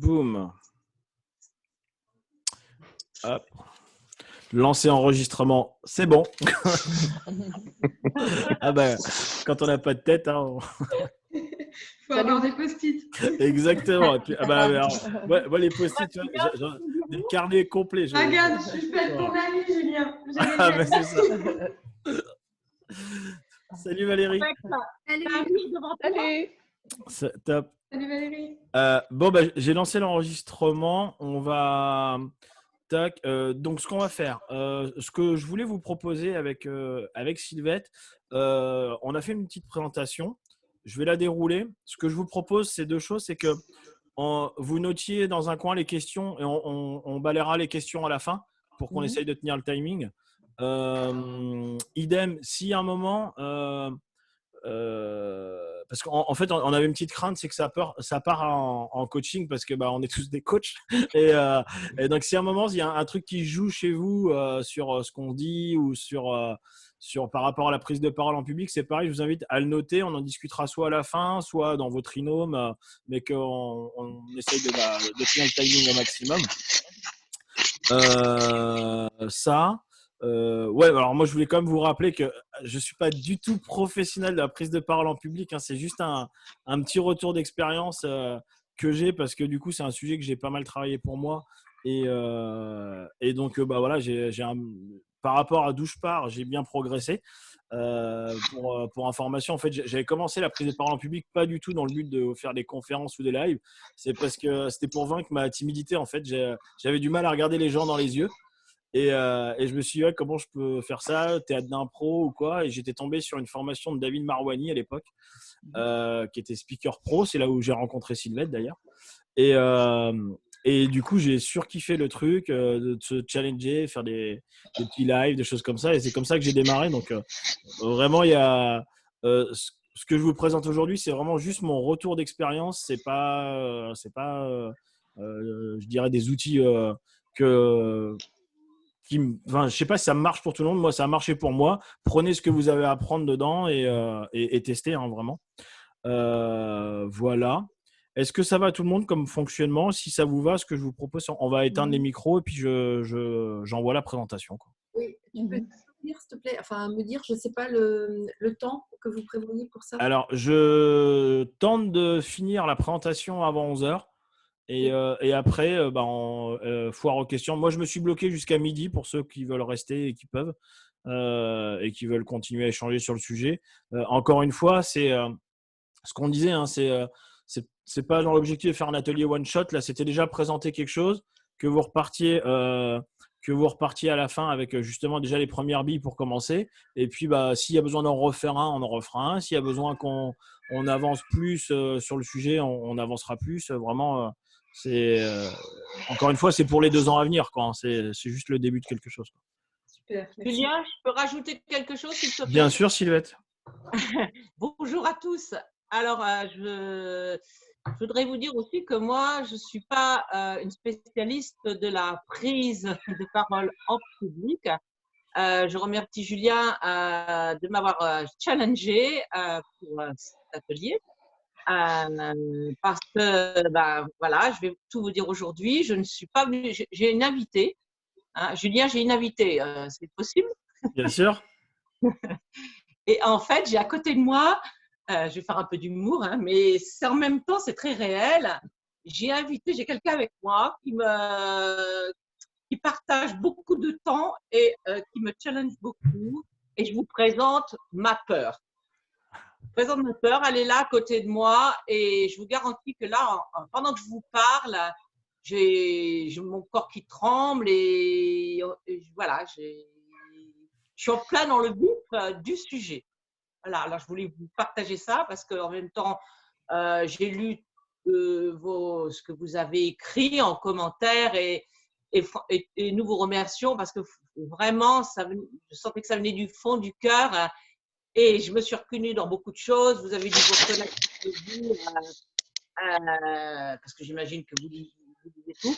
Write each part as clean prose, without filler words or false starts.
Boum. Hop. Lancer enregistrement, c'est bon. Ah ben, quand on n'a pas de tête, hein, Faut avoir des post-it. Exactement. Et puis, ah bah, alors, moi, les post-it, tu vois, des carnets complets. Regarde, je peux être ton ami, Julien. Ah, mais c'est ça. Salut Valérie. Salut. C'est top. Salut Valérie. Bon, bah, j'ai lancé l'enregistrement. On va. Tac. Donc, ce qu'on va faire, ce que je voulais vous proposer avec Sylvette, on a fait une petite présentation. Je vais la dérouler. Ce que je vous propose, c'est deux choses. C'est que vous notiez dans un coin les questions et on balayera les questions à la fin pour qu'on essaye de tenir le timing. Idem, si à un moment, parce qu'en fait, on avait une petite crainte, c'est que ça part en coaching parce que on est tous des coachs. Et donc, si à un moment, il y a un truc qui joue chez vous sur ce qu'on dit ou par rapport à la prise de parole en public, c'est pareil, je vous invite à le noter. On en discutera soit à la fin, soit dans votre trinôme, mais qu'on essaye de tenir le timing au maximum. Ouais, alors moi je voulais quand même vous rappeler que je suis pas du tout professionnel de la prise de parole en public, hein. C'est juste un petit retour d'expérience que j'ai parce que du coup c'est un sujet que j'ai pas mal travaillé pour moi et donc voilà, par rapport à d'où je pars, j'ai bien progressé. Pour information, en fait, j'avais commencé la prise de parole en public pas du tout dans le but de faire des conférences ou des lives. C'est parce que c'était pour vaincre ma timidité. En fait, j'avais du mal à regarder les gens dans les yeux. Et je me suis dit, ouais, comment je peux faire ça, théâtre d'impro ou quoi. Et j'étais tombé sur une formation de David Marouani à l'époque, qui était speaker pro. C'est là où j'ai rencontré Sylvette d'ailleurs. Et du coup, j'ai surkiffé le truc, de se challenger, faire des petits lives, des choses comme ça. Et c'est comme ça que j'ai démarré. Donc, vraiment, il y a ce que je vous présente aujourd'hui, c'est vraiment juste mon retour d'expérience. C'est pas, je dirais, des outils je sais pas si ça marche pour tout le monde. Moi, ça a marché pour moi. Prenez ce que vous avez à apprendre dedans et testez, hein, vraiment. Voilà. Est-ce que ça va à tout le monde comme fonctionnement? Si ça vous va, ce que je vous propose, on va éteindre les micros et puis j'envoie la présentation, quoi. Oui, tu peux me dire, s'il te plaît, enfin me dire, je ne sais pas le temps que vous prévoyez pour ça. Alors, je tente de finir la présentation avant 11h. Et après, foire aux questions. Moi, je me suis bloqué jusqu'à midi pour ceux qui veulent rester et qui peuvent et qui veulent continuer à échanger sur le sujet. Encore une fois, c'est ce qu'on disait, hein, c'est pas dans l'objectif de faire un atelier one shot. Là, c'était déjà présenter quelque chose que vous repartiez à la fin avec justement déjà les premières billes pour commencer. Et puis, s'il y a besoin d'en refaire un, on en refera un. S'il y a besoin qu'on avance plus sur le sujet, on avancera plus. Vraiment, encore une fois, c'est pour les 2 ans à venir, quoi. C'est juste le début de quelque chose, quoi. Super. Julien, je peux rajouter quelque chose, s'il te plaît? Bien sûr, Sylvette. Bonjour à tous. Alors, je voudrais vous dire aussi que moi, je ne suis pas une spécialiste de la prise de parole en public. Je remercie Julien de m'avoir challengé pour cet atelier. Parce que, voilà, je vais tout vous dire aujourd'hui. Je ne suis pas venue, j'ai une invitée. Hein, Julien, j'ai une invitée. C'est possible? Bien sûr. Et en fait, j'ai à côté de moi, je vais faire un peu d'humour, hein, mais en même temps, c'est très réel. J'ai quelqu'un avec moi qui partage beaucoup de temps et qui me challenge beaucoup. Et je vous présente ma peur. Elle est là à côté de moi et je vous garantis que là, pendant que je vous parle, j'ai mon corps qui tremble et voilà, je suis en plein dans le vif du sujet. Voilà, alors je voulais vous partager ça parce qu'en même temps, j'ai lu ce que vous avez écrit en commentaire et nous vous remercions parce que vraiment, je sentais que ça venait du fond du cœur. Et je me suis reconnue dans beaucoup de choses. Vous avez dû vous reconnaître parce que j'imagine que vous lisez tout.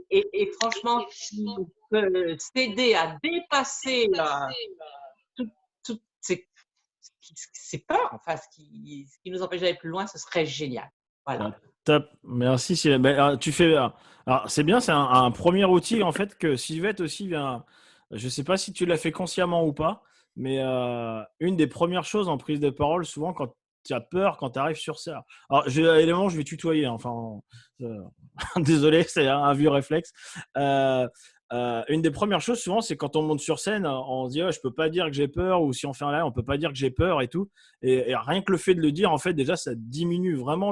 Et franchement, si on peut s'aider à dépasser toutes ces peurs, enfin, ce qui nous empêche d'aller plus loin, ce serait génial. Voilà. Top. Merci Sylvain. Tu fais. Alors, c'est bien, c'est un premier outil en fait que Sylvette aussi vient. Je ne sais pas si tu l'as fait consciemment ou pas, mais une des premières choses en prise de parole, souvent quand tu as peur, quand tu arrives sur ça. Alors, évidemment, je vais tutoyer. Hein, enfin, euh, désolé, c'est un vieux réflexe. Une des premières choses, souvent, c'est quand on monte sur scène, on se dit oh, je peux pas dire que j'ai peur, ou si on fait un live, on peut pas dire que j'ai peur et tout. Et rien que le fait de le dire, en fait, déjà, ça diminue vraiment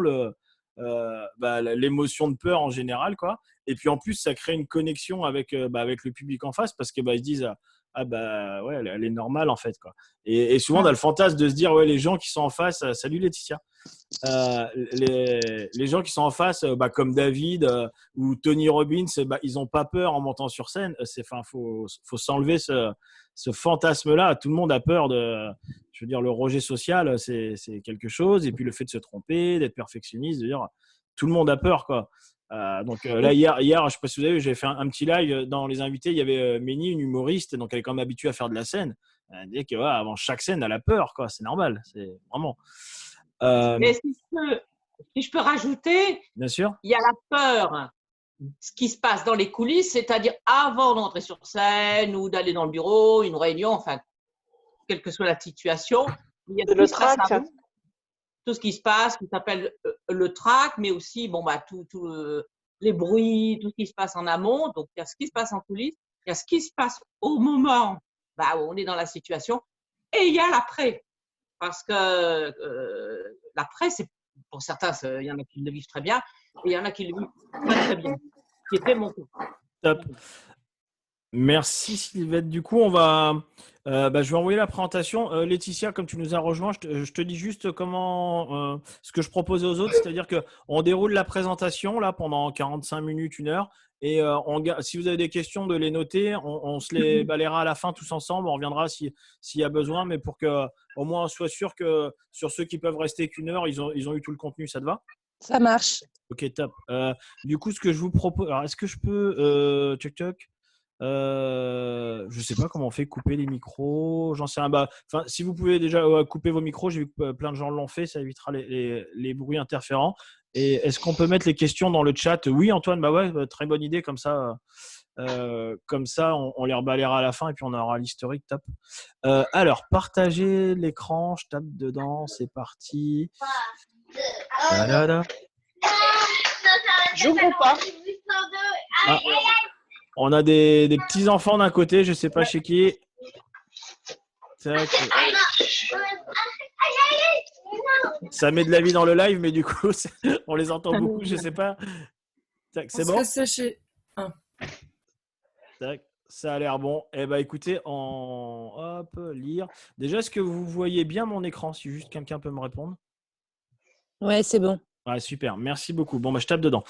l'émotion de peur en général, quoi. Et puis en plus, ça crée une connexion avec le public en face parce que ils se disent ah bah ouais, elle est normale en fait, quoi. Et souvent, on a le fantasme de se dire ouais, les gens qui sont en face, salut Laetitia. Les gens qui sont en face, comme David ou Tony Robbins, ils n'ont pas peur en montant sur scène. Faut s'enlever ce fantasme-là. Tout le monde a peur je veux dire, le rejet social, c'est quelque chose. Et puis le fait de se tromper, d'être perfectionniste, de dire, tout le monde a peur, quoi. Donc là, hier, je ne sais pas si vous avez vu, j'ai fait un petit live. Dans les invités, il y avait Ménie, une humoriste, donc elle est quand même habituée à faire de la scène. Elle dit que avant chaque scène, elle a peur, quoi. C'est normal, c'est vraiment. Mais si je peux rajouter, Bien sûr. il y a la peur, ce qui se passe dans les coulisses, c'est-à-dire avant d'entrer sur scène ou d'aller dans le bureau, une réunion, enfin, quelle que soit la situation, il y a Le trac. tout ce qui se passe, qui s'appelle le trac, mais aussi les bruits, tout ce qui se passe en amont. Donc, il y a ce qui se passe en coulisses, il y a ce qui se passe au moment où on est dans la situation, et il y a l'après. Parce que l'après, c'est pour certains, il y en a qui le vivent très bien, et il y en a qui le vivent pas très bien. Qui était mon coup. Top. Merci Sylvette. Du coup, je vais envoyer la présentation. Laetitia, comme tu nous as rejoint, je te dis juste ce que je proposais aux autres, c'est-à-dire qu'on déroule la présentation là pendant 45 minutes, 1 heure, et si vous avez des questions, de les noter. On se les balayera à la fin tous ensemble. On reviendra s'il y a besoin, mais pour que au moins on soit sûr que sur ceux qui peuvent rester qu'1 heure, ils ont eu tout le contenu. Ça te va? Ça marche. Ok, top. Du coup, ce que je vous propose, alors est-ce que je peux, je sais pas comment on fait couper les micros. J'en sais rien. Si vous pouvez déjà couper vos micros, j'ai vu que plein de gens l'ont fait, ça évitera les bruits interférents. Et est-ce qu'on peut mettre les questions dans le chat? Oui, Antoine, ouais, très bonne idée. Comme ça, on les rebalayera à la fin et puis on aura l'historique. Top. Alors, partagez l'écran, je tape dedans, c'est parti. Voilà. J'ouvre pas. Ah. On a des petits enfants d'un côté, je sais pas chez qui. Tac. Ça met de la vie dans le live, mais du coup, on les entend beaucoup, je sais pas. Tac, c'est bon? C'est chez... Tac, ça a l'air bon. Eh ben, écoutez, hop, lire. Déjà, est-ce que vous voyez bien mon écran? Si juste quelqu'un peut me répondre. Ouais, c'est bon. Ouais, super, merci beaucoup. Bon, je tape dedans.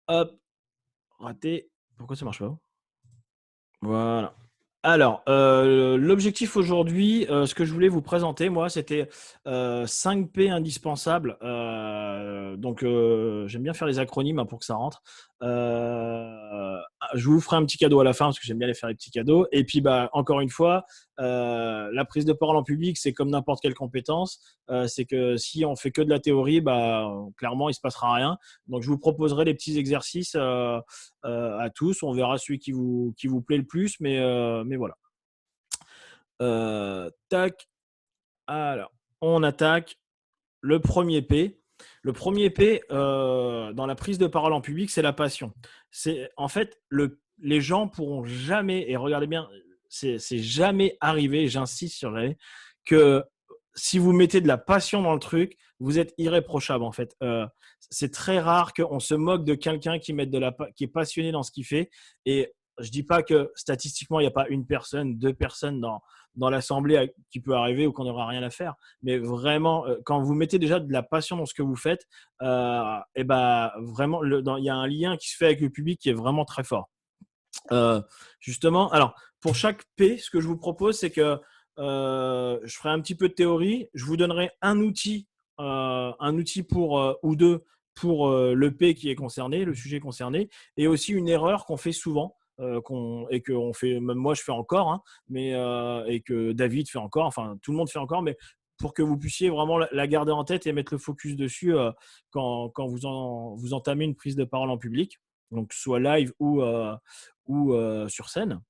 Hop, raté. Pourquoi ça marche pas? Voilà. Alors, l'objectif aujourd'hui, ce que je voulais vous présenter, moi, c'était 5 P indispensables. J'aime bien faire les acronymes pour que ça rentre. Je vous ferai un petit cadeau à la fin parce que j'aime bien les faire les petits cadeaux. Et puis, encore une fois, la prise de parole en public, c'est comme n'importe quelle compétence. C'est que si on fait que de la théorie, clairement, il se passera rien. Donc, je vous proposerai des petits exercices à tous. On verra celui qui vous plaît le plus, mais voilà. Tac. Alors, on attaque le premier P. Le premier P dans la prise de parole en public, c'est la passion. C'est en fait les gens pourront jamais, et regardez bien, c'est jamais arrivé, j'insiste sur jamais, que si vous mettez de la passion dans le truc, vous êtes irréprochable en fait. C'est très rare qu'on se moque de quelqu'un qui est passionné dans ce qu'il fait. Et je dis pas que statistiquement il n'y a pas une personne, 2 personnes dans l'assemblée qui peut arriver ou qu'on n'aura rien à faire. Mais vraiment, quand vous mettez déjà de la passion dans ce que vous faites, vraiment, il y a un lien qui se fait avec le public qui est vraiment très fort. Justement, alors pour chaque P, ce que je vous propose, c'est que je ferai un petit peu de théorie. Je vous donnerai un outil ou deux pour le P qui est concerné, le sujet concerné, et aussi une erreur qu'on fait souvent. Et qu'on fait, même moi je fais encore, hein, et que David fait encore, enfin tout le monde fait encore, mais pour que vous puissiez vraiment la garder en tête et mettre le focus dessus quand vous entamez une prise de parole en public, donc soit live ou sur scène.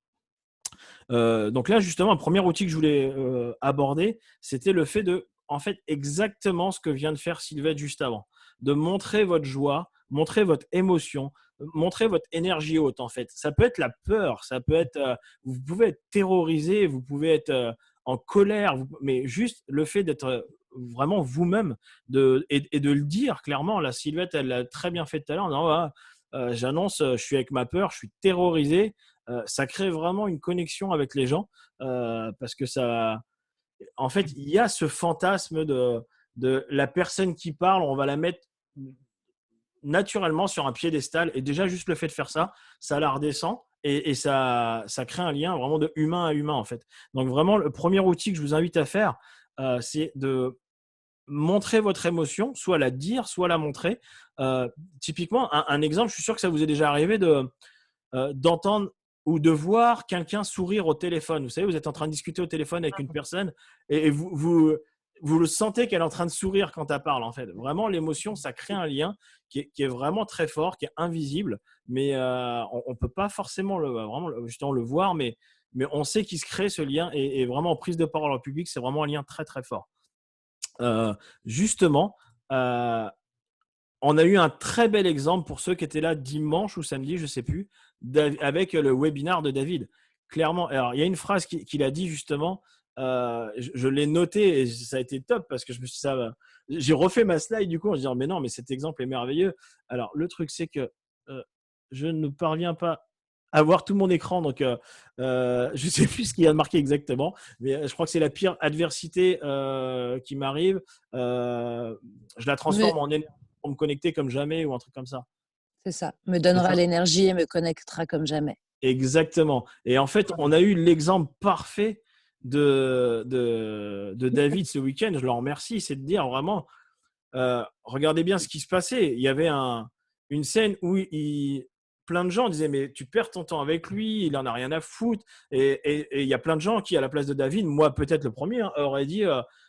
Donc là, justement, un premier outil que je voulais aborder, c'était le fait de, en fait, exactement ce que vient de faire Sylvette juste avant, de montrer votre joie, montrer votre émotion, montrer votre énergie haute, en fait. Ça peut être la peur, ça peut être, vous pouvez être terrorisé, vous pouvez être en colère, mais juste le fait d'être vraiment vous-même et de le dire clairement. La Sylvette, elle l'a très bien fait tout à l'heure. Non, voilà, j'annonce, je suis avec ma peur, je suis terrorisé. Ça crée vraiment une connexion avec les gens parce que ça, en fait, il y a ce fantasme de la personne qui parle, on va la mettre naturellement sur un piédestal et déjà juste le fait de faire ça, ça la redescend et ça crée un lien vraiment de humain à humain en fait. Donc vraiment, le premier outil que je vous invite à faire, c'est de montrer votre émotion, soit la dire, soit la montrer. Typiquement, un exemple, je suis sûr que ça vous est déjà arrivé d'entendre ou de voir quelqu'un sourire au téléphone. Vous savez, vous êtes en train de discuter au téléphone avec une personne et vous le sentez qu'elle est en train de sourire quand elle parle. En fait, vraiment, l'émotion, ça crée un lien qui est vraiment très fort, qui est invisible, mais on ne peut pas forcément justement le voir, mais on sait qu'il se crée ce lien et vraiment en prise de parole en public, c'est vraiment un lien très très fort. Justement, on a eu un très bel exemple pour ceux qui étaient là dimanche ou samedi, je ne sais plus, avec le webinar de David. Clairement, alors il y a une phrase qu'il a dit justement, je l'ai noté et ça a été top parce que je me suis dit, j'ai refait ma slide du coup en se disant mais non, mais cet exemple est merveilleux. Alors le truc c'est que je ne parviens pas à voir tout mon écran, donc je ne sais plus ce qu'il y a marqué exactement, mais je crois que c'est la pire adversité qui m'arrive. Je la transforme en énergie pour me connecter comme jamais ou un truc comme ça. C'est ça. Me donnera l'énergie et me connectera comme jamais. Exactement. Et en fait, on a eu l'exemple parfait de David ce week-end. Je le remercie. C'est de dire vraiment, regardez bien ce qui se passait. Il y avait une scène où plein de gens disaient mais tu perds ton temps avec lui, il en a rien à foutre. Et il y a plein de gens qui, à la place de David, moi peut-être le premier,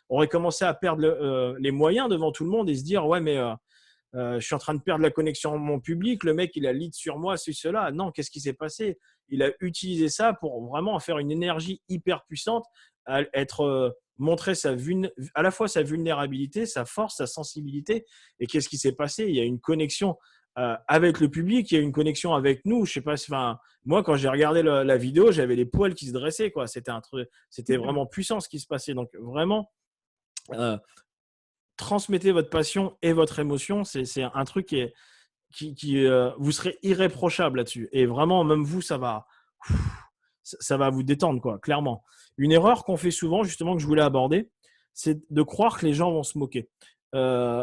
aurait commencé à perdre les moyens devant tout le monde et se dire ouais mais je suis en train de perdre la connexion avec mon public, le mec il a lead sur moi, cela. Non, qu'est-ce qui s'est passé? Il a utilisé ça pour vraiment en faire une énergie hyper puissante, montrer à la fois sa vulnérabilité, sa force, sa sensibilité. Et qu'est-ce qui s'est passé? Il y a une connexion avec le public, il y a une connexion avec nous. Je sais pas, moi quand j'ai regardé la vidéo, j'avais les poils qui se dressaient, quoi. C'était vraiment puissant ce qui se passait. Donc vraiment, transmettez votre passion et votre émotion, c'est un truc qui vous serez irréprochable là-dessus. Et vraiment, même vous, ça va vous détendre, quoi, clairement. Une erreur qu'on fait souvent, justement, que je voulais aborder, c'est de croire que les gens vont se moquer.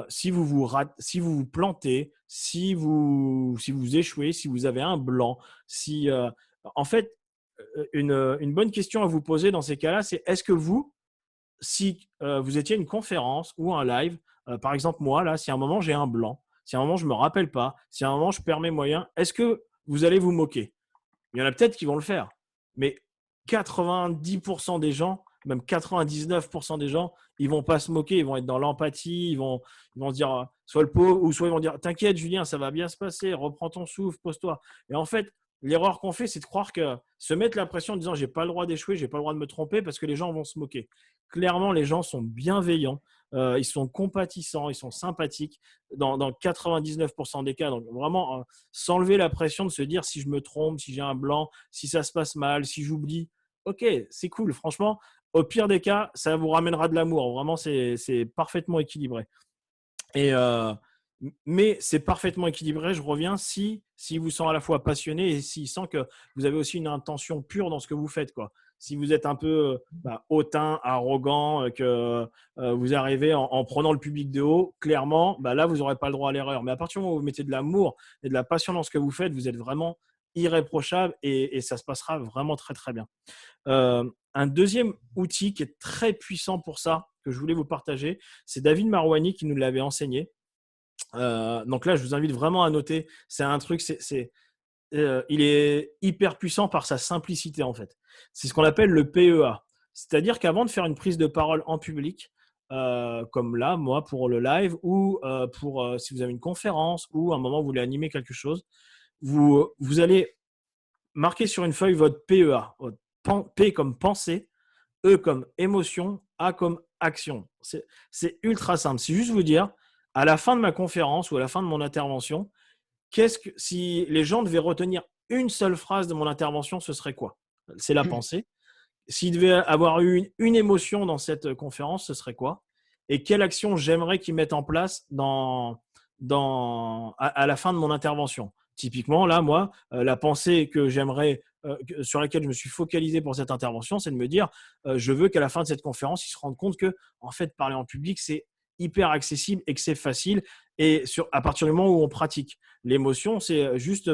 Si vous vous plantez, si vous échouez, si vous avez un blanc, en fait, une bonne question à vous poser dans ces cas-là, c'est est-ce que si vous étiez à une conférence ou un live, par exemple moi, là, si à un moment j'ai un blanc, si à un moment je ne me rappelle pas, si à un moment je perds mes moyens, est-ce que vous allez vous moquer? Il y en a peut-être qui vont le faire, mais 90% des gens, même 99% des gens, ils ne vont pas se moquer, ils vont être dans l'empathie, ils vont se dire soit le pot, ou soit ils vont dire t'inquiète Julien, ça va bien se passer, reprends ton souffle, pose-toi. Et en fait, l'erreur qu'on fait, c'est de croire que se mettre la pression en disant j'ai pas le droit d'échouer, j'ai pas le droit de me tromper parce que les gens vont se moquer. Clairement, les gens sont bienveillants, ils sont compatissants, ils sont sympathiques dans 99% des cas. Donc vraiment, s'enlever la pression de se dire si je me trompe, si j'ai un blanc, si ça se passe mal, si j'oublie. Ok, c'est cool. Franchement, au pire des cas, ça vous ramènera de l'amour. Vraiment, c'est parfaitement équilibré. Mais c'est parfaitement équilibré, je reviens, si vous sent à la fois passionné et s'il sent que vous avez aussi une intention pure dans ce que vous faites, quoi. Si vous êtes un peu hautain, arrogant, que vous arrivez en prenant le public de haut, clairement, là, vous n'aurez pas le droit à l'erreur. Mais à partir du moment où vous mettez de l'amour et de la passion dans ce que vous faites, vous êtes vraiment irréprochable et ça se passera vraiment très, très bien. Un deuxième outil qui est très puissant pour ça, que je voulais vous partager, c'est David Marouani qui nous l'avait enseigné. Donc là, je vous invite vraiment à noter. C'est un truc, il est hyper puissant par sa simplicité en fait. C'est ce qu'on appelle le PEA. C'est-à-dire qu'avant de faire une prise de parole en public, comme là, moi, pour le live, ou si vous avez une conférence, ou à un moment, vous voulez animer quelque chose, vous allez marquer sur une feuille votre PEA. P comme pensée, E comme émotion, A comme action. C'est ultra simple. C'est juste vous dire, à la fin de ma conférence ou à la fin de mon intervention, si les gens devaient retenir une seule phrase de mon intervention, ce serait quoi? C'est la pensée. S'il devait avoir eu une émotion dans cette conférence, ce serait quoi? Et quelle action j'aimerais qu'ils mettent en place à la fin de mon intervention? Typiquement, là, moi, la pensée que j'aimerais, sur laquelle je me suis focalisé pour cette intervention, c'est de me dire, je veux qu'à la fin de cette conférence, ils se rendent compte que, en fait, parler en public, c'est hyper accessible et que c'est facile. Et à partir du moment où on pratique, l'émotion, c'est juste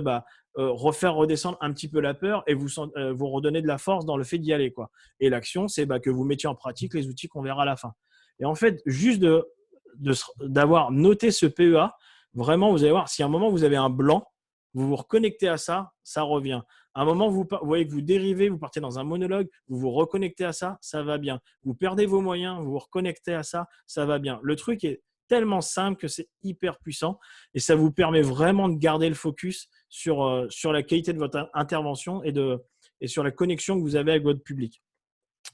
refaire redescendre un petit peu la peur et vous redonner de la force dans le fait d'y aller, quoi. Et l'action, c'est que vous mettiez en pratique les outils qu'on verra à la fin. Et en fait, juste d'avoir noté ce PEA, vraiment, vous allez voir, si à un moment vous avez un blanc, vous vous reconnectez à ça, ça revient. À un moment, vous voyez que vous dérivez, vous partez dans un monologue, vous vous reconnectez à ça, ça va bien. Vous perdez vos moyens, vous vous reconnectez à ça, ça va bien. Le truc est tellement simple que c'est hyper puissant et ça vous permet vraiment de garder le focus sur la qualité de votre intervention et sur la connexion que vous avez avec votre public.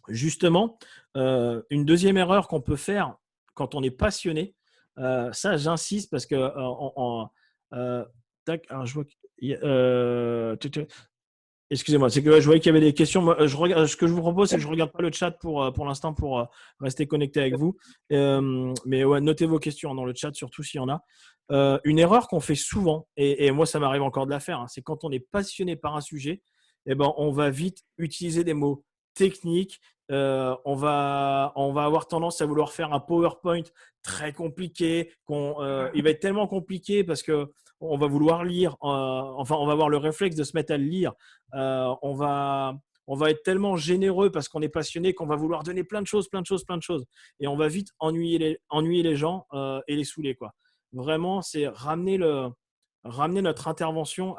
Justement, une deuxième erreur qu'on peut faire quand on est passionné, ça j'insiste parce que alors je vois excusez-moi, c'est que je voyais qu'il y avait des questions. Moi, ce que je vous propose, c'est que je ne regarde pas le chat pour l'instant pour rester connecté avec vous. Mais ouais, notez vos questions dans le chat, surtout s'il y en a. Une erreur qu'on fait souvent, et moi ça m'arrive encore de la faire, c'est quand on est passionné par un sujet, on va vite utiliser des mots techniques. On va avoir tendance à vouloir faire un PowerPoint très compliqué. Il va être tellement compliqué parce que on va vouloir lire, on va avoir le réflexe de se mettre à le lire. On va être tellement généreux parce qu'on est passionné qu'on va vouloir donner plein de choses. Et on va vite ennuyer les gens et les saouler, quoi. Vraiment, c'est ramener notre intervention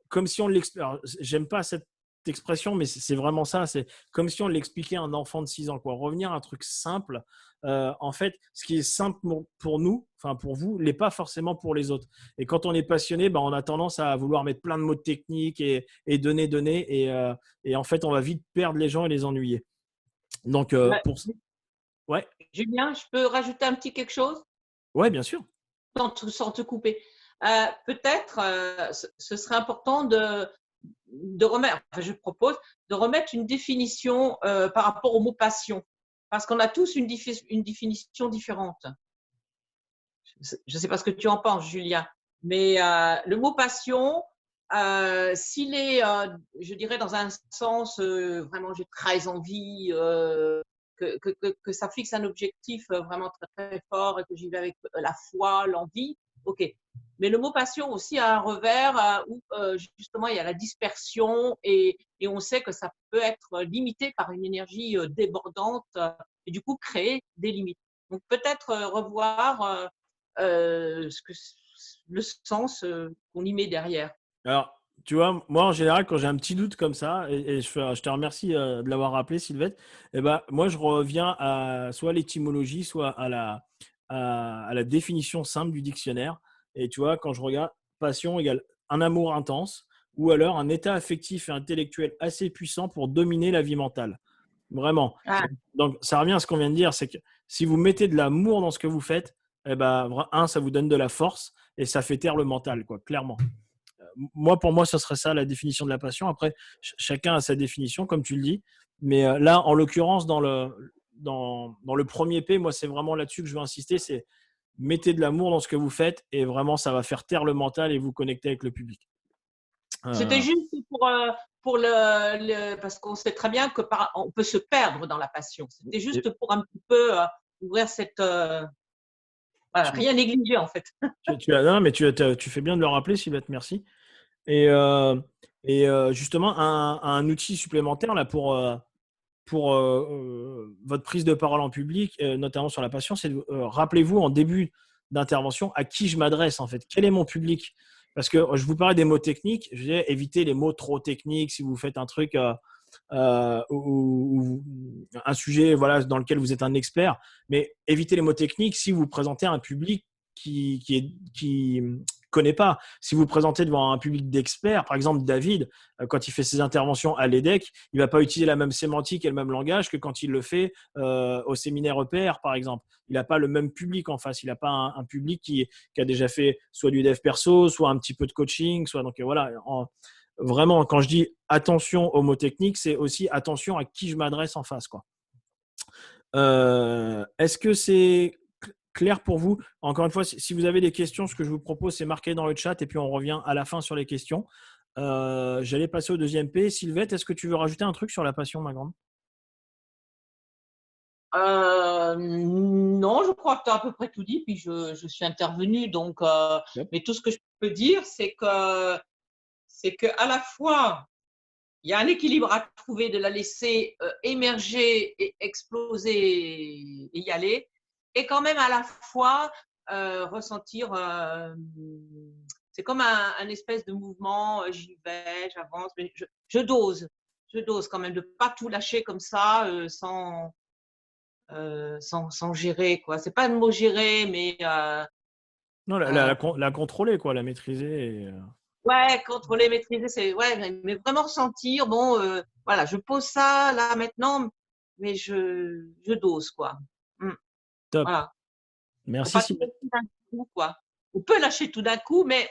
comme si on l'expliquait. J'aime pas cette expression, mais c'est vraiment ça. C'est comme si on l'expliquait à un enfant de 6 ans, quoi. Revenir à un truc simple. En fait, ce qui est simple pour nous, enfin pour vous, l'est pas forcément pour les autres. Et quand on est passionné, on a tendance à vouloir mettre plein de mots techniques et donner. Et en fait, on va vite perdre les gens et les ennuyer. Donc, ouais. Julien, je peux rajouter un petit quelque chose? Ouais, bien sûr. Sans te couper. Peut-être, ce serait important de remettre, je propose de remettre une définition par rapport au mot passion, parce qu'on a tous une définition différente. Je ne sais pas ce que tu en penses, Julien, mais le mot passion, s'il est, je dirais, dans un sens vraiment, j'ai très envie que ça fixe un objectif vraiment très, très fort et que j'y vais avec la foi, l'envie, ok. Mais le mot passion aussi a un revers où justement il y a la dispersion et on sait que ça peut être limité par une énergie débordante et du coup créer des limites. Donc peut-être revoir le sens qu'on y met derrière. Alors, tu vois, moi en général, quand j'ai un petit doute comme ça, et je te remercie de l'avoir rappelé, Sylvette, moi je reviens à soit l'étymologie, soit à la définition simple du dictionnaire. Et tu vois, quand je regarde, passion égale un amour intense ou alors un état affectif et intellectuel assez puissant pour dominer la vie mentale. Vraiment. Ah. Donc, ça revient à ce qu'on vient de dire, c'est que si vous mettez de l'amour dans ce que vous faites, ça vous donne de la force et ça fait taire le mental, quoi, clairement. Pour moi, ce serait ça la définition de la passion. Après, chacun a sa définition, comme tu le dis. Mais là, en l'occurrence, dans le premier P, moi, c'est vraiment là-dessus que je veux insister, c'est mettez de l'amour dans ce que vous faites et vraiment, ça va faire taire le mental et vous connecter avec le public. C'était juste pour parce qu'on sait très bien on peut se perdre dans la passion. C'était juste pour un petit peu ouvrir cette… rien négliger en fait. Tu fais bien de le rappeler, Sylvette, merci. Et justement, un outil supplémentaire là, pour votre prise de parole en public, notamment sur la passion, c'est rappelez-vous en début d'intervention à qui je m'adresse en fait. Quel est mon public? Parce que je vous parlais des mots techniques, je vais éviter les mots trop techniques. Si vous faites un truc ou un sujet voilà, dans lequel vous êtes un expert, mais évitez les mots techniques si vous présentez à un public qui connaît pas. Si vous présentez devant un public d'experts, par exemple David, quand il fait ses interventions à l'EDEC, il va pas utiliser la même sémantique et le même langage que quand il le fait au séminaire EPR, par exemple. Il n'a pas le même public en face. Il n'a pas un public qui a déjà fait soit du dev perso, soit un petit peu de coaching, soit donc voilà. Vraiment, quand je dis attention aux mots techniques, c'est aussi attention à qui je m'adresse en face, quoi. Est-ce que c'est clair pour vous? Encore une fois, si vous avez des questions, ce que je vous propose, c'est marquer dans le chat et puis on revient à la fin sur les questions. J'allais passer au deuxième P. Sylvette, est-ce que tu veux rajouter un truc sur la passion, ma grande? Non, je crois que tu as à peu près tout dit, puis je suis intervenue. Donc, Yep. mais tout ce que je peux dire, c'est que à la fois, il y a un équilibre à trouver de la laisser émerger et exploser et y aller, et quand même à la fois ressentir, c'est comme un espèce de mouvement, j'y vais, j'avance, mais je dose quand même, de pas tout lâcher comme ça sans gérer, quoi. C'est pas le mot gérer, mais Non, la contrôler, quoi, la maîtriser. ouais, contrôler, maîtriser, c'est ouais, mais vraiment ressentir. Bon, voilà, je pose ça là maintenant, mais je dose, quoi. Top. Voilà. Faut Merci, pas tout Sylvette. lâcher d'un coup, quoi. On peut lâcher tout d'un coup, mais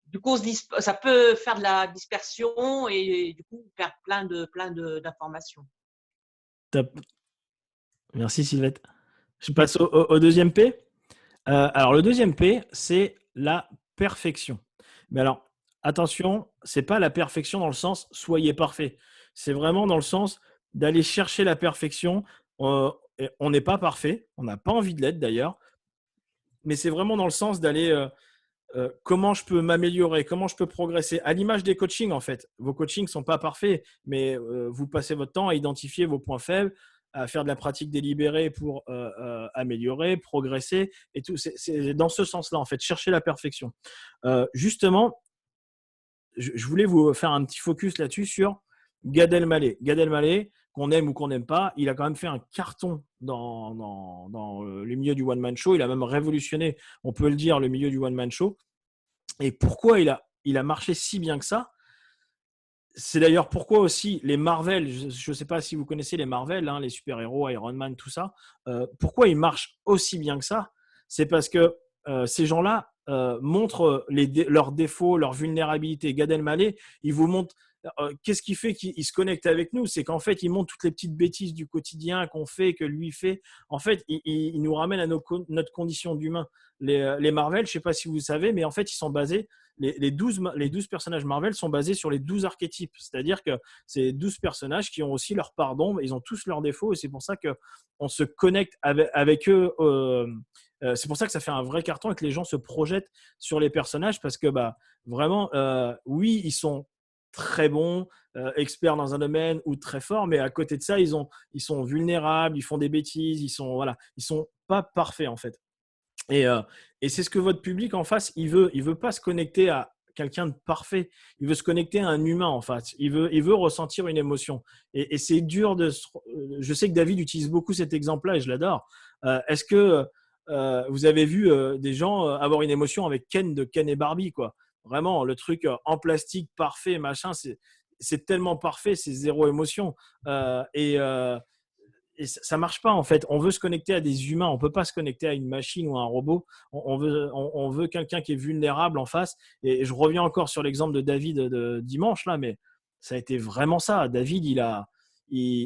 du coup, ça peut faire de la dispersion et du coup perdre plein d'informations. Top. Merci, Sylvette. Je passe au deuxième P. Alors, le deuxième P, c'est la perfection. Mais alors, attention, c'est pas la perfection dans le sens soyez parfait. C'est vraiment dans le sens d'aller chercher la perfection. On n'est pas parfait, on n'a pas envie de l'être d'ailleurs, mais c'est vraiment dans le sens d'aller comment je peux m'améliorer, comment je peux progresser. À l'image des coachings, en fait. Vos coachings ne sont pas parfaits, mais vous passez votre temps à identifier vos points faibles, à faire de la pratique délibérée pour améliorer, progresser. Et tout. C'est dans ce sens-là, en fait, chercher la perfection. Justement, je voulais vous faire un petit focus là-dessus sur Gad Elmaleh. Gad Elmaleh, qu'on aime ou qu'on n'aime pas, il a quand même fait un carton dans le milieu du one-man show. Il a même révolutionné, on peut le dire, le milieu du one-man show. Et pourquoi il a marché si bien que ça? C'est d'ailleurs pourquoi aussi les Marvel, je ne sais pas si vous connaissez les Marvel, hein, les super-héros, Iron Man, tout ça, pourquoi ils marchent aussi bien que ça? C'est parce que ces gens-là montrent leurs défauts, leurs vulnérabilités. Gad Elmaleh, il vous montre qu'est-ce qui fait qu'il se connecte avec nous? C'est qu'en fait, il montre toutes les petites bêtises du quotidien qu'on fait, que lui fait. En fait, il nous ramène à notre condition d'humain. Les Marvel, je ne sais pas si vous savez, mais en fait, ils sont basés les 12 personnages Marvel sont basés sur les 12 archétypes. C'est-à-dire que c'est 12 personnages qui ont aussi leur part d'ombre, ils ont tous leurs défauts et c'est pour ça qu'on se connecte avec eux. C'est pour ça que ça fait un vrai carton et que les gens se projettent sur les personnages parce que vraiment, oui, ils sont très bons, experts dans un domaine ou très forts, mais à côté de ça, ils sont vulnérables, ils font des bêtises, ils sont pas parfaits en fait. Et c'est ce que votre public en face, il veut pas se connecter à quelqu'un de parfait. Il veut se connecter à un humain en face. Il veut ressentir une émotion. Et c'est dur je sais que David utilise beaucoup cet exemple-là et je l'adore. Est-ce que vous avez vu des gens avoir une émotion avec Ken de Ken et Barbie, quoi? Vraiment, le truc en plastique parfait, machin, c'est tellement parfait, c'est zéro émotion. Et ça marche pas en fait. On veut se connecter à des humains, on peut pas se connecter à une machine ou à un robot. On veut quelqu'un qui est vulnérable en face. Et je reviens encore sur l'exemple de David de dimanche là, mais ça a été vraiment ça. David,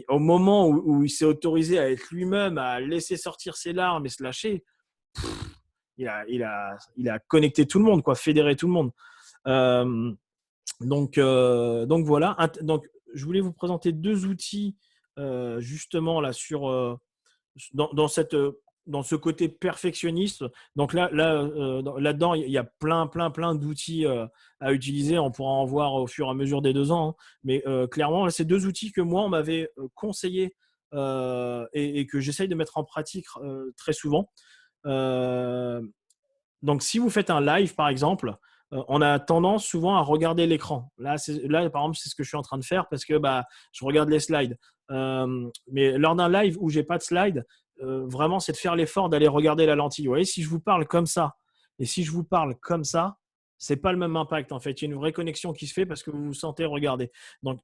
au moment où il s'est autorisé à être lui-même, à laisser sortir ses larmes et se lâcher, il a connecté tout le monde, quoi, fédéré tout le monde. Donc voilà. Donc je voulais vous présenter deux outils. Justement là dans ce côté perfectionniste. Donc là-dedans, il y a plein d'outils à utiliser. On pourra en voir au fur et à mesure des 2 ans. Hein. Mais clairement, c'est 2 outils que moi, on m'avait conseillé et que j'essaye de mettre en pratique très souvent. Donc, si vous faites un live, par exemple, on a tendance souvent à regarder l'écran. Là, par exemple, c'est ce que je suis en train de faire parce que je regarde les slides. Mais lors d'un live où j'ai pas de slide, vraiment, c'est de faire l'effort d'aller regarder la lentille. Vous voyez, si je vous parle comme ça et si je vous parle comme ça, c'est pas le même impact en fait. Il y a une vraie connexion qui se fait parce que vous vous sentez regarder. Donc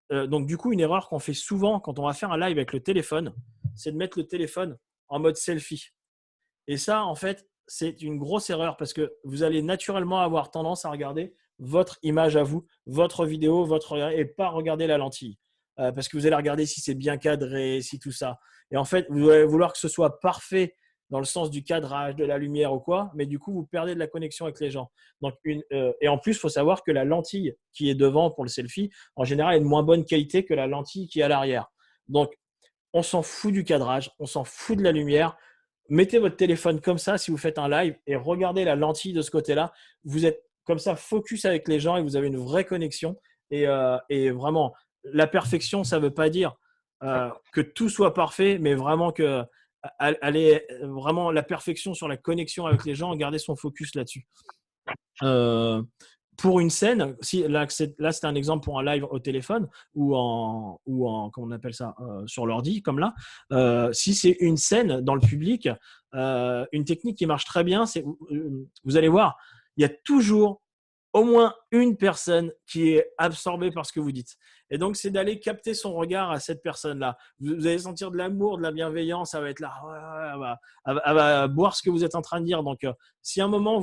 donc du coup, une erreur qu'on fait souvent quand on va faire un live avec le téléphone, c'est de mettre le téléphone en mode selfie. Et ça, en fait, c'est une grosse erreur parce que vous allez naturellement avoir tendance à regarder votre image à vous, votre vidéo, et pas regarder la lentille. Parce que vous allez regarder si c'est bien cadré, si tout ça. Et en fait, vous allez vouloir que ce soit parfait dans le sens du cadrage, de la lumière ou quoi, mais du coup, vous perdez de la connexion avec les gens. Donc, et en plus, il faut savoir que la lentille qui est devant pour le selfie, en général, est de moins bonne qualité que la lentille qui est à l'arrière. Donc, on s'en fout du cadrage, on s'en fout de la lumière. Mettez votre téléphone comme ça si vous faites un live et regardez la lentille de ce côté-là. Vous êtes comme ça focus avec les gens et vous avez une vraie connexion. Et vraiment, la perfection, ça ne veut pas dire que tout soit parfait, mais vraiment que aller vraiment la perfection sur la connexion avec les gens, garder son focus là-dessus. Pour une scène, là c'est un exemple pour un live au téléphone ou en comment on appelle ça, sur l'ordi comme là. Si c'est une scène dans le public, une technique qui marche très bien, c'est vous allez voir, il y a toujours au moins une personne qui est absorbée par ce que vous dites. Et donc, c'est d'aller capter son regard à cette personne-là. Vous allez sentir de l'amour, de la bienveillance, ça va être là, elle va boire ce que vous êtes en train de dire. Donc, si à un moment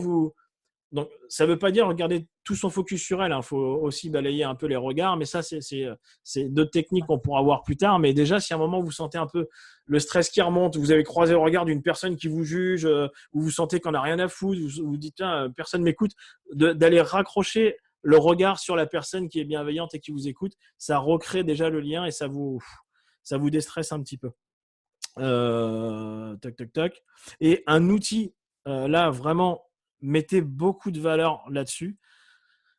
donc, ça ne veut pas dire regarder tout son focus sur elle. Il faut aussi balayer un peu les regards. Mais ça, c'est d'autres techniques qu'on pourra voir plus tard. Mais déjà, si à un moment, vous sentez un peu le stress qui remonte, vous avez croisé le regard d'une personne qui vous juge, ou vous sentez qu'on n'a rien à foutre, vous dites personne ne m'écoute, d'aller raccrocher le regard sur la personne qui est bienveillante et qui vous écoute, ça recrée déjà le lien et ça vous déstresse un petit peu. Toc, toc, toc. Et un outil, là, vraiment, mettez beaucoup de valeur là-dessus.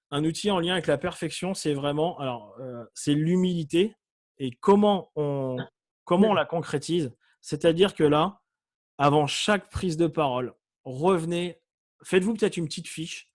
Un outil en lien avec la perfection, c'est vraiment, c'est l'humilité et comment on la concrétise. C'est-à-dire que là, avant chaque prise de parole, faites-vous peut-être une petite fiche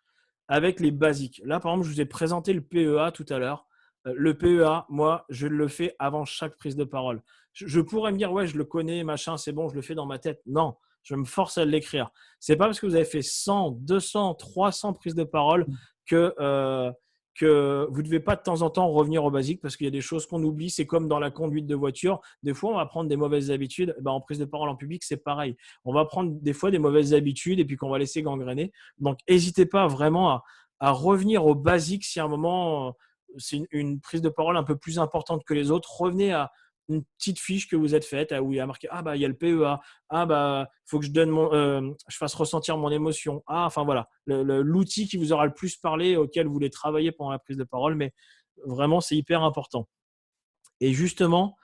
avec les basiques. Là, par exemple, je vous ai présenté le PEA tout à l'heure. Le PEA, moi, je le fais avant chaque prise de parole. Je pourrais me dire, ouais, je le connais, machin, c'est bon, je le fais dans ma tête. Non, je me force à l'écrire. C'est pas parce que vous avez fait 100, 200, 300 prises de parole que vous ne devez pas de temps en temps revenir au basique parce qu'il y a des choses qu'on oublie. C'est comme dans la conduite de voiture. Des fois, on va prendre des mauvaises habitudes. En prise de parole en public, c'est pareil. On va prendre des fois des mauvaises habitudes et puis qu'on va laisser gangréner. Donc, n'hésitez pas vraiment à revenir au basique si à un moment, c'est une prise de parole un peu plus importante que les autres. Revenez à une petite fiche que vous êtes faite où il y a marqué il y a le PEA, faut que je fasse ressentir mon émotion, enfin voilà, l'outil qui vous aura le plus parlé, auquel vous voulez travailler pendant la prise de parole, mais vraiment c'est hyper important. Et justement,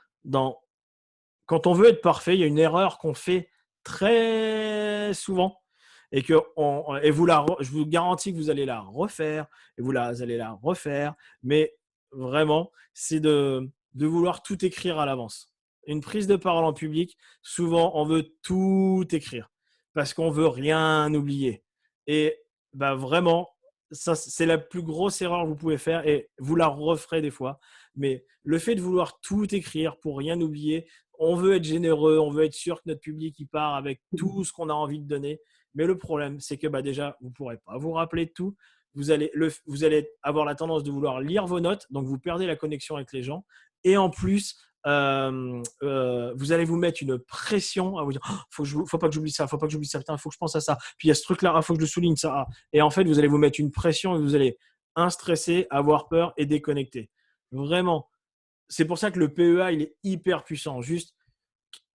quand on veut être parfait, il y a une erreur qu'on fait très souvent et je vous garantis que vous allez la refaire et vous allez la refaire, mais vraiment c'est de vouloir tout écrire à l'avance. Une prise de parole en public, souvent, on veut tout écrire parce qu'on veut rien oublier. Et vraiment, ça, c'est la plus grosse erreur que vous pouvez faire et vous la referez des fois. Mais le fait de vouloir tout écrire pour rien oublier, on veut être généreux, on veut être sûr que notre public y part avec tout ce qu'on a envie de donner. Mais le problème, c'est que déjà, vous ne pourrez pas vous rappeler de tout. Vous allez avoir la tendance de vouloir lire vos notes, donc vous perdez la connexion avec les gens. Et en plus, vous allez vous mettre une pression à vous dire faut pas que j'oublie ça, putain, faut que je pense à ça. Puis il y a ce truc-là, faut que je le souligne ça. Et en fait, vous allez vous mettre une pression et vous allez stresser, avoir peur et déconnecter. Vraiment. C'est pour ça que le PEA, il est hyper puissant. Juste,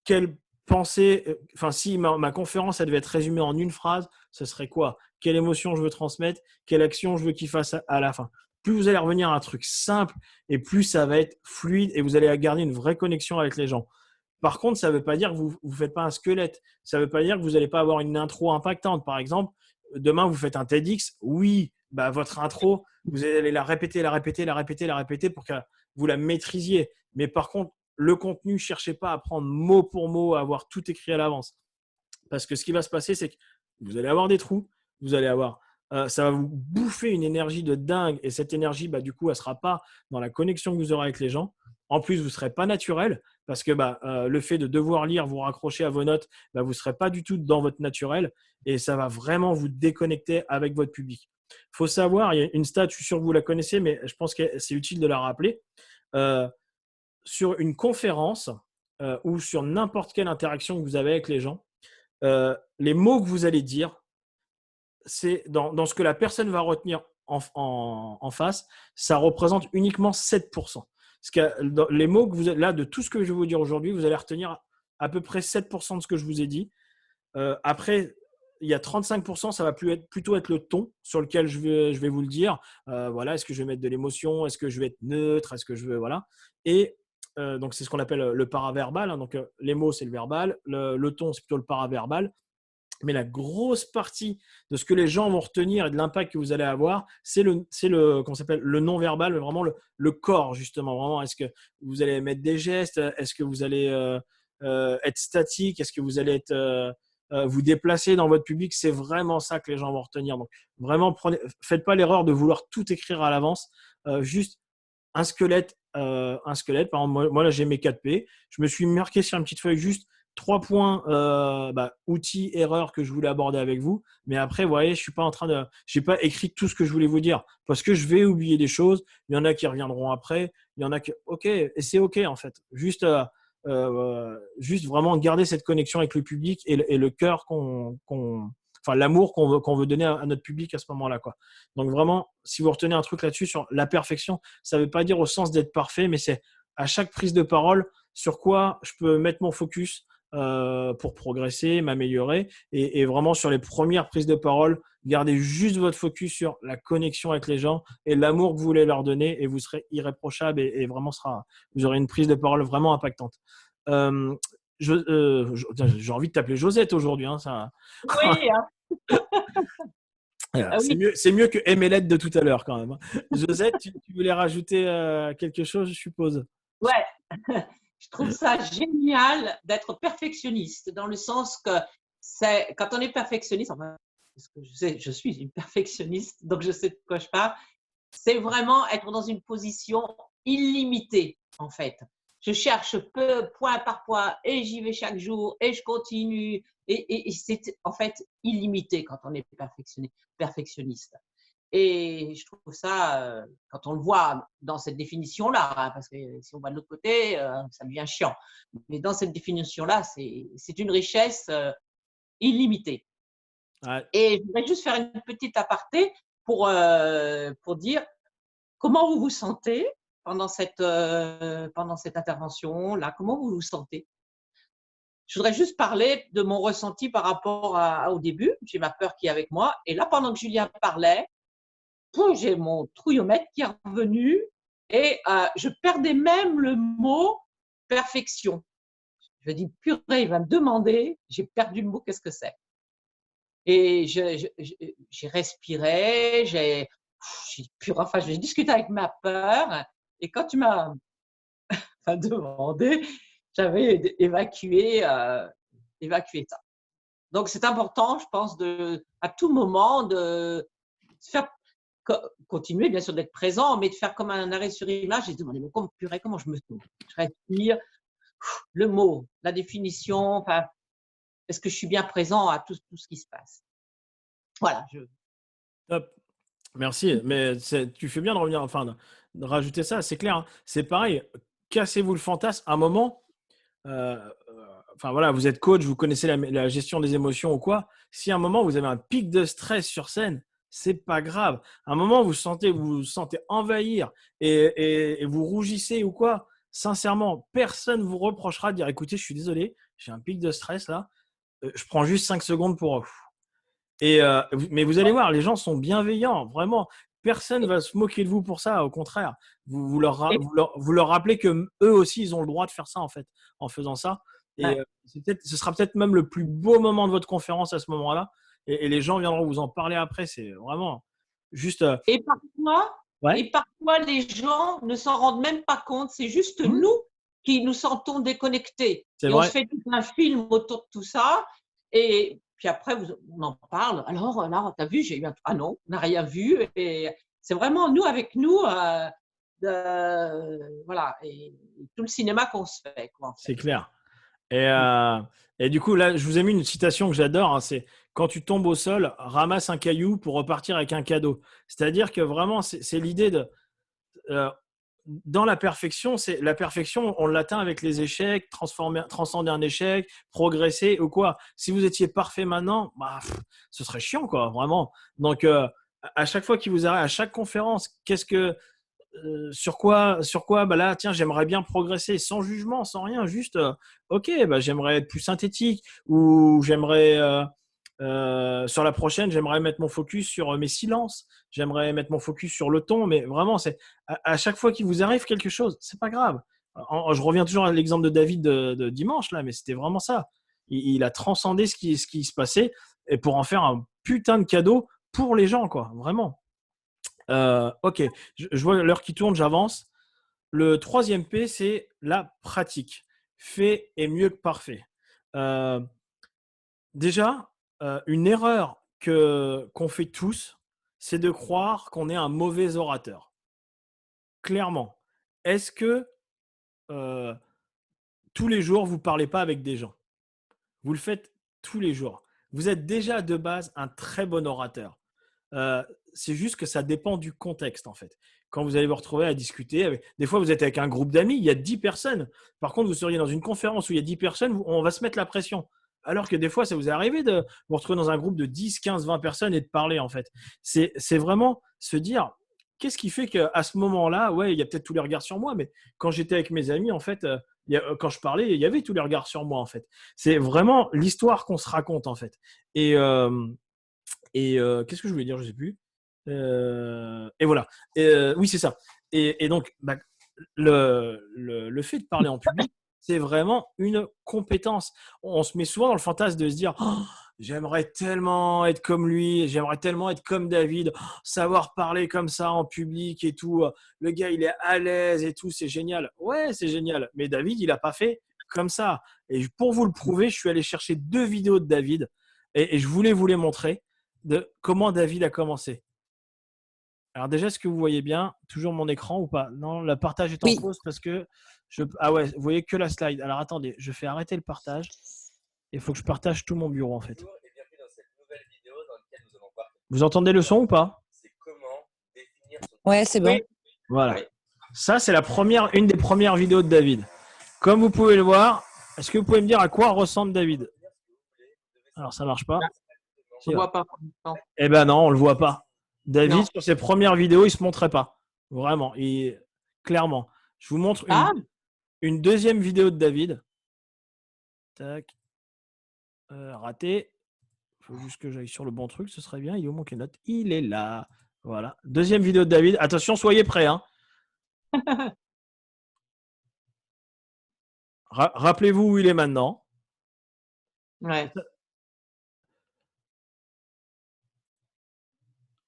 quelle pensée, si ma conférence, elle devait être résumée en une phrase, ce serait quoi? Quelle émotion je veux transmettre? Quelle action je veux qu'il fasse à la fin? Plus vous allez revenir à un truc simple et plus ça va être fluide et vous allez garder une vraie connexion avec les gens. Par contre, ça ne veut pas dire que vous ne faites pas un squelette. Ça ne veut pas dire que vous n'allez pas avoir une intro impactante. Par exemple, demain, vous faites un TEDx. Oui, votre intro, vous allez la répéter pour que vous la maîtrisiez. Mais par contre, le contenu, ne cherchez pas à prendre mot pour mot, à avoir tout écrit à l'avance. Parce que ce qui va se passer, c'est que vous allez avoir des trous, vous allez avoir ça va vous bouffer une énergie de dingue et cette énergie, du coup, elle ne sera pas dans la connexion que vous aurez avec les gens. En plus, vous ne serez pas naturel parce que le fait de devoir lire, vous raccrocher à vos notes, vous ne serez pas du tout dans votre naturel et ça va vraiment vous déconnecter avec votre public. Il faut savoir, il y a une stat, je suis sûr que vous la connaissez, mais je pense que c'est utile de la rappeler. Sur une conférence ou sur n'importe quelle interaction que vous avez avec les gens, les mots que vous allez dire, c'est dans ce que la personne va retenir en face, ça représente uniquement 7%. Parce que dans les mots que vous êtes là, de tout ce que je vais vous dire aujourd'hui, vous allez retenir à peu près 7% de ce que je vous ai dit. Après, il y a 35%, ça va plutôt être le ton sur lequel je vais vous le dire. Voilà, est-ce que je vais mettre de l'émotion? Est-ce que je vais être neutre? Est-ce que je veux… Voilà. Et donc, c'est ce qu'on appelle le paraverbal. Hein. Donc, les mots, c'est le verbal. Le ton, c'est plutôt le paraverbal. Mais la grosse partie de ce que les gens vont retenir et de l'impact que vous allez avoir, c'est comment s'appelle, le non-verbal, mais vraiment le corps, justement. Vraiment, est-ce que vous allez mettre des gestes? Est-ce que vous allez être statique? Est-ce que vous allez vous déplacer dans votre public? C'est vraiment ça que les gens vont retenir. Donc, vraiment, faites pas l'erreur de vouloir tout écrire à l'avance. Juste un squelette. Par exemple, moi là, j'ai mes 4P. Je me suis marqué sur une petite feuille juste 3 points outils, erreurs que je voulais aborder avec vous. Mais après, vous voyez, je n'ai pas écrit tout ce que je voulais vous dire parce que je vais oublier des choses. Il y en a qui reviendront après. Il y en a qui… OK, et c'est OK en fait. Juste vraiment garder cette connexion avec le public et le cœur l'amour qu'on veut donner à notre public à ce moment-là, quoi. Donc vraiment, si vous retenez un truc là-dessus sur la perfection, ça ne veut pas dire au sens d'être parfait, mais c'est à chaque prise de parole sur quoi je peux mettre mon focus pour progresser, m'améliorer et vraiment sur les premières prises de parole, gardez juste votre focus sur la connexion avec les gens et l'amour que vous voulez leur donner et vous serez irréprochable et vraiment vous aurez une prise de parole vraiment impactante. J'ai envie de t'appeler Josette aujourd'hui. Hein, ça… Oui, hein. Ah oui. C'est mieux que Emelette de tout à l'heure quand même. Hein. Josette, tu voulais rajouter quelque chose, je suppose? Ouais, je trouve ça génial d'être perfectionniste dans le sens que quand on est perfectionniste, enfin, parce que je suis une perfectionniste, donc je sais de quoi je parle, c'est vraiment être dans une position illimitée en fait. Je cherche point par point et j'y vais chaque jour et je continue et c'est en fait illimité quand on est perfectionniste. Et je trouve ça, quand on le voit dans cette définition-là, hein, parce que si on va de l'autre côté, ça devient chiant. Mais dans cette définition-là, c'est une richesse illimitée. Ouais. Et je voudrais juste faire une petite aparté pour dire comment vous vous sentez pendant cette intervention-là, comment vous vous sentez. Je voudrais juste parler de mon ressenti par rapport au début. J'ai ma peur qui est avec moi. Et là, pendant que Julien parlait, j'ai mon trouillomètre qui est revenu et je perdais même le mot perfection. Je me dis, purée, il va me demander, j'ai perdu le mot, qu'est-ce que c'est? Et j'ai respiré, j'ai discuté avec ma peur et quand tu m'as demandé, j'avais évacué ça. Donc, c'est important, je pense, à tout moment de faire continuer bien sûr d'être présent, mais de faire comme un arrêt sur image et se demander comment je me sens. Je respire, le mot, la définition, enfin, est-ce que je suis bien présent à tout ce qui se passe? Voilà. Top. Merci, mais tu fais bien de revenir, de rajouter ça, c'est clair. Hein. C'est pareil, cassez-vous le fantasme. À un moment, voilà, vous êtes coach, vous connaissez la gestion des émotions ou quoi. Si à un moment vous avez un pic de stress sur scène, c'est pas grave. À un moment, vous vous sentez envahir et vous rougissez ou quoi. Sincèrement, personne ne vous reprochera de dire écoutez, je suis désolé, j'ai un pic de stress là. Je prends juste 5 secondes pour… mais vous allez voir, les gens sont bienveillants, vraiment. Personne ne va se moquer de vous pour ça, au contraire. Vous leur rappelez que eux aussi, ils ont le droit de faire ça en fait, en faisant ça. Et ce sera peut-être même le plus beau moment de votre conférence à ce moment-là. Et les gens viendront vous en parler après. C'est vraiment juste… Et parfois, les gens ne s'en rendent même pas compte. C'est juste nous qui nous sentons déconnectés. C'est et vrai. on se fait tout un film autour de tout ça. Et Puis après, on en parle. Alors, là, tu as vu, j'ai eu un… Ah non, on n'a rien vu. Et c'est vraiment nous, avec nous, voilà, et tout le cinéma qu'on se fait, quoi, en fait. C'est clair. Et du coup, là, je vous ai mis une citation que j'adore, hein, c'est quand tu tombes au sol, ramasse un caillou pour repartir avec un cadeau. C'est-à-dire que vraiment, c'est l'idée de dans la perfection, on l'atteint avec les échecs, transcender un échec, progresser ou quoi. Si vous étiez parfait maintenant, bah, ce serait chiant, quoi, vraiment. Donc, à chaque fois qu'il vous arrive, à chaque conférence, sur quoi, bah là, tiens, j'aimerais bien progresser sans jugement, sans rien, juste, ok, bah, j'aimerais être plus synthétique ou j'aimerais, sur la prochaine, j'aimerais mettre mon focus sur mes silences, j'aimerais mettre mon focus sur le ton, mais vraiment, c'est à chaque fois qu'il vous arrive quelque chose, c'est pas grave. Je reviens toujours à l'exemple de David de dimanche, là, mais c'était vraiment ça. Il a transcendé ce qui se passait et pour en faire un putain de cadeau pour les gens, quoi, vraiment. Ok, je vois l'heure qui tourne, j'avance. Le troisième P, c'est la pratique. Fait est mieux que parfait. Déjà, une erreur qu'on fait tous, c'est de croire qu'on est un mauvais orateur. Clairement. Est-ce que tous les jours, vous ne parlez pas avec des gens? Vous le faites tous les jours. Vous êtes déjà de base un très bon orateur. C'est juste que ça dépend du contexte, en fait. Quand vous allez vous retrouver à discuter, des fois, vous êtes avec un groupe d'amis, il y a 10 personnes. Par contre, vous seriez dans une conférence où il y a 10 personnes, on va se mettre la pression. Alors que des fois, ça vous est arrivé de vous retrouver dans un groupe de 10, 15, 20 personnes et de parler, en fait. C'est vraiment se dire, qu'est-ce qui fait qu'à ce moment-là, ouais, il y a peut-être tous les regards sur moi, mais quand j'étais avec mes amis, en fait, quand je parlais, il y avait tous les regards sur moi, en fait. C'est vraiment l'histoire qu'on se raconte, en fait. Et qu'est-ce que je voulais dire? Je ne sais plus. Et voilà. Oui, c'est ça. Et donc, bah, le fait de parler en public, c'est vraiment une compétence. On se met souvent dans le fantasme de se dire oh, j'aimerais tellement être comme lui, j'aimerais tellement être comme David, savoir parler comme ça en public et tout. Le gars, il est à l'aise et tout, c'est génial. Ouais, c'est génial. Mais David, il n'a pas fait comme ça. Et pour vous le prouver, je suis allé chercher 2 vidéos de David et je voulais vous les montrer de comment David a commencé. Alors déjà, est-ce que vous voyez bien toujours mon écran ou pas? Non, le partage est en Oui. pause parce que ah ouais, vous voyez que la slide. Alors attendez, je fais arrêter le partage. Il faut que je partage tout mon bureau en fait. Vous entendez le son ou pas? Ouais, c'est bon. Oui. Voilà. Oui. Ça, c'est une des premières vidéos de David. Comme vous pouvez le voir, est-ce que vous pouvez me dire à quoi ressemble David? Alors ça marche pas. Je ne vois pas pour l'instant. Eh ben non, on le voit pas. David, Non. sur ses premières vidéos, il se montrait pas. Vraiment. Et clairement. Je vous montre une deuxième vidéo de David. Tac. Raté. Il faut juste que j'aille sur le bon truc, ce serait bien. Il est où mon keynote? Il est là. Voilà. Deuxième vidéo de David. Attention, soyez prêts. Hein. Rappelez-vous où il est maintenant. Ouais.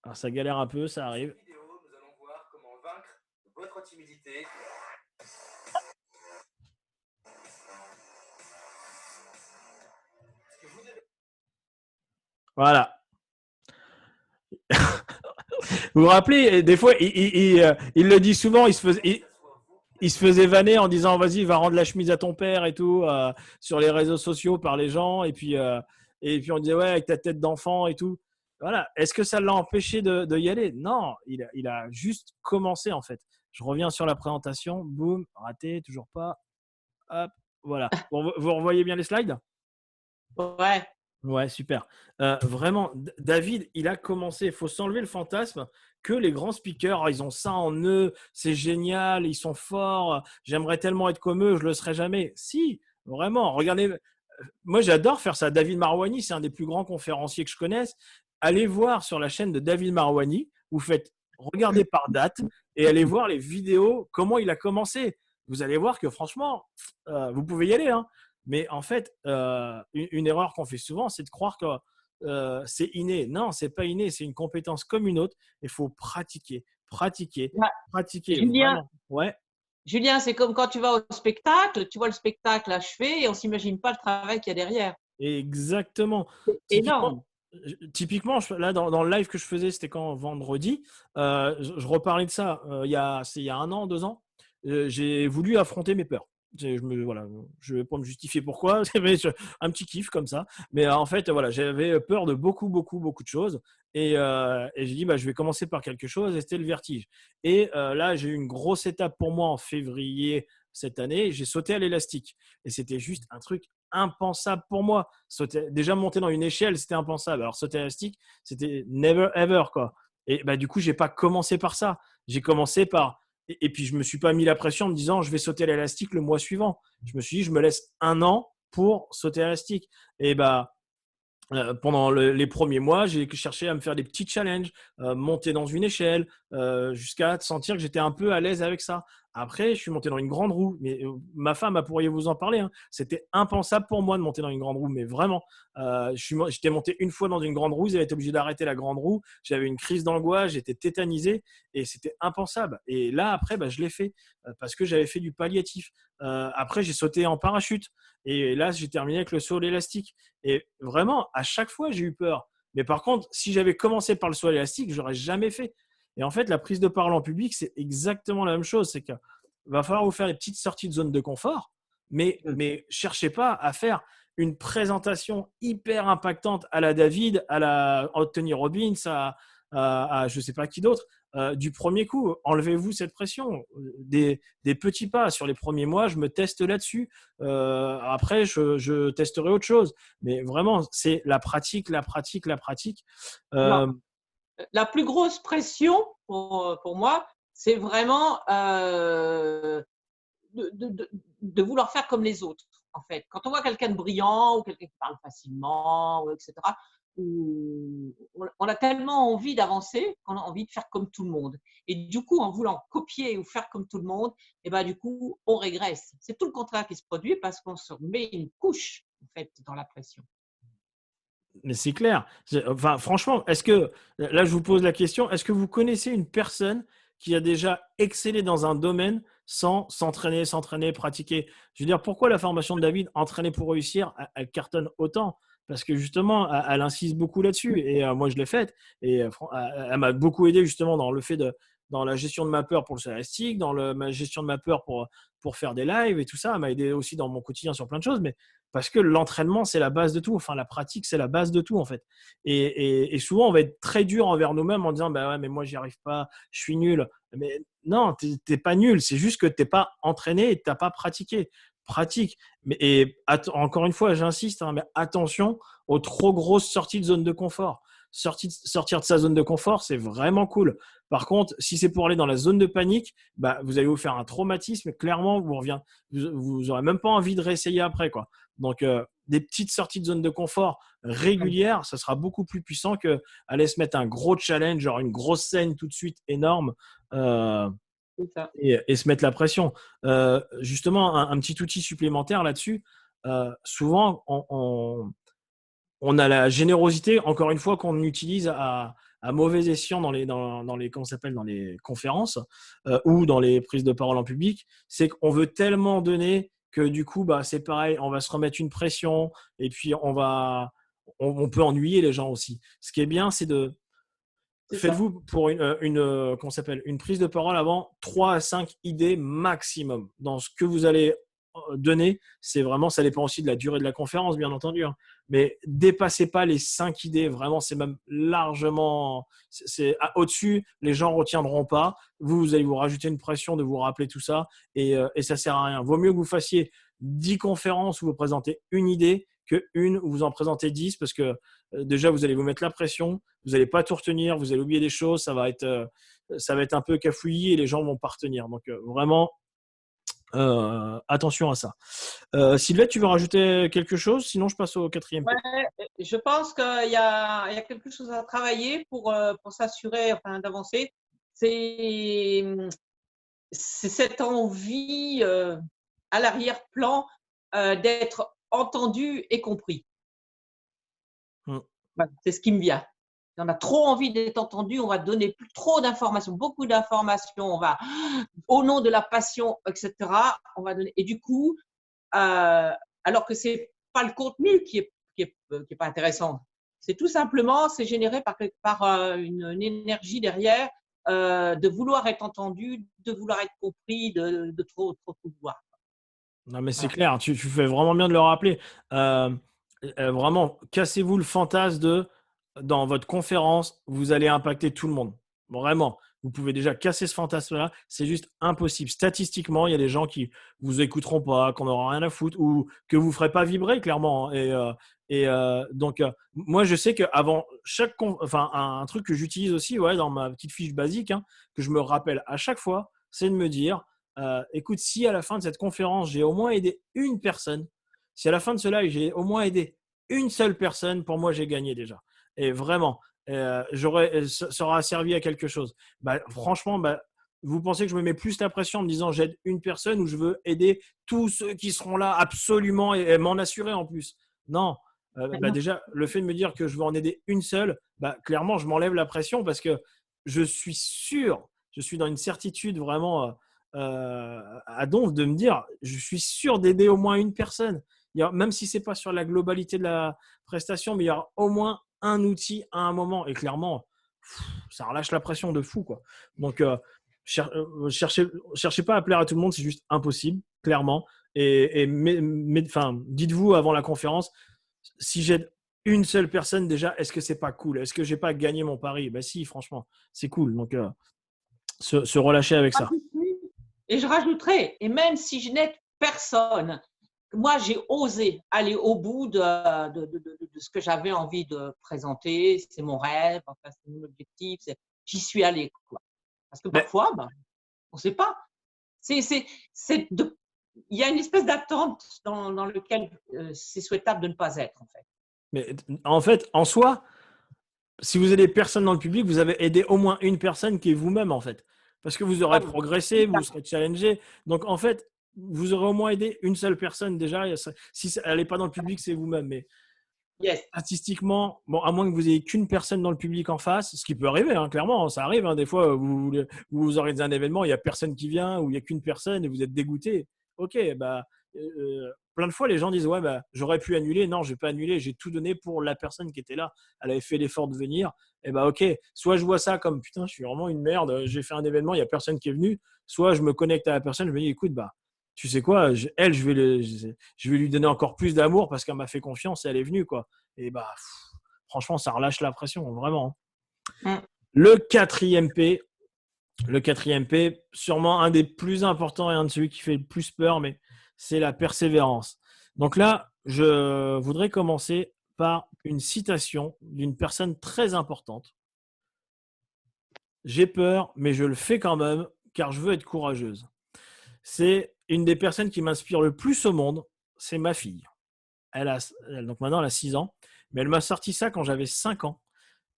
Alors, ça galère un peu, ça arrive. Nous allons voir comment vaincre votre timidité. Voilà. Vous vous rappelez, des fois, il le dit souvent, il se faisait vanner en disant vas-y, va rendre la chemise à ton père et tout, sur les réseaux sociaux par les gens. Et puis on disait ouais, avec ta tête d'enfant et tout. Voilà. Est-ce que ça l'a empêché de y aller? Non, il a juste commencé en fait. Je reviens sur la présentation. Boum, raté, toujours pas. Hop, voilà. Vous revoyez bien les slides? Ouais. Ouais, super. Vraiment, David, il a commencé. Il faut s'enlever le fantasme que les grands speakers, ils ont ça en eux, c'est génial, ils sont forts. J'aimerais tellement être comme eux, je le serai jamais. Si, vraiment. Regardez, moi j'adore faire ça. David Marouani, c'est un des plus grands conférenciers que je connaisse. Allez voir sur la chaîne de David Marouani. Vous faites regarder par date et allez voir les vidéos, comment il a commencé. Vous allez voir que franchement, vous pouvez y aller. Hein. Mais en fait, une erreur qu'on fait souvent, c'est de croire que c'est inné. Non, c'est pas inné, c'est une compétence comme une autre. Il faut pratiquer, pratiquer, Ouais. pratiquer. Julien, vraiment. Ouais. Julien, c'est comme quand tu vas au spectacle, tu vois le spectacle achevé et on ne s'imagine pas le travail qu'il y a derrière. Exactement. Énorme. Typiquement, là, dans le live que je faisais, c'était quand vendredi, je reparlais de ça il y a 1 an, 2 ans. J'ai voulu affronter mes peurs. Voilà, je ne vais pas me justifier pourquoi, mais un petit kiff comme ça. Mais en fait, voilà, j'avais peur de beaucoup, beaucoup, beaucoup de choses. Et j'ai dit, bah, je vais commencer par quelque chose, et c'était le vertige. Et là, j'ai eu une grosse étape pour moi en février cette année. J'ai sauté à l'élastique. Et c'était juste un truc impensable pour moi. Déjà monter dans une échelle, c'était impensable. Alors sauter à l'élastique, c'était never ever quoi. Et bah, du coup, j'ai pas commencé par ça. J'ai commencé par et puis je me suis pas mis la pression en me disant je vais sauter à l'élastique le mois suivant. Je me suis dit je me laisse 1 an pour sauter à l'élastique. Et bah pendant les premiers mois, j'ai cherché à me faire des petits challenges, monter dans une échelle, jusqu'à sentir que j'étais un peu à l'aise avec ça. Après, je suis monté dans une grande roue. Mais ma femme, elle pourrait vous en parler, hein. C'était impensable pour moi de monter dans une grande roue, mais vraiment. J'étais monté une fois dans une grande roue, ils avaient été obligés d'arrêter la grande roue. J'avais une crise d'angoisse, j'étais tétanisé et c'était impensable. Et là, après, bah, je l'ai fait parce que j'avais fait du palliatif. Après, j'ai sauté en parachute et là, j'ai terminé avec le saut à l'élastique. Et vraiment, à chaque fois, j'ai eu peur. Mais par contre, si j'avais commencé par le saut à l'élastique, je n'aurais jamais fait. Et en fait, la prise de parole en public, c'est exactement la même chose. C'est qu'il va falloir vous faire des petites sorties de zone de confort, mais cherchez pas à faire une présentation hyper impactante à la David, à la Anthony Robbins, à je ne sais pas qui d'autre, du premier coup. Enlevez-vous cette pression. Des petits pas sur les premiers mois, je me teste là-dessus. Après, je testerai autre chose. Mais vraiment, c'est la pratique, la pratique, la pratique. Alors, la plus grosse pression pour moi, c'est vraiment de vouloir faire comme les autres, en fait. Quand on voit quelqu'un de brillant ou quelqu'un qui parle facilement, etc., on a tellement envie d'avancer qu'on a envie de faire comme tout le monde. Et du coup, en voulant copier ou faire comme tout le monde, et ben, du coup, on régresse. C'est tout le contraire qui se produit parce qu'on se met une couche, en fait, dans la pression. Mais c'est clair. Enfin, franchement, est-ce que, là, je vous pose la question, est-ce que vous connaissez une personne qui a déjà excellé dans un domaine sans s'entraîner, pratiquer? Je veux dire, pourquoi la formation de David, entraîner pour réussir, elle cartonne autant? Parce que justement, elle insiste beaucoup là-dessus. Et moi, je l'ai faite. Et elle m'a beaucoup aidé justement dans le fait dans la gestion de ma peur pour le scénaristique, dans ma gestion de ma peur pour faire des lives et tout ça. Elle m'a aidé aussi dans mon quotidien sur plein de choses. Mais parce que l'entraînement, c'est la base de tout. Enfin, la pratique, c'est la base de tout, en fait. Et souvent, on va être très dur envers nous-mêmes en disant bah ouais, mais moi, j'y arrive pas, je suis nul. Mais non, t'es pas nul. C'est juste que t'es pas entraîné et t'as pas pratiqué. Pratique. Encore une fois, j'insiste, hein, mais attention aux trop grosses sorties de zone de confort. Sortir de sa zone de confort, c'est vraiment cool. Par contre, si c'est pour aller dans la zone de panique, bah, vous allez vous faire un traumatisme. Clairement, vous aurez même pas envie de réessayer après, quoi. Donc, des petites sorties de zone de confort régulières, ça sera beaucoup plus puissant que aller se mettre un gros challenge, genre une grosse scène tout de suite énorme C'est ça. et se mettre la pression. Justement, un petit outil supplémentaire là-dessus. Souvent, on a la générosité, encore une fois, qu'on utilise à mauvais escient dans les comment ça s'appelle, dans les conférences ou dans les prises de parole en public. C'est qu'on veut tellement donner que du coup, bah, c'est pareil, on va se remettre une pression et puis on peut ennuyer les gens aussi. Ce qui est bien, c'est faites-vous pour comment ça s'appelle, une prise de parole avant 3 à 5 idées maximum dans ce que vous allez donner. C'est vraiment, ça dépend aussi de la durée de la conférence, bien entendu, hein. Mais dépassez pas les 5 idées. Vraiment, c'est même largement, au-dessus. Les gens retiendront pas. Vous allez vous rajouter une pression de vous rappeler tout ça et ça sert à rien. Vaut mieux que vous fassiez 10 conférences où vous présentez une idée que une où vous en présentez 10 parce que déjà, vous allez vous mettre la pression. Vous n'allez pas tout retenir. Vous allez oublier des choses. Ça va être un peu cafouillis et les gens vont pas retenir. Donc, vraiment, attention à ça. Sylvette, tu veux rajouter quelque chose? Sinon, je passe au 4e. Ouais, je pense qu'il y a quelque chose à travailler pour s'assurer d'avancer. C'est cette envie à l'arrière-plan d'être entendu et compris. Voilà, c'est ce qui me vient. On a trop envie d'être entendu, on va donner trop d'informations, beaucoup d'informations, on va, au nom de la passion, etc., on va donner. Et du coup, alors que c'est pas le contenu qui qui est pas intéressante. C'est tout simplement, c'est généré par une énergie derrière de vouloir être entendu, de vouloir être compris, de trop tout vouloir. Non, mais c'est Voilà. clair, tu fais vraiment bien de le rappeler. Euh, Vraiment, cassez-vous le fantasme de, dans votre conférence, vous allez impacter tout le monde. Vraiment, vous pouvez déjà casser ce fantasme-là. C'est juste impossible. Statistiquement, il y a des gens qui vous écouteront pas, qu'on n'aura rien à foutre ou que vous ferez pas vibrer, clairement. Donc, moi, je sais qu'avant chaque, enfin, un truc que j'utilise aussi, ouais, dans ma petite fiche basique, hein, que je me rappelle à chaque fois, c'est de me dire, écoute, si à la fin de cette conférence, j'ai au moins aidé une personne, si à la fin de cela, j'ai au moins aidé une seule personne, pour moi, j'ai gagné déjà. Et vraiment, ça aura servi à quelque chose. Bah, franchement, bah, vous pensez que je me mets plus la pression en me disant j'aide une personne ou je veux aider tous ceux qui seront là absolument et m'en assurer en plus? Non. Bah, déjà, le fait de me dire que je veux en aider une seule, bah, clairement, je m'enlève la pression parce que je suis sûr, je suis dans une certitude vraiment à Donf de me dire je suis sûr d'aider au moins une personne. Même si ce n'est pas sur la globalité de la prestation, mais il y a au moins un outil à un moment. Et clairement, ça relâche la pression de fou, quoi. Donc, cherchez pas à plaire à tout le monde, c'est juste impossible, clairement. Dites-vous avant la conférence, si j'aide une seule personne déjà, est-ce que c'est pas cool? Est-ce que j'ai pas gagné mon pari? Bah si, franchement, c'est cool. Donc, se relâcher avec ça. Et je rajouterai, et même si je n'aide personne, moi, j'ai osé aller au bout de ce que j'avais envie de présenter. C'est mon rêve, enfin, c'est mon objectif. J'y suis allée, quoi. Parce que parfois, on ne sait pas. Il y a une espèce d'attente dans lequel c'est souhaitable de ne pas être, en fait. Mais en fait, en soi, si vous aidez personne dans le public, vous avez aidé au moins une personne qui est vous-même, en fait. Parce que vous aurez progressé, vous serez challengé. Donc, en fait, vous aurez au moins aidé une seule personne déjà. Si elle n'est pas dans le public, c'est vous-même. Mais statistiquement, bon, à moins que vous ayez qu'une personne dans le public en face, ce qui peut arriver, hein, clairement, ça arrive. Hein, des fois, vous organisez un événement, il n'y a personne qui vient ou il n'y a qu'une personne et vous êtes dégoûté. Ok, bah, plein de fois, les gens disent ouais, bah, j'aurais pu annuler. Non, je n'ai pas annulé. J'ai tout donné pour la personne qui était là. Elle avait fait l'effort de venir. Et bah, ok, soit je vois ça comme putain, je suis vraiment une merde. J'ai fait un événement, il n'y a personne qui est venu. Soit je me connecte à la personne, je me dis écoute, bah, tu sais quoi, je vais lui donner encore plus d'amour parce qu'elle m'a fait confiance et elle est venue, quoi. Et bah, franchement, ça relâche la pression, vraiment. Le quatrième P, sûrement un des plus importants et un de celui qui fait le plus peur, mais c'est la persévérance. Donc là, je voudrais commencer par une citation d'une personne très importante. J'ai peur, mais je le fais quand même, car je veux être courageuse. C'est une des personnes qui m'inspire le plus au monde, c'est ma fille. Donc maintenant, elle a 6 ans, mais elle m'a sorti ça quand j'avais 5 ans.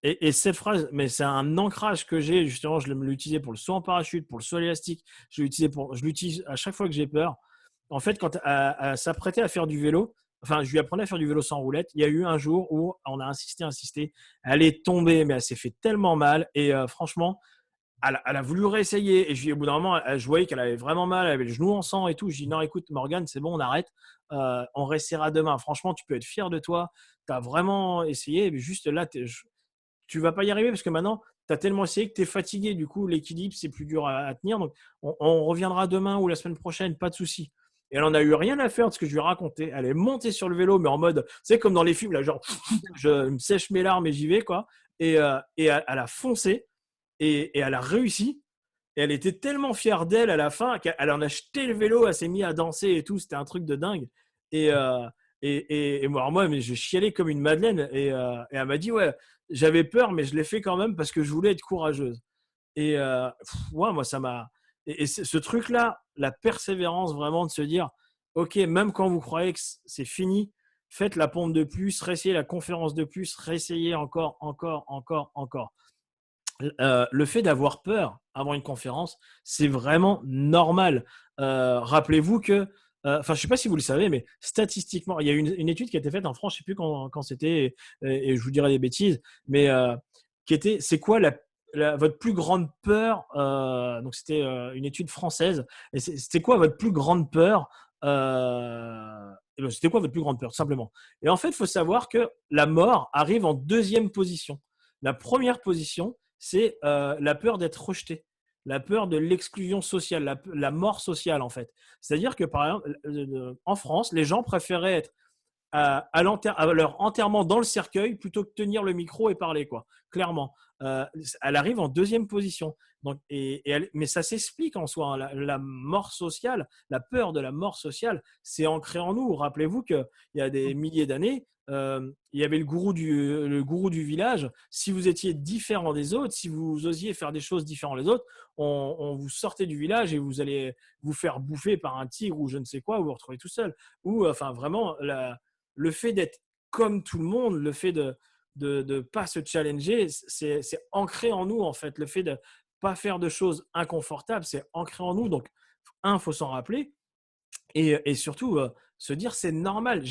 Et cette phrase, mais c'est un ancrage que j'ai, justement, je l'ai utilisé pour le saut en parachute, pour le saut élastique, je l'utilise à chaque fois que j'ai peur. En fait, quand elle s'apprêtait à faire du vélo, enfin, je lui apprenais à faire du vélo sans roulette, il y a eu un jour où on a insisté, elle est tombée, mais elle s'est fait tellement mal, et franchement, elle a voulu réessayer. Et au bout d'un moment, je voyais qu'elle avait vraiment mal, elle avait le genou en sang et tout. Je dis non, écoute, Morgane, c'est bon, on arrête. On réessayera demain. Franchement, tu peux être fier de toi. Tu as vraiment essayé. Mais juste là, tu ne vas pas y arriver parce que maintenant, tu as tellement essayé que tu es fatigué. Du coup, l'équilibre, c'est plus dur à tenir. Donc, on reviendra demain ou la semaine prochaine, pas de souci. Et elle n'en a eu rien à faire de ce que je lui ai raconté. Elle est montée sur le vélo, mais en mode, tu sais, comme dans les films, là, genre, je me sèche mes larmes et j'y vais, quoi. Et elle a foncé. Et elle a réussi. Et elle était tellement fière d'elle à la fin qu'elle en a jeté le vélo, elle s'est mise à danser et tout. C'était un truc de dingue. Et moi, mais je chialais comme une madeleine. Et elle m'a dit, ouais, j'avais peur, mais je l'ai fait quand même parce que je voulais être courageuse. Et ouais, moi, ça m'a… Et ce truc-là, la persévérance vraiment de se dire, ok, même quand vous croyez que c'est fini, faites la pompe de plus, réessayez la conférence de plus, réessayez encore. Le fait d'avoir peur avant une conférence, c'est vraiment normal. Rappelez-vous que, je ne sais pas si vous le savez, mais statistiquement, il y a une étude qui a été faite en France, je ne sais plus quand c'était, et je vous dirai des bêtises, mais qui était, c'est quoi votre plus grande peur? Donc c'était une étude française, et c'était quoi votre plus grande peur? C'était quoi votre plus grande peur, tout simplement. Et en fait, il faut savoir que la mort arrive en deuxième position. La première position, c'est la peur d'être rejeté, la peur de l'exclusion sociale, la mort sociale, en fait. C'est-à-dire que, par exemple, en France, les gens préféraient être à leur enterrement dans le cercueil plutôt que tenir le micro et parler, quoi. Clairement. Elle arrive en deuxième position. Donc, mais ça s'explique en soi, hein. La mort sociale, la peur de la mort sociale, c'est ancré en nous. Rappelez-vous qu'il y a des milliers d'années, il y avait le gourou du village. Si vous étiez différent des autres, si vous osiez faire des choses différentes des autres, on vous sortait du village et vous allez vous faire bouffer par un tigre ou je ne sais quoi, ou vous retrouvez tout seul. Ou enfin vraiment, le fait d'être comme tout le monde, le fait de ne pas se challenger, c'est ancré en nous en fait. Le fait de pas faire de choses inconfortables, c'est ancré en nous. Donc, il faut s'en rappeler et surtout se dire c'est normal.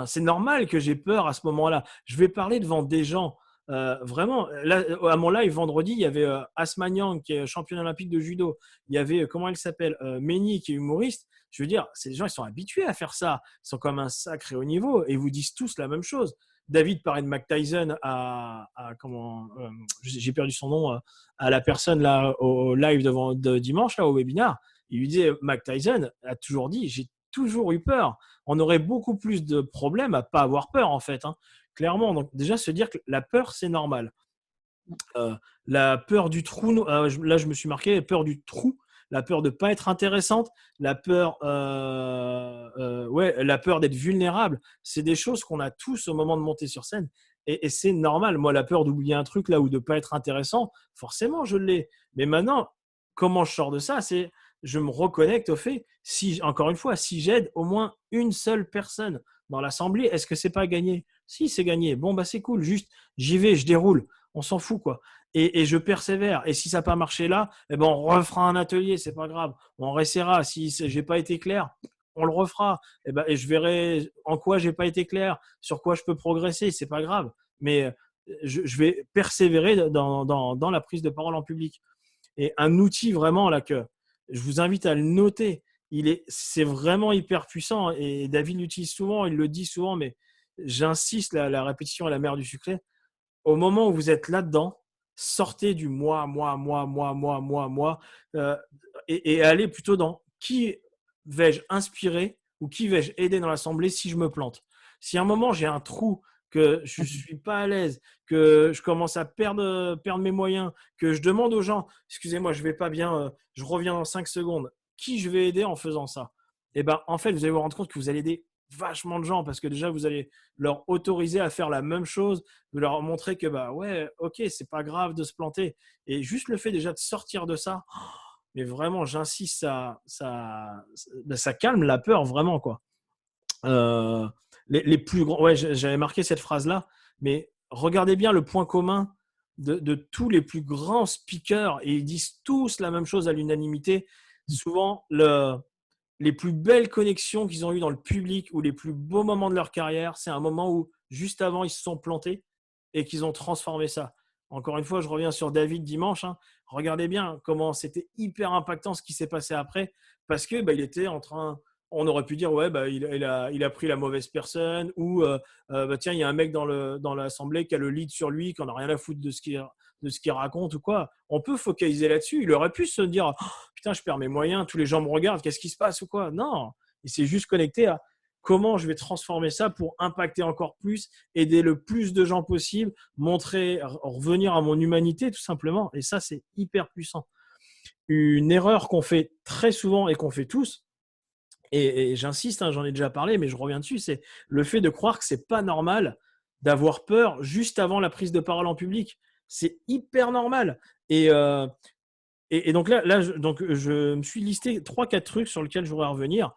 C'est normal que j'ai peur à ce moment-là. Je vais parler devant des gens. Vraiment, là, à mon live vendredi, il y avait Asma Nyang qui est championne olympique de judo. Il y avait, comment elle s'appelle, Méni qui est humoriste. Je veux dire, ces gens, ils sont habitués à faire ça. Ils sont comme un sacré haut niveau et ils vous disent tous la même chose. David parlait de Mike Tyson j'ai perdu son nom, à la personne là au live de dimanche, là, au webinaire. Il lui disait, Mike Tyson a toujours dit, j'ai toujours eu peur. On aurait beaucoup plus de problèmes à pas avoir peur, en fait, hein. Clairement. Donc, déjà, se dire que la peur, c'est normal. La peur du trou, là, je me suis marqué, la peur du trou, la peur de ne pas être intéressante, la peur d'être vulnérable. C'est des choses qu'on a tous au moment de monter sur scène. Et c'est normal. Moi, la peur d'oublier un truc là ou de ne pas être intéressant, forcément, je l'ai. Mais maintenant, comment je sors de ça? C'est je me reconnecte au fait, encore une fois, si j'aide au moins une seule personne dans l'assemblée, est-ce que c'est pas gagné? Si, c'est gagné. Bon, bah c'est cool. Juste, j'y vais, je déroule. On s'en fout, quoi. Et je persévère. Et si ça n'a pas marché là, eh ben on refera un atelier, c'est pas grave. On réessayera. Si j'ai pas été clair, on le refera. Et je verrai en quoi j'ai pas été clair, sur quoi je peux progresser, c'est pas grave. Mais je vais persévérer dans la prise de parole en public. Et un outil vraiment là que je vous invite à le noter. C'est vraiment hyper puissant et David l'utilise souvent, il le dit souvent, mais j'insiste, la répétition est la mère du succès. Au moment où vous êtes là-dedans, sortez du moi, et allez plutôt dans qui vais-je inspirer ou qui vais-je aider dans l'assemblée si je me plante. Si à un moment j'ai un trou, que je ne suis pas à l'aise, que je commence à perdre mes moyens, que je demande aux gens, excusez-moi, je ne vais pas bien, je reviens dans 5 secondes, qui je vais aider en faisant ça? Et ben, en fait, vous allez vous rendre compte que vous allez aider vachement de gens parce que déjà, vous allez leur autoriser à faire la même chose, de leur montrer que, bah ouais, ok, c'est pas grave de se planter. Et juste le fait déjà de sortir de ça, mais vraiment, j'insiste, ça calme la peur, vraiment, quoi. Les plus grands, ouais, j'avais marqué cette phrase-là, mais regardez bien le point commun de tous les plus grands speakers, et ils disent tous la même chose à l'unanimité. Souvent, les plus belles connexions qu'ils ont eues dans le public ou les plus beaux moments de leur carrière, c'est un moment où, juste avant, ils se sont plantés et qu'ils ont transformé ça. Encore une fois, je reviens sur David dimanche, hein. Regardez bien comment c'était hyper impactant ce qui s'est passé après, parce que il était en train… On aurait pu dire, ouais, il a pris la mauvaise personne, ou tiens, il y a un mec dans l'assemblée qui a le lead sur lui, qui n'en a rien à foutre de ce qu'il raconte ou quoi. On peut focaliser là-dessus. Il aurait pu se dire, oh, putain, je perds mes moyens, tous les gens me regardent, qu'est-ce qui se passe ou quoi? Non, il s'est juste connecté à comment je vais transformer ça pour impacter encore plus, aider le plus de gens possible, revenir à mon humanité tout simplement. Et ça, c'est hyper puissant. Une erreur qu'on fait très souvent et qu'on fait tous, et j'insiste, hein, j'en ai déjà parlé, mais je reviens dessus, c'est le fait de croire que c'est pas normal d'avoir peur juste avant la prise de parole en public. C'est hyper normal. Et donc là je me suis listé 3-4 trucs sur lesquels je voudrais revenir.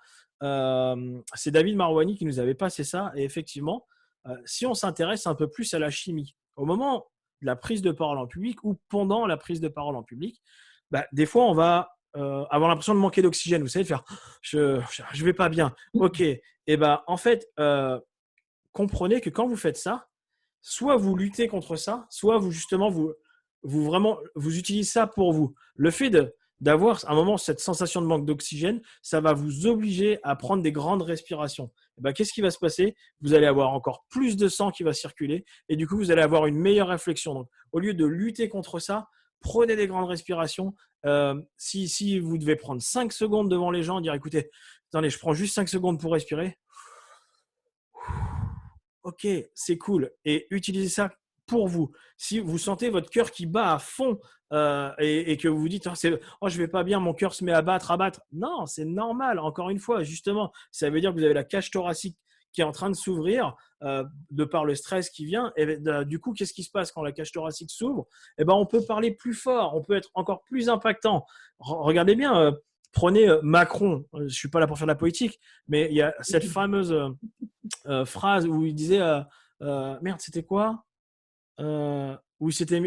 C'est David Marouani qui nous avait passé ça. Et effectivement, si on s'intéresse un peu plus à la chimie, au moment de la prise de parole en public ou pendant la prise de parole en public, des fois, on va avoir l'impression de manquer d'oxygène. Vous savez, de faire je vais pas bien. Ok. Et en fait, comprenez que quand vous faites ça, soit vous luttez contre ça, soit vous justement vous utilisez ça pour vous. Le fait d'avoir à un moment cette sensation de manque d'oxygène, ça va vous obliger à prendre des grandes respirations. Et ben, qu'est-ce qui va se passer? Vous allez avoir encore plus de sang qui va circuler et du coup, vous allez avoir une meilleure réflexion. Donc, au lieu de lutter contre ça, prenez des grandes respirations. Si vous devez prendre 5 secondes devant les gens, dire écoutez, attendez, je prends juste 5 secondes pour respirer. Ok, c'est cool. Et utilisez ça pour vous. Si vous sentez votre cœur qui bat à fond et que vous vous dites oh, je vais pas bien, mon cœur se met à battre, à battre. Non, c'est normal. Encore une fois, justement, ça veut dire que vous avez la cage thoracique qui est en train de s'ouvrir de par le stress qui vient. Et du coup, qu'est-ce qui se passe quand la cage thoracique s'ouvre? Eh ben, on peut parler plus fort, on peut être encore plus impactant. Regardez bien, prenez Macron. Je suis pas là pour faire de la politique, mais il y a cette fameuse phrase où il disait merde, c'était quoi? Où il s'était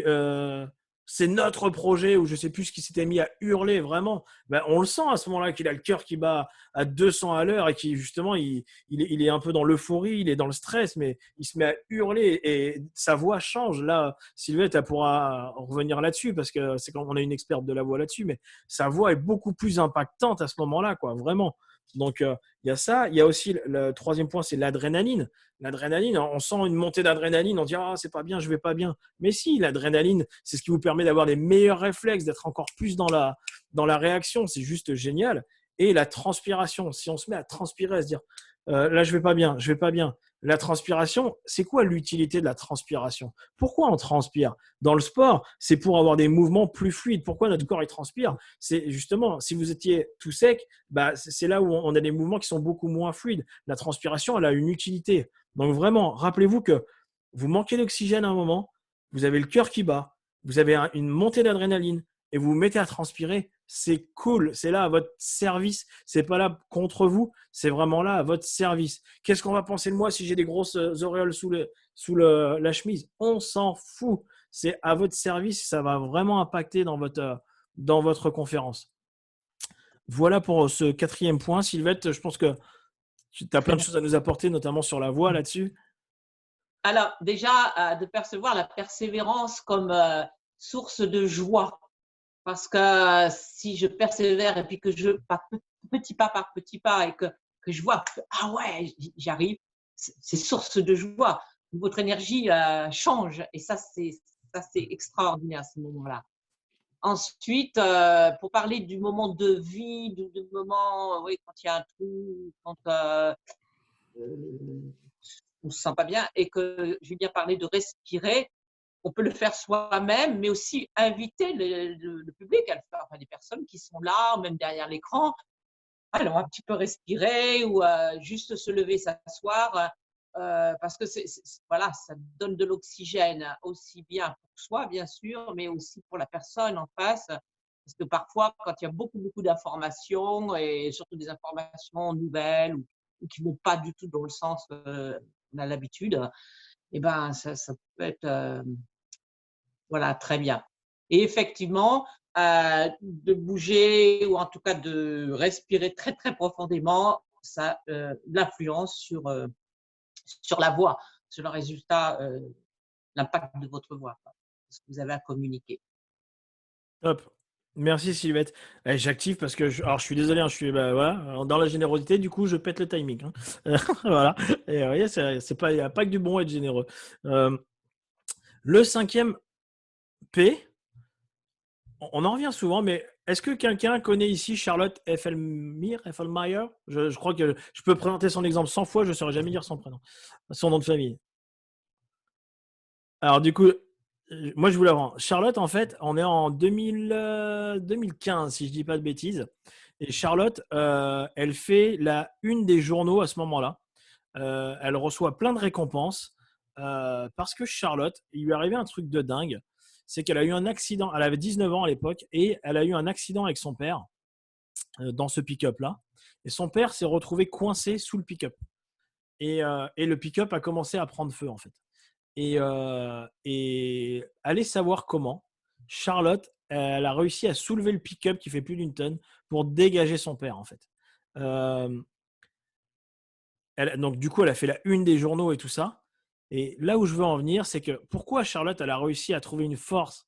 c'est notre projet, où je sais plus ce qu'il s'était mis à hurler vraiment. Ben, on le sent à ce moment-là qu'il a le cœur qui bat à 200 à l'heure et qui justement il est un peu dans l'euphorie, il est dans le stress, mais il se met à hurler et sa voix change. Là, Sylvette, elle pourra revenir là-dessus parce que c'est quand on a une experte de la voix là-dessus, mais sa voix est beaucoup plus impactante à ce moment-là, quoi, vraiment. Donc, il y a ça. Il y a aussi le troisième point, c'est l'adrénaline. L'adrénaline, on sent une montée d'adrénaline, on dit ah, c'est pas bien, je vais pas bien. Mais si, l'adrénaline, c'est ce qui vous permet d'avoir les meilleurs réflexes, d'être encore plus dans la réaction. C'est juste génial. Et la transpiration, si on se met à transpirer, à se dire là, je vais pas bien, je vais pas bien. La transpiration, c'est quoi l'utilité de la transpiration? Pourquoi on transpire? Dans le sport, c'est pour avoir des mouvements plus fluides. Pourquoi notre corps il transpire? C'est justement, si vous étiez tout sec, bah, c'est là où on a des mouvements qui sont beaucoup moins fluides. La transpiration, elle a une utilité. Donc vraiment, rappelez-vous que vous manquez d'oxygène à un moment, vous avez le cœur qui bat, vous avez une montée d'adrénaline et vous vous mettez à transpirer. C'est cool, c'est là à votre service. C'est pas là contre vous, c'est vraiment là à votre service. Qu'est-ce qu'on va penser de moi si j'ai des grosses auréoles sous la chemise? On s'en fout. C'est à votre service, ça va vraiment impacter dans votre conférence. Voilà pour ce quatrième point. Sylvette, je pense que tu as plein de choses à nous apporter, notamment sur la voix là-dessus. Alors, déjà, de percevoir la persévérance comme source de joie. Parce que si je persévère et puis que petit pas par petit pas et que je vois que, ah ouais, j'arrive, c'est source de joie. Votre énergie change et ça, c'est extraordinaire à ce moment-là. Ensuite, pour parler du moment de vie, du moment oui, quand il y a un trou, quand on ne se sent pas bien et que Julien parlait de respirer, on peut le faire soi-même, mais aussi inviter le public à le faire, enfin, des personnes qui sont là, même derrière l'écran, alors un petit peu respirer ou juste se lever, s'asseoir, parce que voilà, ça donne de l'oxygène aussi bien pour soi, bien sûr, mais aussi pour la personne en face. Parce que parfois, quand il y a beaucoup, beaucoup d'informations, et surtout des informations nouvelles ou qui ne vont pas du tout dans le sens qu'on a l'habitude, eh ben, ça peut être voilà, très bien. Et effectivement, de bouger ou en tout cas de respirer très, très profondément, ça a l'influence sur la voix, sur le résultat, l'impact de votre voix, ce que vous avez à communiquer. Top. Merci Sylvette. J'active parce que alors je suis désolé, je suis voilà, dans la générosité, du coup je pète le timing. Voilà. Et vous voyez, c'est pas, il n'y a pas que du bon à être généreux. Le cinquième P, on en revient souvent, mais est-ce que quelqu'un connaît ici Charlotte Effelmeyer? Je crois que je peux présenter son exemple 100 fois, je ne saurais jamais dire son prénom, son nom de famille. Alors du coup, moi je vous l'apprends. Charlotte, en fait, on est en 2015, si je ne dis pas de bêtises. Et Charlotte, elle fait la une des journaux à ce moment-là. Elle reçoit plein de récompenses parce que Charlotte, il lui est arrivé un truc de dingue. C'est qu'elle a eu un accident. Elle avait 19 ans à l'époque et elle a eu un accident avec son père dans ce pick-up-là. Et son père s'est retrouvé coincé sous le pick-up. Et le pick-up a commencé à prendre feu, en fait. Et allez savoir comment. Charlotte, elle a réussi à soulever le pick-up qui fait plus d'une tonne pour dégager son père, en fait. Donc, du coup, elle a fait la une des journaux et tout ça. Et là où je veux en venir, c'est que pourquoi Charlotte, elle a réussi à trouver une force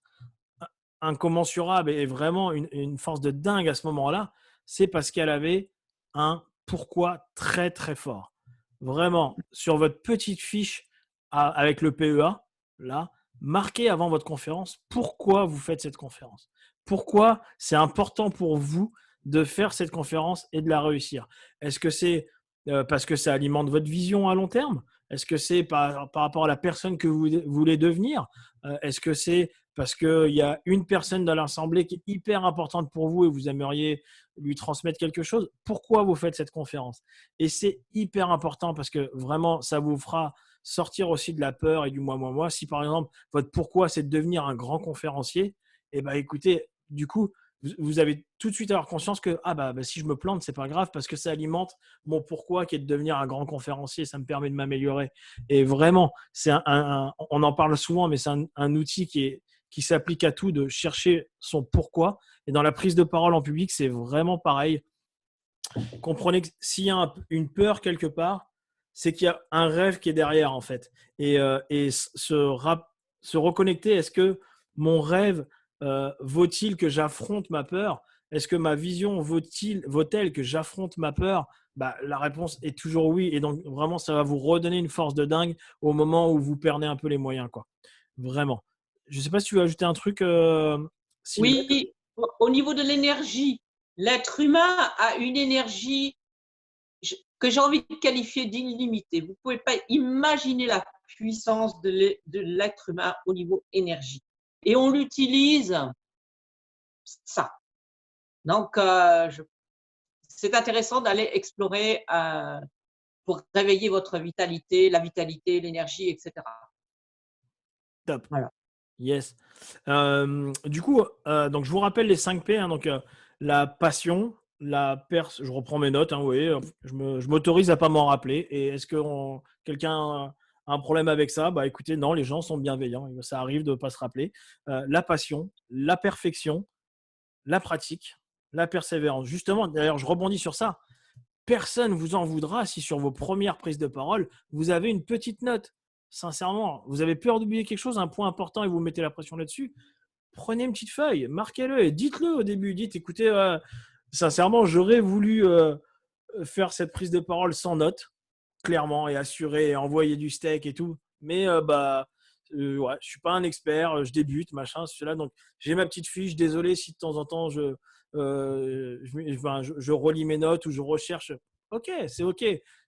incommensurable et vraiment une force de dingue à ce moment-là, c'est parce qu'elle avait un pourquoi très très fort. Vraiment, sur votre petite fiche avec le PEA, là, marquez avant votre conférence pourquoi vous faites cette conférence. Pourquoi c'est important pour vous de faire cette conférence et de la réussir. Est-ce que c'est parce que ça alimente votre vision à long terme? Est-ce que c'est par rapport à la personne que vous voulez devenir? Est-ce que c'est parce qu'il y a une personne dans l'assemblée qui est hyper importante pour vous et vous aimeriez lui transmettre quelque chose? Pourquoi vous faites cette conférence? Et c'est hyper important parce que vraiment, ça vous fera sortir aussi de la peur et du moi. Si par exemple, votre pourquoi, c'est de devenir un grand conférencier, eh ben, écoutez, du coup, vous avez tout de suite avoir conscience que si je me plante, c'est pas grave parce que ça alimente mon pourquoi qui est de devenir un grand conférencier. Ça me permet de m'améliorer. Et vraiment, on en parle souvent, mais c'est un outil qui s'applique à tout, de chercher son pourquoi. Et dans la prise de parole en public, c'est vraiment pareil. Comprenez que s'il y a une peur quelque part, c'est qu'il y a un rêve qui est derrière en fait. Et se reconnecter, est-ce que mon rêve vaut-il que j'affronte ma peur? Est-ce que ma vision vaut-elle que j'affronte ma peur? La réponse est toujours oui. Et donc vraiment, ça va vous redonner une force de dingue au moment où vous perdez un peu les moyens, quoi. Vraiment. Je ne sais pas si tu veux ajouter un truc, Sylvain. Oui, au niveau de l'énergie, l'être humain a une énergie que j'ai envie de qualifier d'illimitée. Vous ne pouvez pas imaginer la puissance de l'être humain au niveau énergie. Et on l'utilise, ça. Donc, c'est intéressant d'aller explorer pour réveiller votre vitalité, la vitalité, l'énergie, etc. Top. Voilà. Yes. Du coup, donc je vous rappelle les 5 P. Donc, la passion, je reprends mes notes. Oui, je m'autorise à pas m'en rappeler. Et est-ce que quelqu'un a un problème avec ça? Écoutez, non, les gens sont bienveillants. Ça arrive de ne pas se rappeler. La passion, la perfection, la pratique, la persévérance. Justement, d'ailleurs, je rebondis sur ça. Personne ne vous en voudra si sur vos premières prises de parole, vous avez une petite note. Sincèrement, vous avez peur d'oublier quelque chose, un point important et vous mettez la pression là-dessus. Prenez une petite feuille, marquez-le et dites-le au début. Dites, écoutez, sincèrement, j'aurais voulu faire cette prise de parole sans note, clairement, et assurer et envoyer du steak et tout. Mais je suis pas un expert, je débute, machin, cela. Donc, j'ai ma petite fiche. Désolé si de temps en temps je relis mes notes ou je recherche. Ok, c'est ok.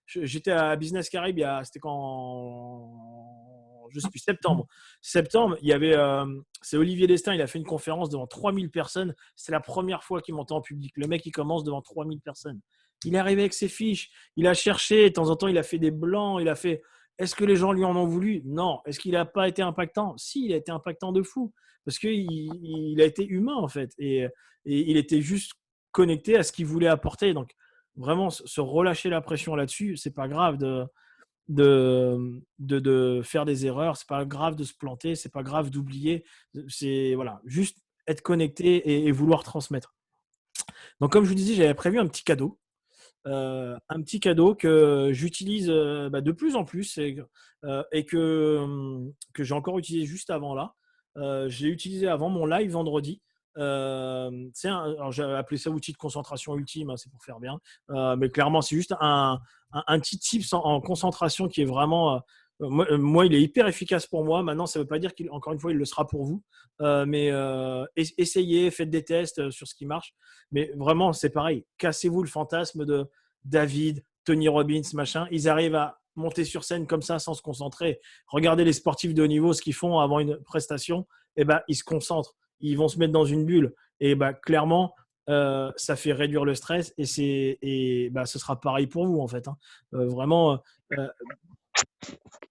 J'étais à Business Carib, c'était quand je sais plus, septembre. Septembre, il y avait, c'est Olivier Destin, il a fait une conférence devant 3000 personnes. C'est la première fois qu'il montait en public. Le mec, il commence devant 3000 personnes. Il est arrivé avec ses fiches, il a cherché, de temps en temps, il a fait des blancs, il a fait. Est-ce que les gens lui en ont voulu? Non. Est-ce qu'il n'a pas été impactant? Si, il a été impactant de fou. Parce qu'il a été humain, en fait. Et il était juste connecté à ce qu'il voulait apporter. Donc, vraiment, se relâcher la pression là-dessus, c'est pas grave de faire des erreurs, c'est pas grave de se planter, c'est pas grave d'oublier. C'est voilà, juste être connecté et vouloir transmettre. Donc, comme je vous disais, j'avais prévu un petit cadeau. Un petit cadeau que j'utilise de plus en plus et que j'ai encore utilisé juste avant là. Je l'ai utilisé avant mon live vendredi. Alors j'ai appelé ça outil de concentration ultime, hein, c'est pour faire bien. Mais clairement, c'est juste un petit tips en concentration qui est vraiment… moi, il est hyper efficace pour moi. Maintenant, ça ne veut pas dire qu'encore une fois, il le sera pour vous. Mais essayez, faites des tests sur ce qui marche. Mais vraiment, c'est pareil. Cassez-vous le fantasme de David, Tony Robbins, machin. Ils arrivent à monter sur scène comme ça sans se concentrer. Regardez les sportifs de haut niveau, ce qu'ils font avant une prestation. Ils se concentrent. Ils vont se mettre dans une bulle. Et clairement, ça fait réduire le stress. Et ce sera pareil pour vous, en fait. Hein. Vraiment,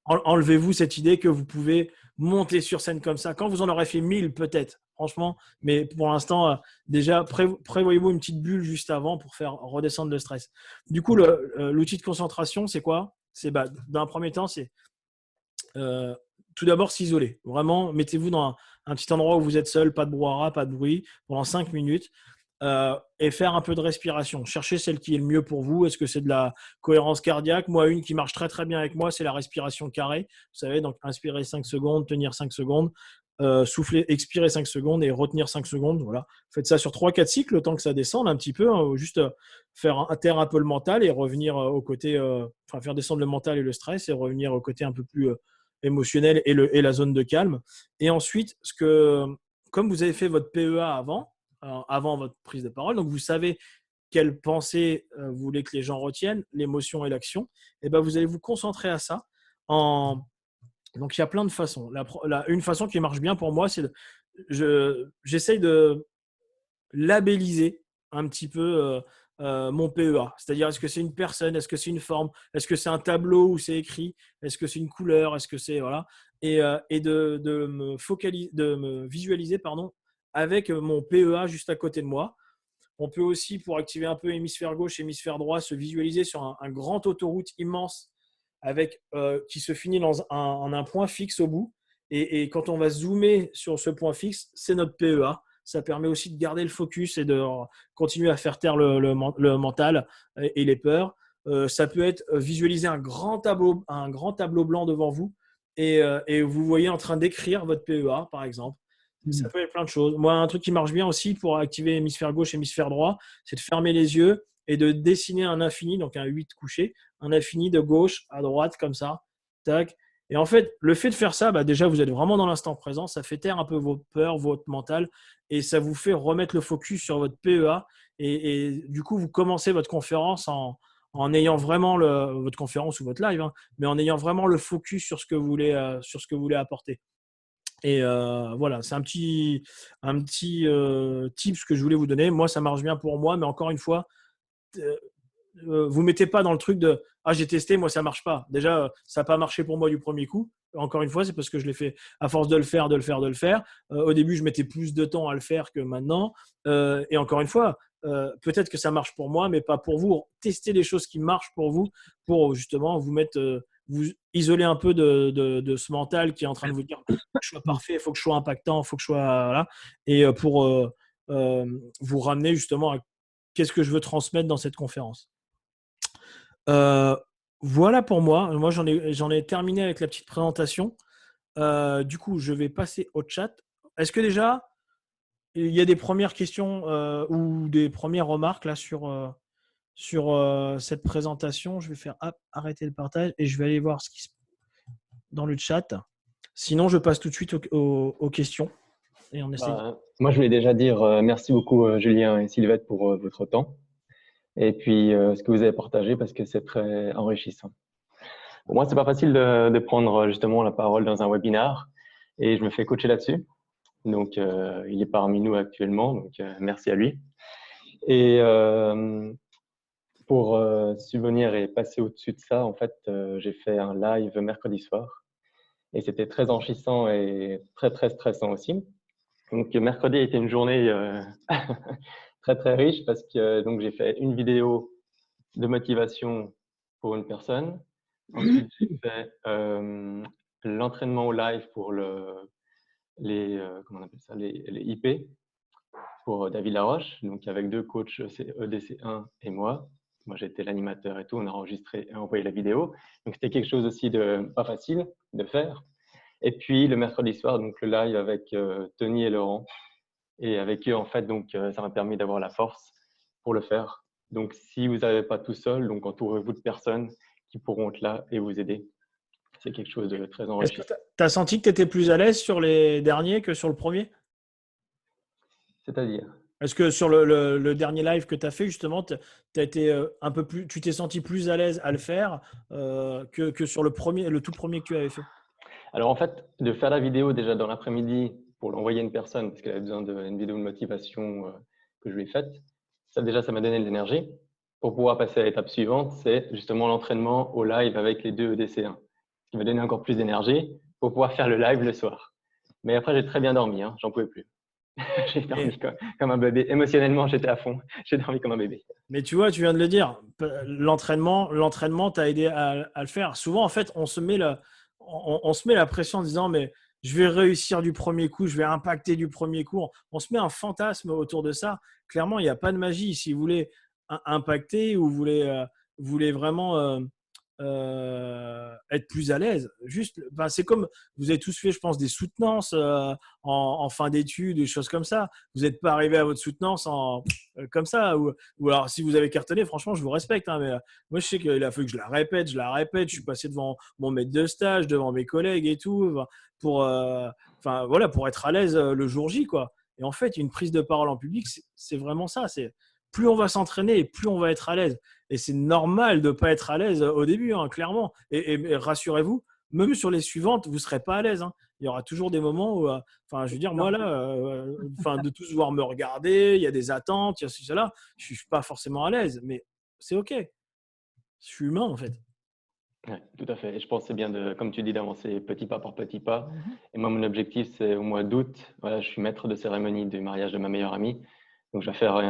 enlevez-vous cette idée que vous pouvez monter sur scène comme ça. Quand vous en aurez fait 1000, peut-être, franchement. Mais pour l'instant, déjà, prévoyez-vous une petite bulle juste avant pour faire redescendre le stress. Du coup, l'outil de concentration, c'est quoi? C'est dans un premier temps, c'est tout d'abord s'isoler. Vraiment, mettez-vous dans un petit endroit où vous êtes seul, pas de brouhaha, pas de bruit, pendant 5 minutes. Et faire un peu de respiration. Cherchez celle qui est le mieux pour vous. Est-ce que c'est de la cohérence cardiaque? Moi, une qui marche très très bien avec moi, c'est la respiration carrée. Vous savez, donc inspirer 5 secondes, tenir 5 secondes. souffler, expirer 5 secondes et retenir 5 secondes. Voilà. Faites ça sur 3-4 cycles, le temps que ça descende un petit peu. Juste faire taire un peu le mental et revenir au côté, faire descendre le mental et le stress et revenir au côté un peu plus émotionnel et la zone de calme. Et ensuite, comme vous avez fait votre PEA avant votre prise de parole, donc vous savez quelle pensée vous voulez que les gens retiennent, l'émotion et l'action, et ben vous allez vous concentrer à ça. Donc, il y a plein de façons. Une façon qui marche bien pour moi, c'est j'essaye de labelliser un petit peu mon PEA. C'est-à-dire, est-ce que c'est une personne, est-ce que c'est une forme, est-ce que c'est un tableau où c'est écrit, est-ce que c'est une couleur, est-ce que c'est… Voilà. Et de me visualiser avec mon PEA juste à côté de moi. On peut aussi, pour activer un peu hémisphère gauche, hémisphère droit, se visualiser sur un grand autoroute immense qui se finit en un point fixe au bout. Et quand on va zoomer sur ce point fixe, c'est notre PEA. Ça permet aussi de garder le focus et de continuer à faire taire le mental et les peurs. Ça peut être visualiser un grand tableau blanc devant vous et vous voyez en train d'écrire votre PEA, par exemple. Ça peut être plein de choses. Moi, un truc qui marche bien aussi pour activer hémisphère gauche, hémisphère droit, c'est de fermer les yeux et de dessiner un infini, donc un 8 couché, un infini de gauche à droite, comme ça. Tac. Et en fait, le fait de faire ça, déjà, vous êtes vraiment dans l'instant présent. Ça fait taire un peu vos peurs, votre mental, et ça vous fait remettre le focus sur votre PEA. Et du coup, vous commencez votre conférence en ayant vraiment votre conférence ou votre live, mais en ayant vraiment le focus sur ce que vous voulez apporter. Et voilà, c'est un petit tips que je voulais vous donner. Moi, ça marche bien pour moi, mais encore une fois, vous mettez pas dans le truc de « Ah, j'ai testé, moi, ça marche pas ». Déjà, ça n'a pas marché pour moi du premier coup. Encore une fois, c'est parce que je l'ai fait à force de le faire. Au début, je mettais plus de temps à le faire que maintenant. Et encore une fois, peut-être que ça marche pour moi, mais pas pour vous. Testez les choses qui marchent pour vous, pour justement vous isoler un peu de ce mental qui est en train de vous dire « Il faut que je sois parfait, il faut que je sois impactant, il faut que je sois… » Voilà. Et pour vous ramener justement à qu'est-ce que je veux transmettre dans cette conférence. Voilà pour moi. Moi, j'en ai terminé avec la petite présentation. Du coup, je vais passer au chat. Est-ce que déjà, il y a des premières questions ou des premières remarques là sur cette présentation? Je vais faire arrêter le partage et je vais aller voir ce qui se dans le chat. Sinon, je passe tout de suite aux questions. Et on essaie. Moi, je voulais déjà dire merci beaucoup Julien et Sylvette pour votre temps. Et puis, ce que vous avez partagé parce que c'est très enrichissant. Pour moi, c'est pas facile de prendre justement la parole dans un webinaire et je me fais coacher là-dessus. Donc, il est parmi nous actuellement, donc merci à lui. Et pour subvenir et passer au-dessus de ça, en fait, j'ai fait un live mercredi soir et c'était très enrichissant et très, très stressant aussi. Donc, mercredi a été une journée très, très riche parce que donc j'ai fait une vidéo de motivation pour une personne. Ensuite, j'ai fait l'entraînement au live pour comment on appelle ça, les IP pour David Laroche, donc avec 2 coachs EDC1 et moi. Moi, j'étais l'animateur et tout. On a enregistré et envoyé la vidéo. Donc, c'était quelque chose aussi de pas facile de faire. Et puis, le mercredi soir, donc le live avec Tony et Laurent. Et avec eux, en fait, donc, ça m'a permis d'avoir la force pour le faire. Donc, si vous n'avez pas tout seul, donc entourez-vous de personnes qui pourront être là et vous aider. C'est quelque chose de très enrichissant. Est-ce que tu as senti que tu étais plus à l'aise sur les derniers que sur le premier? C'est-à-dire? Est-ce que sur le dernier live que tu as fait, justement, tu t'es senti plus à l'aise à le faire que sur le tout premier que tu avais fait? Alors, en fait, de faire la vidéo déjà dans l'après-midi pour l'envoyer à une personne, parce qu'elle avait besoin d'une vidéo de motivation que je lui ai faite, ça déjà, ça m'a donné de l'énergie. Pour pouvoir passer à l'étape suivante, c'est justement l'entraînement au live avec les 2 EDC1, ce qui m'a donné encore plus d'énergie pour pouvoir faire le live le soir. Mais après, j'ai très bien dormi, j'en pouvais plus. J'ai dormi comme un bébé. Émotionnellement, j'étais à fond. J'ai dormi comme un bébé. Mais tu vois, tu viens de le dire, l'entraînement t'a aidé à le faire. Souvent, en fait, on se met la pression en disant « mais je vais réussir du premier coup, je vais impacter du premier coup ». On se met un fantasme autour de ça. Clairement, il n'y a pas de magie. Si vous voulez impacter ou vous voulez vraiment être plus à l'aise. Juste, ben, c'est comme vous avez tous fait, je pense, des soutenances en fin d'études, des choses comme ça. Vous n'êtes pas arrivé à votre soutenance comme ça. Ou alors, si vous avez cartonné, franchement, je vous respecte. Hein, mais moi, je sais qu'il a fallu que je la répète. Je suis passé devant mon maître de stage, devant mes collègues et tout, pour, enfin, voilà, pour être à l'aise le jour J, quoi. Et en fait, une prise de parole en public, c'est vraiment ça. C'est plus on va s'entraîner et plus on va être à l'aise. Et c'est normal de ne pas être à l'aise au début, hein, clairement. Et rassurez-vous, même sur les suivantes, vous ne serez pas à l'aise. Hein. Il y aura toujours des moments où, enfin, je veux dire, moi là, enfin, de tous voir me regarder, il y a des attentes, il y a ceci, cela. Je ne suis pas forcément à l'aise, mais c'est OK. Je suis humain, en fait. Ouais, tout à fait. Et je pense que c'est bien, comme tu dis, d'avancer petit pas par petit pas. Et moi, mon objectif, c'est au mois d'août. Voilà, je suis maître de cérémonie du mariage de ma meilleure amie. Donc, je dois faire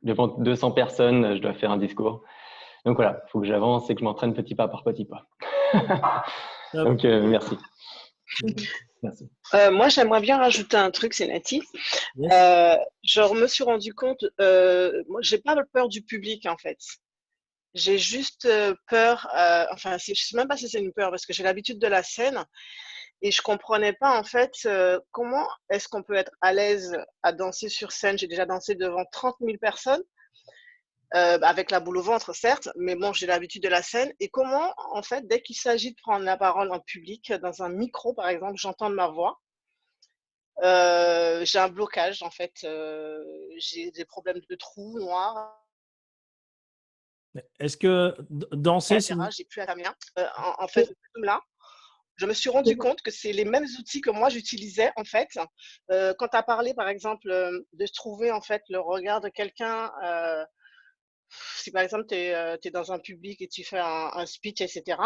devant 200 personnes, je dois faire un discours. Donc voilà, il faut que j'avance et que je m'entraîne petit pas par petit pas. Donc, merci. Merci. Moi, j'aimerais bien rajouter un truc, c'est Nati. Yes. Je me suis rendu compte, moi, j'ai pas peur du public en fait. J'ai juste peur, enfin, je sais même pas si c'est une peur parce que j'ai l'habitude de la scène et je comprenais pas en fait comment est-ce qu'on peut être à l'aise à danser sur scène. J'ai déjà dansé devant 30 000 personnes. Avec la boule au ventre, certes, mais bon, j'ai l'habitude de la scène. Et comment, en fait, dès qu'il s'agit de prendre la parole en public, dans un micro, par exemple, j'entends ma voix, j'ai un blocage, en fait. J'ai des problèmes de trous noirs, Est-ce que danser, etc. J'ai plus à la mienne. En fait, là, je me suis rendu compte que c'est les mêmes outils que moi j'utilisais, en fait. Quand tu as parlé, par exemple, de se trouver, en fait, le regard de quelqu'un. Si par exemple tu es dans un public et tu fais un speech, etc.,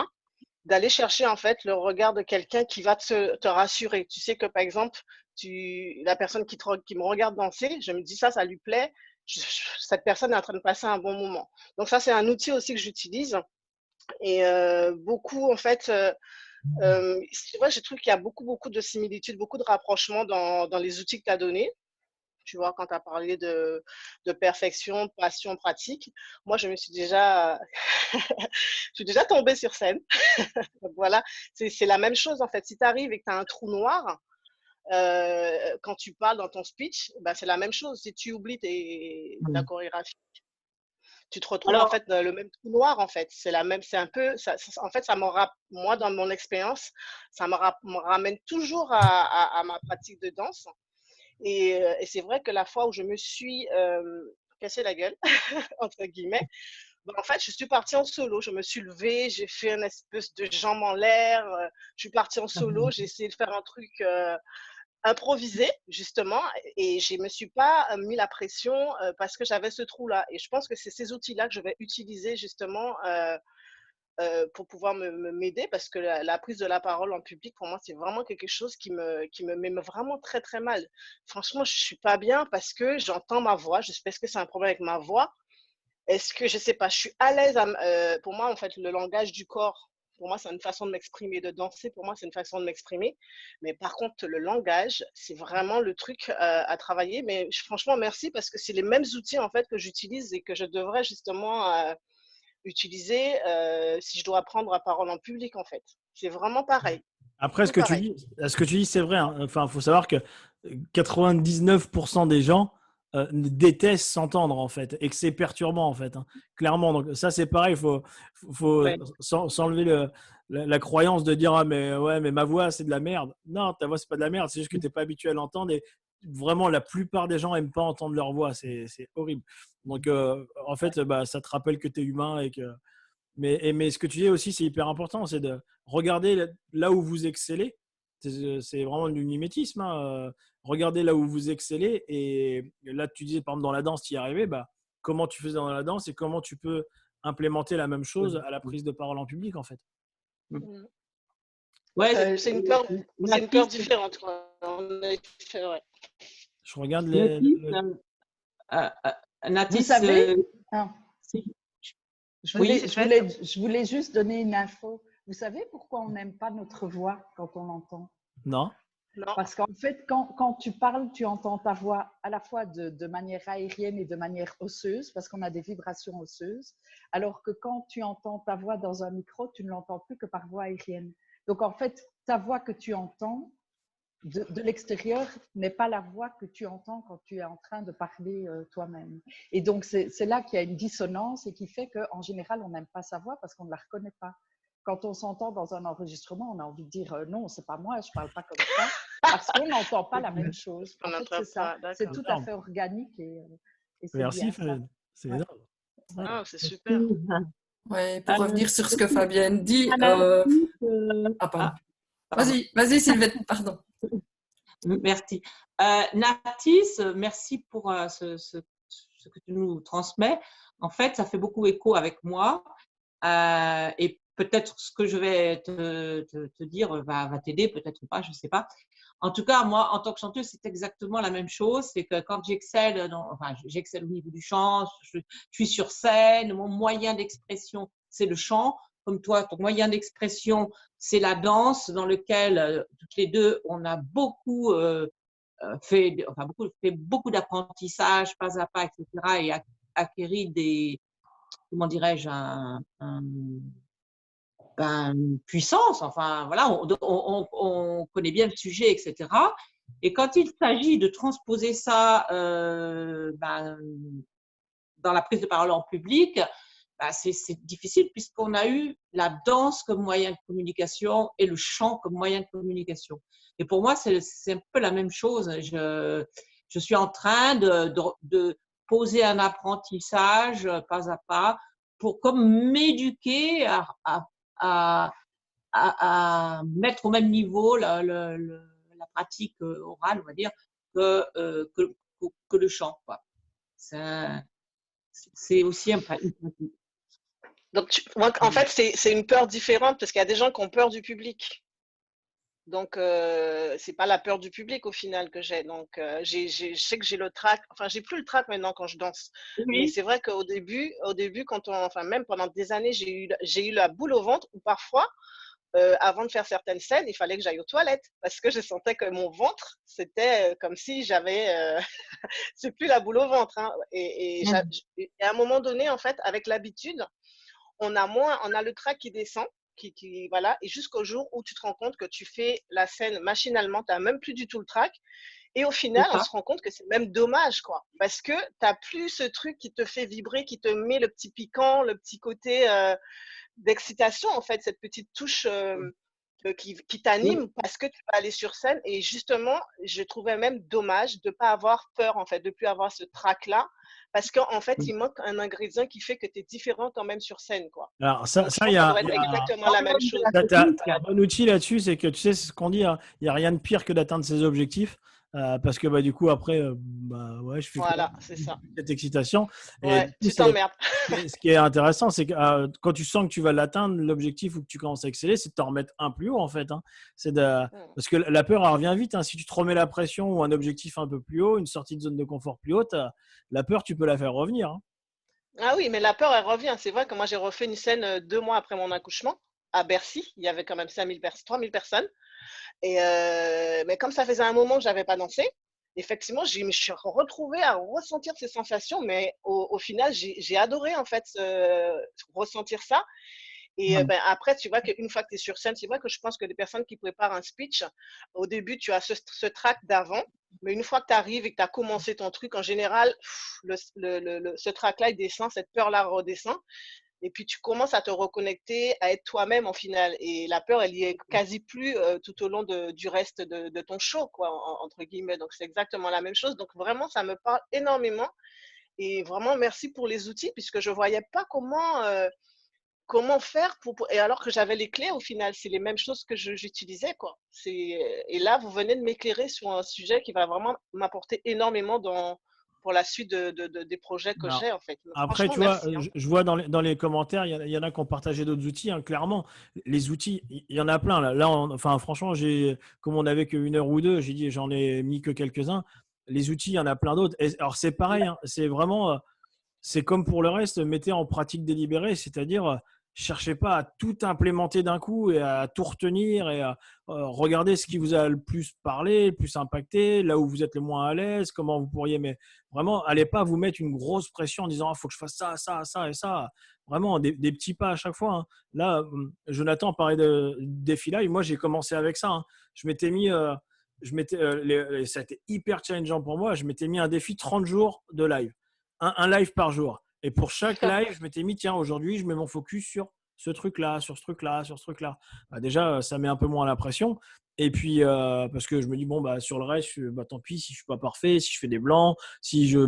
d'aller chercher en fait le regard de quelqu'un qui va te rassurer. Tu sais que par exemple, la personne qui me regarde danser, je me dis ça lui plaît, cette personne est en train de passer un bon moment. Donc ça, c'est un outil aussi que j'utilise. Et beaucoup en fait, c'est vrai, j'ai trouvé qu'il y a beaucoup de similitudes, beaucoup de rapprochements dans les outils que tu as donnés. Tu vois, quand tu as parlé de perfection, passion, pratique, moi, je suis déjà tombée sur scène. Donc, voilà, c'est la même chose en fait. Si tu arrives et que tu as un trou noir, quand tu parles dans ton speech, ben, c'est la même chose. Si tu oublies ta chorégraphie, tu te retrouves en fait dans le même trou noir en fait. C'est un peu, en fait, moi dans mon expérience, ça me ramène toujours à ma pratique de danse. Et c'est vrai que la fois où je me suis cassé la gueule, entre guillemets, ben, en fait, je suis partie en solo. Je me suis levée, j'ai fait une espèce de jambe en l'air. Je suis partie en solo, j'ai essayé de faire un truc improvisé, justement, et je ne me suis pas mis la pression parce que j'avais ce trou-là. Et je pense que c'est ces outils-là que je vais utiliser, justement, pour pouvoir m'aider parce que la prise de la parole en public, pour moi, c'est vraiment quelque chose qui me met vraiment très, très mal. Franchement, je ne suis pas bien parce que j'entends ma voix. Je sais pas, est-ce que c'est un problème avec ma voix? Est-ce que, je ne sais pas, je suis à l'aise. Pour moi, en fait, le langage du corps, pour moi, c'est une façon de m'exprimer. De danser, pour moi, c'est une façon de m'exprimer. Mais par contre, le langage, c'est vraiment le truc à travailler. Mais franchement, merci parce que c'est les mêmes outils, en fait, que j'utilise et que je devrais justement utiliser si je dois prendre la parole en public, en fait. C'est vraiment pareil. Après, ce que tu dis, c'est vrai. Hein. Enfin, faut savoir que 99% des gens détestent s'entendre, en fait, et que c'est perturbant, en fait. Hein. Clairement. Donc, ça, c'est pareil. Il faut s'enlever la croyance de dire ah, mais ma voix, c'est de la merde. Non, ta voix, c'est pas de la merde. C'est juste que tu n'es pas habitué à l'entendre. Et vraiment, la plupart des gens n'aiment pas entendre leur voix. C'est horrible. Donc, en fait, ça te rappelle que tu es humain et que. Mais ce que tu dis aussi, c'est hyper important, c'est de regarder là où vous excellez. C'est vraiment du mimétisme. Hein. Regardez là où vous excellez. Et là, tu disais, par exemple, dans la danse, tu y arrivais. Comment tu faisais dans la danse et comment tu peux implémenter la même chose à la prise de parole en public, en fait. Ouais, c'est une peur différente. Quoi. Ouais. Je regarde Vous savez, je voulais juste donner une info. Vous savez pourquoi on n'aime pas notre voix quand on l'entend? Non. Non. Parce qu'en fait, quand tu parles, tu entends ta voix à la fois de manière aérienne et de manière osseuse, parce qu'on a des vibrations osseuses, alors que quand tu entends ta voix dans un micro, tu ne l'entends plus que par voix aérienne. Donc en fait, ta voix que tu entends de l'extérieur n'est pas la voix que tu entends quand tu es en train de parler toi-même. Et donc c'est là qu'il y a une dissonance et qui fait qu'en général, on n'aime pas sa voix parce qu'on ne la reconnaît pas. Quand on s'entend dans un enregistrement, on a envie de dire non, c'est pas moi, je parle pas comme ça, parce qu'on n'entend pas la même chose. En fait, c'est ça. C'est tout à fait organique et c'est Merci, bien ça. Fabienne. C'est Ouais. énorme. Ouais. Ah, c'est super. Ouais, pour revenir sur ce que Fabienne dit. Pardon. Vas-y, Sylvette, pardon. Merci. Natis, merci pour ce que tu nous transmets. En fait, ça fait beaucoup écho avec moi. Et peut-être ce que je vais te dire va t'aider, peut-être pas, je ne sais pas. En tout cas, moi, en tant que chanteuse, c'est exactement la même chose. C'est que quand j'excelle, j'excelle au niveau du chant, je suis sur scène, mon moyen d'expression, c'est le chant. Comme toi, ton moyen d'expression, c'est la danse, dans lequel toutes les deux, on a beaucoup fait beaucoup d'apprentissage, pas à pas, etc. et acquéri des, comment dirais-je, une puissance. Enfin, voilà, on connaît bien le sujet, etc. Et quand il s'agit de transposer ça dans la prise de parole en public, c'est difficile puisqu'on a eu la danse comme moyen de communication et le chant comme moyen de communication. Et pour moi, c'est un peu la même chose. Je suis en train de poser un apprentissage pas à pas pour comme m'éduquer à mettre au même niveau la pratique orale, on va dire, que le chant, quoi. C'est aussi une pratique. Donc, en fait, c'est une peur différente parce qu'il y a des gens qui ont peur du public. Donc, c'est pas la peur du public au final que j'ai. Donc, je sais que j'ai le trac. Enfin, j'ai plus le trac maintenant quand je danse. Oui. Mais c'est vrai qu'au début, même pendant des années, j'ai eu la boule au ventre où parfois, avant de faire certaines scènes, il fallait que j'aille aux toilettes parce que je sentais que mon ventre, c'était comme si j'avais, c'est plus la boule au ventre, hein. Et à un moment donné, en fait, avec l'habitude, on a le trac qui descend, voilà, et jusqu'au jour où tu te rends compte que tu fais la scène machinalement, tu n'as même plus du tout le trac. Et au final, on se rend compte que c'est même dommage, quoi, parce que tu n'as plus ce truc qui te fait vibrer, qui te met le petit piquant, le petit côté d'excitation, en fait, cette petite touche qui t'anime parce que tu vas aller sur scène. Et justement, je trouvais même dommage de ne pas avoir peur, en fait, de ne plus avoir ce trac-là. Parce qu'en fait, il manque un ingrédient qui fait que tu es différent quand même sur scène, quoi. Alors, ça, il y a exactement la même chose. Tu as un bon outil là-dessus, c'est que tu sais ce qu'on dit, hein, il n'y a rien de pire que d'atteindre ses objectifs. Parce que du coup, après, ouais, je fais c'est ça. Cette excitation. Ouais, et tu t'emmerdes. Ce qui est intéressant, c'est que quand tu sens que tu vas l'atteindre, l'objectif ou que tu commences à exceller, c'est de t'en remettre un plus haut, en fait. Hein. Parce que la peur, elle revient vite. Hein. Si tu te remets la pression ou un objectif un peu plus haut, une sortie de zone de confort plus haute, la peur, tu peux la faire revenir. Hein. Ah oui, mais la peur, elle revient. C'est vrai que moi, j'ai refait une scène 2 mois après mon accouchement à Bercy. Il y avait quand même 3000 personnes. Mais comme ça faisait un moment que je n'avais pas dansé, effectivement, je me suis retrouvée à ressentir ces sensations. Mais au final, j'ai adoré en fait ressentir ça. Et après, tu vois qu'une fois que tu es sur scène, c'est vrai que je pense que les personnes qui préparent un speech, au début, tu as ce trac d'avant. Mais une fois que tu arrives et que tu as commencé ton truc, en général, ce trac-là, il descend, cette peur-là redescend. Et puis, tu commences à te reconnecter, à être toi-même en finale. Et la peur, elle y est quasi plus tout au long du reste de ton show, quoi, entre guillemets. Donc, c'est exactement la même chose. Donc, vraiment, ça me parle énormément. Et vraiment, merci pour les outils, puisque je ne voyais pas comment faire et alors que j'avais les clés, au final, c'est les mêmes choses que j'utilisais, quoi. Et là, vous venez de m'éclairer sur un sujet qui va vraiment m'apporter énormément pour la suite des projets que j'ai, en fait. Après, tu vois, je vois dans les commentaires, il y en a qui ont partagé d'autres outils. Hein, clairement, les outils, il y en a plein. Là, franchement, comme on n'avait qu'une heure ou deux, j'ai dit, j'en ai mis que quelques-uns. Les outils, il y en a plein d'autres. Alors, c'est pareil. Hein, c'est vraiment, c'est comme pour le reste, mettez en pratique délibérée, c'est-à-dire, cherchez pas à tout implémenter d'un coup et à tout retenir et à regarder ce qui vous a le plus parlé, le plus impacté, là où vous êtes le moins à l'aise, comment vous pourriez. Mais vraiment, allez pas vous mettre une grosse pression en disant il faut que je fasse ça, ça, ça et ça. Vraiment, des petits pas à chaque fois. Hein. Là, Jonathan parlait de défi live. Moi, j'ai commencé avec ça. Hein. Je m'étais mis, ça a été hyper challengeant pour moi. Je m'étais mis un défi 30 jours de live, un live par jour. Et pour chaque live, je m'étais mis, tiens, aujourd'hui, je mets mon focus sur ce truc-là, sur ce truc-là, sur ce truc-là. Bah, déjà, ça met un peu moins la pression. Et puis, parce que je me dis, bon, bah, sur le reste, bah, tant pis si je ne suis pas parfait, si je fais des blancs, si je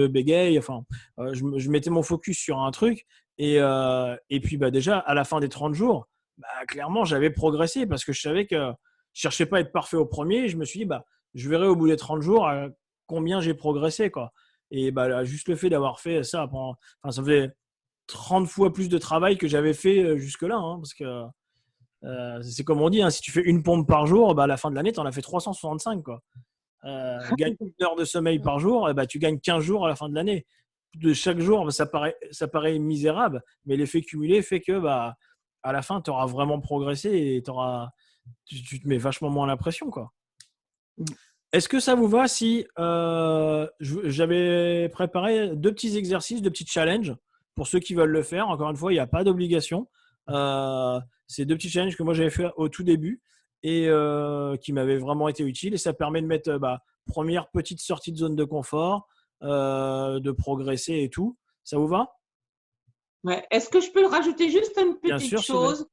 bégaye. Enfin, je mettais mon focus sur un truc. Et puis, bah, déjà, à la fin des 30 jours, bah, clairement, j'avais progressé parce que je savais que je ne cherchais pas à être parfait au premier. Je me suis dit, bah, je verrai au bout des 30 jours combien j'ai progressé, quoi. Et bah, là, juste le fait d'avoir fait ça, ça faisait 30 fois plus de travail que j'avais fait jusque-là. Hein, parce que c'est comme on dit, hein, si tu fais une pompe par jour, bah, à la fin de l'année, tu en as fait 365. Quoi. Gagne une heure de sommeil par jour, et bah, tu gagnes 15 jours à la fin de l'année. De chaque jour, bah, ça paraît misérable, mais l'effet cumulé fait que bah, à la fin, tu auras vraiment progressé et tu te mets vachement moins la pression. Quoi. Est-ce que ça vous va si j'avais préparé 2 petits exercices, 2 petits challenges pour ceux qui veulent le faire. Encore une fois, il n'y a pas d'obligation. C'est 2 petits challenges que moi j'avais fait au tout début et qui m'avaient vraiment été utiles. Et ça permet de mettre première petite sortie de zone de confort, de progresser et tout. Ça vous va? Ouais. Est-ce que je peux rajouter juste une Bien petite sûr, chose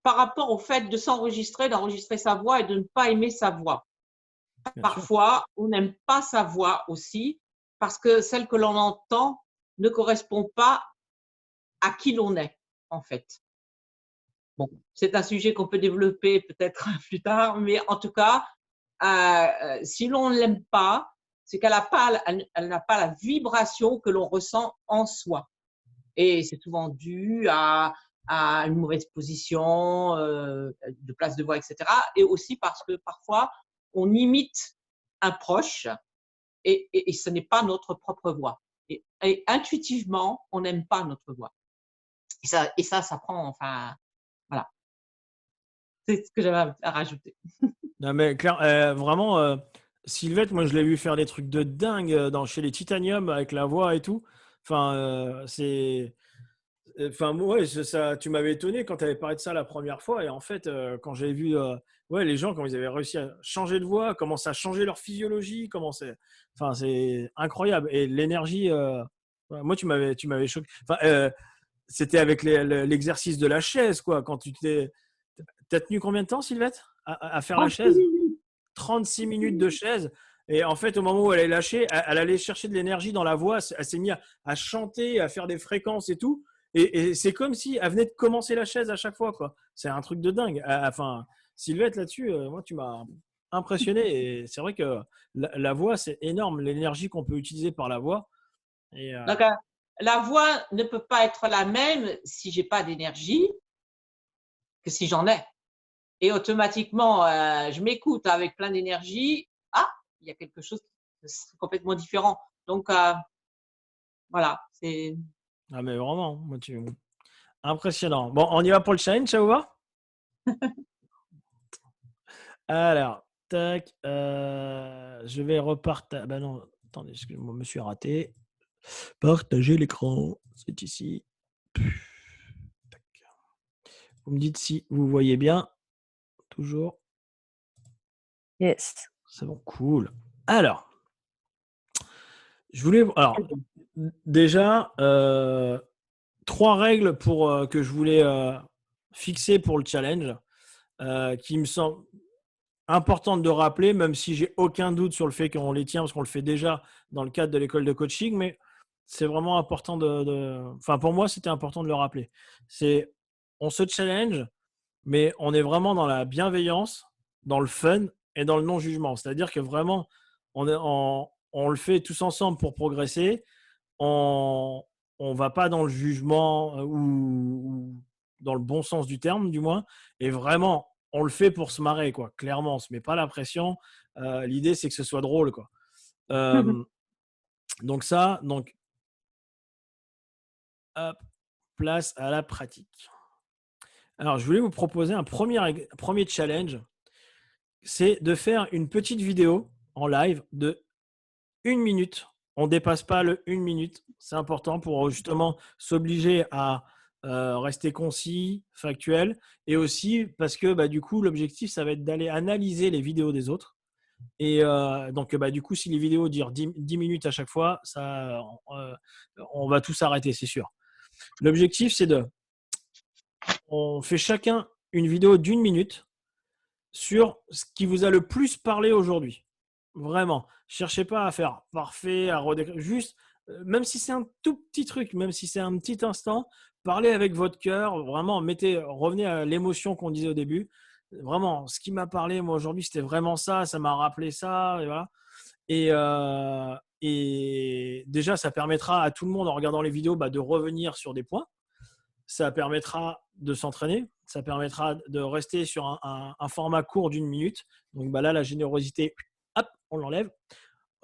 par rapport au fait de s'enregistrer, d'enregistrer sa voix et de ne pas aimer sa voix? Parfois, on n'aime pas sa voix aussi parce que celle que l'on entend ne correspond pas à qui l'on est, en fait. Bon, c'est un sujet qu'on peut développer peut-être plus tard, mais en tout cas, si l'on ne l'aime pas, c'est qu'elle n'a pas la vibration que l'on ressent en soi. Et c'est souvent dû à une mauvaise position de place de voix, etc. Et aussi parce que parfois, on imite un proche et ce n'est pas notre propre voix. Et intuitivement, on n'aime pas notre voix. Et ça prend, enfin, voilà. C'est ce que j'avais à rajouter. Non, mais vraiment, Sylvette, moi, je l'ai vu faire des trucs de dingue chez les Titanium avec la voix et tout. Enfin, ouais, tu m'avais étonné quand tu avais parlé de ça la première fois. Et en fait, quand j'avais vu les gens, comment ils avaient réussi à changer de voix, comment ça a changé leur physiologie, c'est incroyable. Et l'énergie, moi, tu m'avais choqué. C'était avec l'exercice de la chaise, quoi. Quand t'as tenu combien de temps, Sylvette, à faire la chaise? 36 minutes de chaise. Et en fait, au moment où elle est lâchée, elle allait chercher de l'énergie dans la voix. Elle s'est mise à chanter, à faire des fréquences et tout. Et c'est comme si elle venait de commencer la chaise à chaque fois, quoi. C'est un truc de dingue. Enfin, Sylvette, là-dessus, moi, tu m'as impressionné. Et c'est vrai que la voix, c'est énorme, l'énergie qu'on peut utiliser par la voix. Donc, la voix ne peut pas être la même si j'ai pas d'énergie que si j'en ai. Et automatiquement, je m'écoute avec plein d'énergie. Ah, il y a quelque chose qui est complètement différent. Donc, voilà. Ah, mais vraiment, moi, impressionnant. Bon, on y va pour le challenge, ça vous va? Alors, tac, je vais repartager. Bah non, attendez, excusez-moi, je me suis raté. Partager l'écran, c'est ici. Tac. Vous me dites si vous voyez bien. Toujours. Yes. C'est bon, cool. Alors, déjà, 3 règles que je voulais fixer pour le challenge, qui me semblent importantes de rappeler, même si j'ai aucun doute sur le fait qu'on les tient, parce qu'on le fait déjà dans le cadre de l'école de coaching, mais c'est vraiment important pour moi, c'était important de le rappeler. On se challenge, mais on est vraiment dans la bienveillance, dans le fun et dans le non-jugement. C'est-à-dire que vraiment, on le fait tous ensemble pour progresser. On ne va pas dans le jugement ou dans le bon sens du terme, du moins. Et vraiment, on le fait pour se marrer, quoi. Clairement, on ne se met pas la pression. L'idée, c'est que ce soit drôle, quoi. Donc, hop. place à la pratique. Alors, je voulais vous proposer un premier challenge. C'est de faire une petite vidéo en live de 1 minute. On ne dépasse pas le 1 minute. C'est important pour justement s'obliger à rester concis, factuel. Et aussi parce que du coup, l'objectif, ça va être d'aller analyser les vidéos des autres. Et donc, du coup, si les vidéos durent 10 minutes à chaque fois, on va tous arrêter, c'est sûr. L'objectif, c'est on fait chacun une vidéo d'1 minute sur ce qui vous a le plus parlé aujourd'hui. Vraiment. Cherchez pas à faire parfait, à redécrire. Juste, même si c'est un tout petit truc, même si c'est un petit instant, parlez avec votre cœur. Vraiment, revenez à l'émotion qu'on disait au début. Vraiment, ce qui m'a parlé, moi, aujourd'hui, c'était vraiment ça. Ça m'a rappelé ça. Et voilà. Et déjà, ça permettra à tout le monde, en regardant les vidéos, de revenir sur des points. Ça permettra de s'entraîner. Ça permettra de rester sur un format court d'1 minute. Donc là, la générosité, hop, on l'enlève.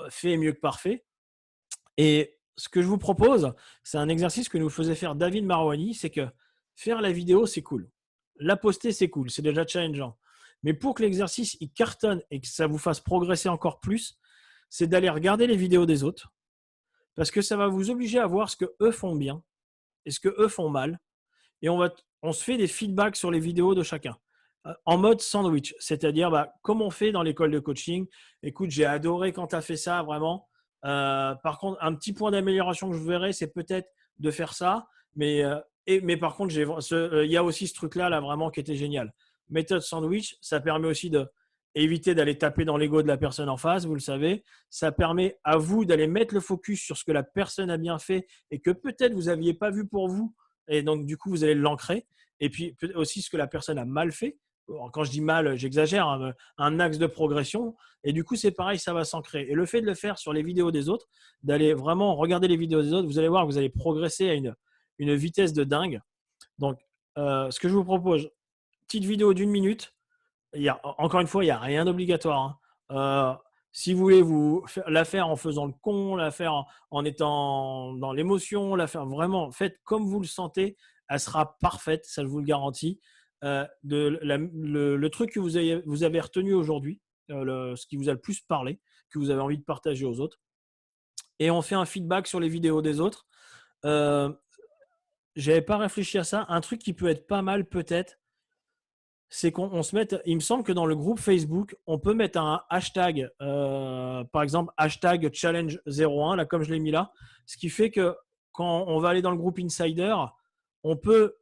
Fait est mieux que parfait. Et ce que je vous propose, c'est un exercice que nous faisait faire David Marouani. C'est que faire la vidéo, c'est cool. La poster, c'est cool. C'est déjà challengeant. Mais pour que l'exercice il cartonne et que ça vous fasse progresser encore plus, c'est d'aller regarder les vidéos des autres. Parce que ça va vous obliger à voir ce que eux font bien et ce que eux font mal. Et on se fait des feedbacks sur les vidéos de chacun en mode sandwich. C'est-à-dire, comme on fait dans l'école de coaching. Écoute, j'ai adoré quand tu as fait ça, vraiment. Par contre, un petit point d'amélioration que je verrais, c'est peut-être de faire ça. Mais par contre, il y a aussi ce truc-là, là, vraiment, qui était génial. Méthode sandwich, ça permet aussi d'éviter d'aller taper dans l'ego de la personne en face, vous le savez. Ça permet à vous d'aller mettre le focus sur ce que la personne a bien fait et que peut-être vous n'aviez pas vu pour vous. Et donc, du coup, vous allez l'ancrer. Et puis, aussi ce que la personne a mal fait. Quand je dis mal, j'exagère, hein, un axe de progression. Et du coup, c'est pareil, ça va s'ancrer. Et le fait de le faire sur les vidéos des autres, d'aller vraiment regarder les vidéos des autres, vous allez voir que vous allez progresser à une vitesse de dingue. Donc, ce que je vous propose, petite vidéo d'1 minute. Encore une fois, il n'y a rien d'obligatoire. Hein. Si vous voulez la faire en faisant le con, la faire en étant dans l'émotion, la faire vraiment, faites comme vous le sentez, elle sera parfaite, ça je vous le garantis. Le truc que vous avez retenu aujourd'hui, ce qui vous a le plus parlé, que vous avez envie de partager aux autres. Et on fait un feedback sur les vidéos des autres. J'avais pas réfléchi à ça. Un truc qui peut être pas mal peut-être, c'est qu'on se mette, il me semble que dans le groupe Facebook, on peut mettre un hashtag, par exemple, hashtag challenge01, là, comme je l'ai mis là. Ce qui fait que quand on va aller dans le groupe Insider, on peut,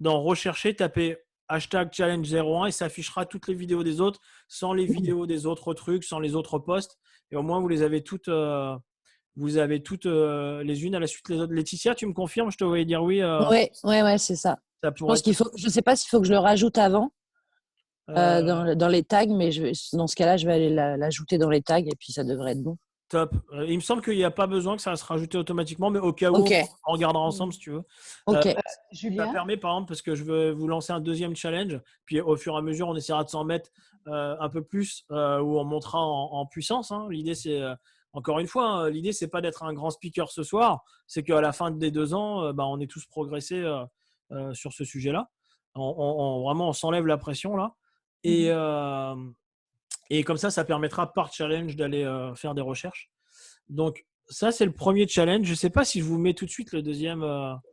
dans rechercher, taper hashtag challenge01 et ça affichera toutes les vidéos des autres, sans les vidéos des autres trucs, sans les autres posts. Et au moins, vous les avez toutes, les unes à la suite des autres. Laetitia, tu me confirmes? Je te voyais dire oui. Ouais, c'est ça. Je pense qu'il faut, je ne sais pas s'il faut que je le rajoute avant dans les tags, mais dans ce cas-là, je vais aller l'ajouter dans les tags et puis ça devrait être bon. Top. Il me semble qu'il n'y a pas besoin que ça se rajoute automatiquement, mais au cas où, on regardera ensemble si tu veux. Julien, ça permet, par exemple, parce que je veux vous lancer un deuxième challenge, puis au fur et à mesure, on essaiera de s'en mettre un peu plus, où on montera en puissance. Hein. L'idée, c'est, encore une fois, hein, l'idée, c'est pas d'être un grand speaker ce soir, c'est qu'à la fin des 2 ans, on est tous progressé sur ce sujet-là. Vraiment, on s'enlève la pression là. Et comme ça permettra par challenge d'aller faire des recherches. Donc, ça, c'est le premier challenge. Je ne sais pas si je vous mets tout de suite le deuxième.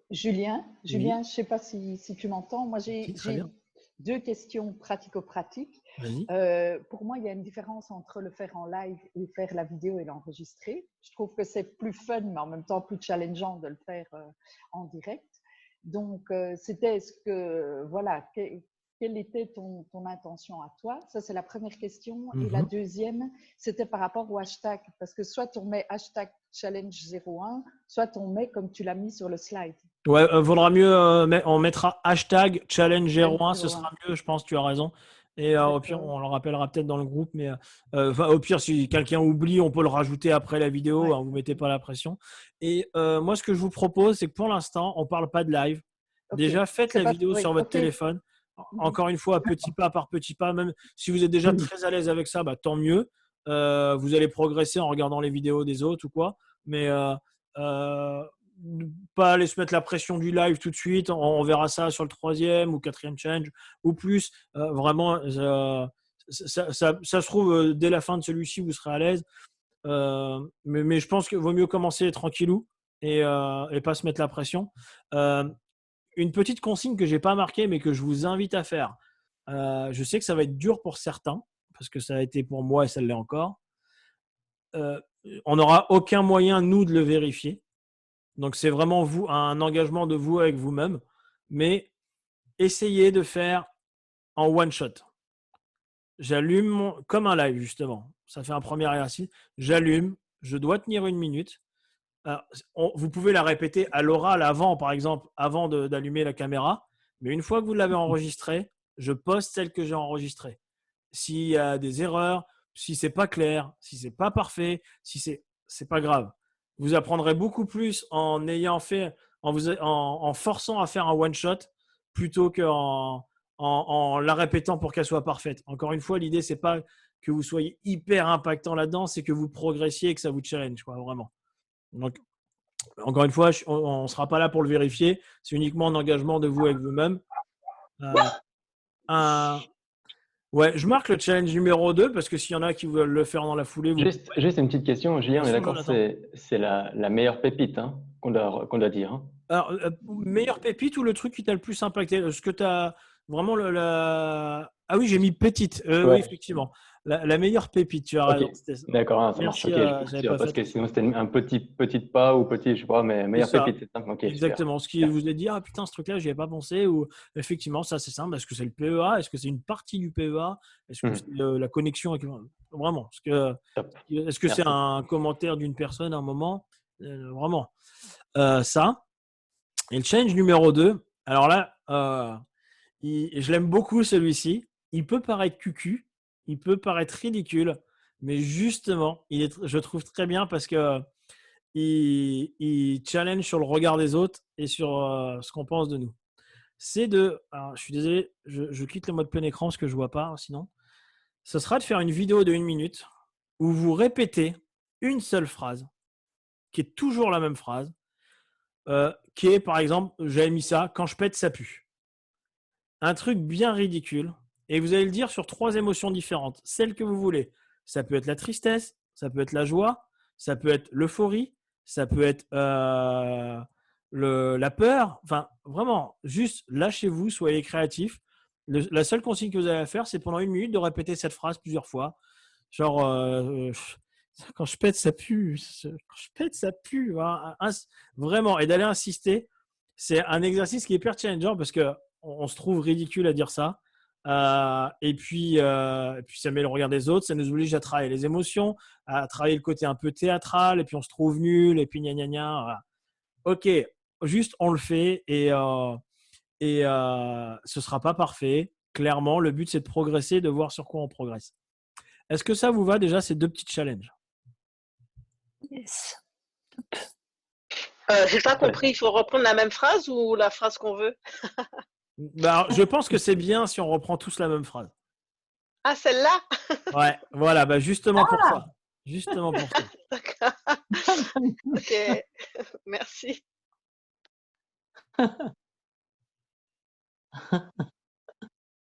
Julien, je ne sais pas si tu m'entends. Moi, j'ai 2 questions pratico-pratiques. Pour moi, il y a une différence entre le faire en live et faire la vidéo et l'enregistrer. Je trouve que c'est plus fun, mais en même temps plus challengeant de le faire en direct. Donc, c'était quelle était ton intention à toi? Ça, c'est la première question. Et la deuxième, c'était par rapport au hashtag. Parce que soit on met hashtag challenge01, soit on met comme tu l'as mis sur le slide. Ouais, vaudra mieux, on mettra hashtag challenge01, ce sera mieux, je pense, tu as raison. Et au pire, on le rappellera peut-être dans le groupe, mais au pire, si quelqu'un oublie, on peut le rajouter après la vidéo, hein, vous ne mettez pas la pression. Et moi, ce que je vous propose, c'est que pour l'instant, on ne parle pas de live. Déjà, faites la vidéo sur votre téléphone. Encore une fois, petit pas par petit pas, même si vous êtes déjà très à l'aise avec ça, tant mieux. Vous allez progresser en regardant les vidéos des autres ou quoi. Mais pas aller se mettre la pression du live tout de suite. On verra ça sur le 3e ou 4e challenge ou plus. Vraiment, ça se trouve, dès la fin de celui-ci, vous serez à l'aise. Mais je pense qu'il vaut mieux commencer tranquillou et pas se mettre la pression. Une petite consigne que je n'ai pas marquée, mais que je vous invite à faire. Je sais que ça va être dur pour certains, parce que ça a été pour moi et ça l'est encore. On n'aura aucun moyen, nous, de le vérifier. Donc, c'est vraiment un engagement de vous avec vous-même. Mais essayez de faire en one shot. J'allume comme un live, justement. Ça fait un premier exercice. J'allume. Je dois tenir 1 minute. Alors, vous pouvez la répéter à l'oral avant, par exemple, avant d'allumer la caméra. Mais une fois que vous l'avez enregistrée, je poste celle que j'ai enregistrée. S'il y a des erreurs, si c'est pas clair, si c'est pas parfait, si c'est pas grave. Vous apprendrez beaucoup plus en ayant fait, en forçant à faire un one shot plutôt qu'en en la répétant pour qu'elle soit parfaite. Encore une fois, l'idée c'est pas que vous soyez hyper impactant là-dedans, c'est que vous progressiez et que ça vous challenge, quoi, vraiment. Donc, encore une fois, on ne sera pas là pour le vérifier. C'est uniquement un engagement de vous avec vous-même. Ouais, je marque le challenge numéro 2 parce que s'il y en a qui veulent le faire dans la foulée. Juste une petite question, Julien, on est d'accord, c'est la meilleure pépite qu'on doit dire. Hein. Alors, meilleure pépite ou le truc qui t'a le plus impacté? Est-ce que tu as vraiment Ah oui, j'ai mis petite. Ouais. Oui, effectivement. La meilleure pépite, tu as raison. D'accord, ça marche. Parce que sinon, c'était un petit pas ou petit, je sais pas, mais meilleure pépite, c'est ça. Okay, exactement. Super. Ce qui vous a dit, ah putain, ce truc-là, j'y avais pas pensé. Ou effectivement, ça, c'est simple. Est-ce que c'est le PEA? Est-ce que c'est une partie du PEA? Est-ce que c'est la connexion avec... Vraiment. Est-ce que c'est un commentaire d'une personne à un moment? Vraiment. Ça. Et le challenge numéro 2, alors là, je l'aime beaucoup celui-ci. Il peut paraître cucu. Il peut paraître ridicule, mais justement, je trouve très bien parce que il challenge sur le regard des autres et sur ce qu'on pense de nous. C'est alors, je suis désolé, je quitte le mode plein écran parce que je ne vois pas sinon. Ce sera de faire une vidéo de 1 minute où vous répétez une seule phrase qui est toujours la même phrase, qui est par exemple, j'avais mis ça, quand je pète, ça pue. Un truc bien ridicule. Et vous allez le dire sur 3 émotions différentes, celles que vous voulez. Ça peut être la tristesse, ça peut être la joie, ça peut être l'euphorie, ça peut être la peur. Enfin, vraiment, juste lâchez-vous, soyez créatifs. La seule consigne que vous avez à faire, c'est pendant 1 minute de répéter cette phrase plusieurs fois. Genre, quand je pète, ça pue. Quand je pète, ça pue. Voilà. Vraiment. Et d'aller insister, c'est un exercice qui est hyper challengeant parce qu'on se trouve ridicule à dire ça. Et puis ça met le regard des autres, ça nous oblige à travailler les émotions, à travailler le côté un peu théâtral, et puis on se trouve nul, et puis gna gna gna. Voilà. Ok, juste on le fait et ce sera pas parfait. Clairement, le but c'est de progresser, de voir sur quoi on progresse. Est-ce que ça vous va déjà ces 2 petits challenges? Yes. J'ai pas compris, il faut reprendre la même phrase ou la phrase qu'on veut? Je pense que c'est bien si on reprend tous la même phrase. Ah, celle-là? Ouais, voilà, justement pour ça. Justement pour ça. D'accord. Ok, merci.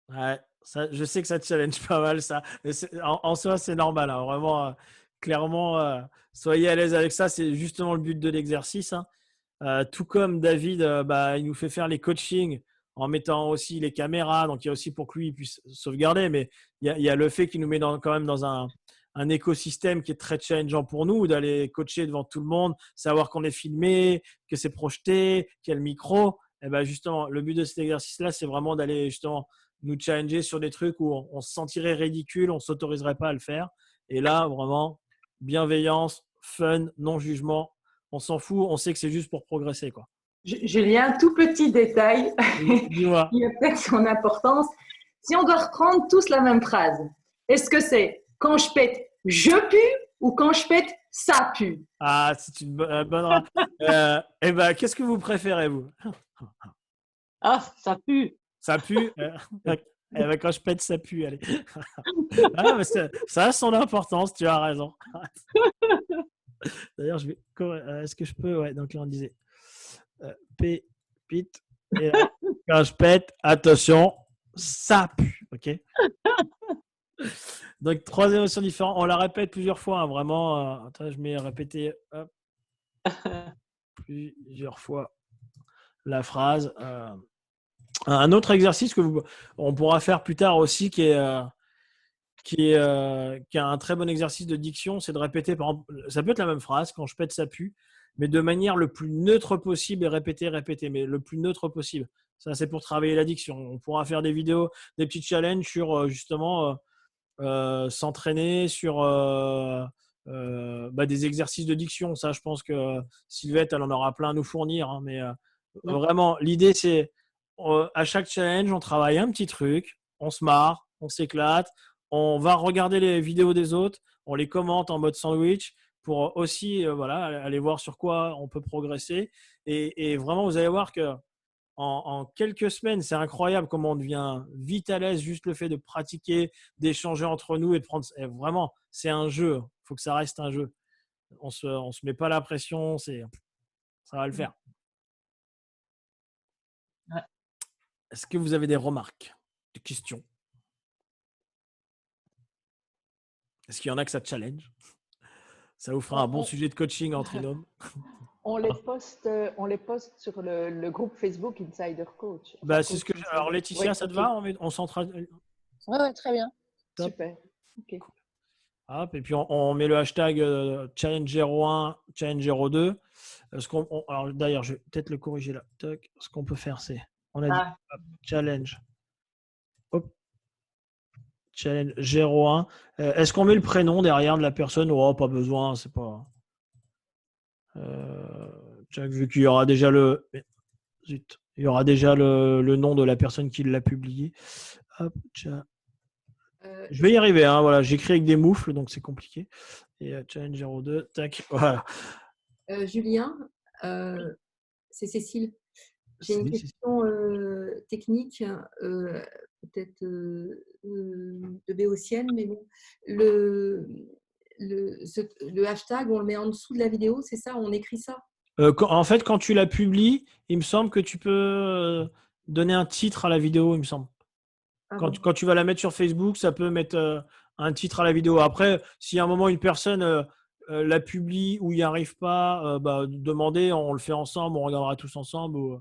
Ouais, ça, je sais que ça te challenge pas mal, ça. Mais en soi, c'est normal. Hein, vraiment, clairement, soyez à l'aise avec ça. C'est justement le but de l'exercice. Hein. Tout comme David, il nous fait faire les coachings en mettant aussi les caméras. Donc, il y a aussi pour que lui il puisse sauvegarder. Mais il y a le fait qu'il nous met quand même dans un écosystème qui est très challengeant pour nous, d'aller coacher devant tout le monde, savoir qu'on est filmé, que c'est projeté, qu'il y a le micro. Et justement, le but de cet exercice-là, c'est vraiment d'aller justement nous challenger sur des trucs où on se sentirait ridicule, on ne s'autoriserait pas à le faire. Et là, vraiment, bienveillance, fun, non-jugement. On s'en fout, on sait que c'est juste pour progresser, quoi. Julien, tout petit détail qui a peut-être son importance. Si on doit reprendre tous la même phrase, est-ce que c'est quand je pète, je pue ou quand je pète, ça pue? Ah, c'est une bonne. Qu'est-ce que vous préférez, vous? Ah, ça pue. Ça pue. Quand je pète, ça pue. Allez. Mais ça a son importance, tu as raison. D'ailleurs, est-ce que je peux? Ouais, donc là, on disait. Pépite. Et là, quand je pète, attention, ça pue. OK? Donc, 3 émotions différentes. On la répète plusieurs fois, hein, vraiment. Attends, je mets répéter plusieurs fois la phrase. Un autre exercice on pourra faire plus tard aussi, qui a un très bon exercice de diction, c'est de répéter, par exemple, ça peut être la même phrase, quand je pète, ça pue, mais de manière le plus neutre possible et répéter, mais le plus neutre possible. Ça, c'est pour travailler la diction. On pourra faire des vidéos, des petits challenges sur justement s'entraîner sur des exercices de diction. Ça, je pense que Sylvette, elle en aura plein à nous fournir. Hein, mais vraiment, l'idée, c'est à chaque challenge, on travaille un petit truc, on se marre, on s'éclate, on va regarder les vidéos des autres, on les commente en mode sandwich pour aussi aller voir sur quoi on peut progresser. Et vraiment, vous allez voir que en quelques semaines, c'est incroyable comment on devient vite à l'aise, juste le fait de pratiquer, d'échanger entre nous et de prendre. Vraiment, c'est un jeu. Il faut que ça reste un jeu. On se met pas la pression, ça va le faire. Ouais. Est-ce que vous avez des remarques, des questions? Est-ce qu'il y en a que ça challenge? Ça vous fera un bon sujet de coaching entre hommes. On les poste sur le groupe Facebook Insider Coach. Bah, c'est ce que alors Laetitia, Oui, ça te ok. va? On centralise. Ouais, très bien. Top. Super. Ok. Hop, et puis on met le hashtag challenge 01, challenge 02. Alors d'ailleurs, je vais peut-être le corriger là. Toc. Ce qu'on peut faire, c'est on a dit hop, challenge. Hop. Challenge 01. Est-ce qu'on met le prénom derrière de la personne? Oh, pas besoin, c'est pas. Vu qu'il y aura déjà il y aura déjà le nom de la personne qui l'a publié. Hop, je vais y arriver, hein, voilà, j'écris avec des moufles, donc c'est compliqué. Et challenge 02, tac, voilà. Julien, c'est Cécile. J'ai une question technique, peut-être de béotienne, mais bon. Le hashtag, on le met en dessous de la vidéo, c'est ça? On écrit ça? En fait, quand tu la publies, il me semble que tu peux donner un titre à la vidéo, il me semble. Quand tu vas la mettre sur Facebook, ça peut mettre un titre à la vidéo. Après, si à un moment une personne la publie ou il n'y arrive pas, demandez, on le fait ensemble, on regardera tous ensemble ou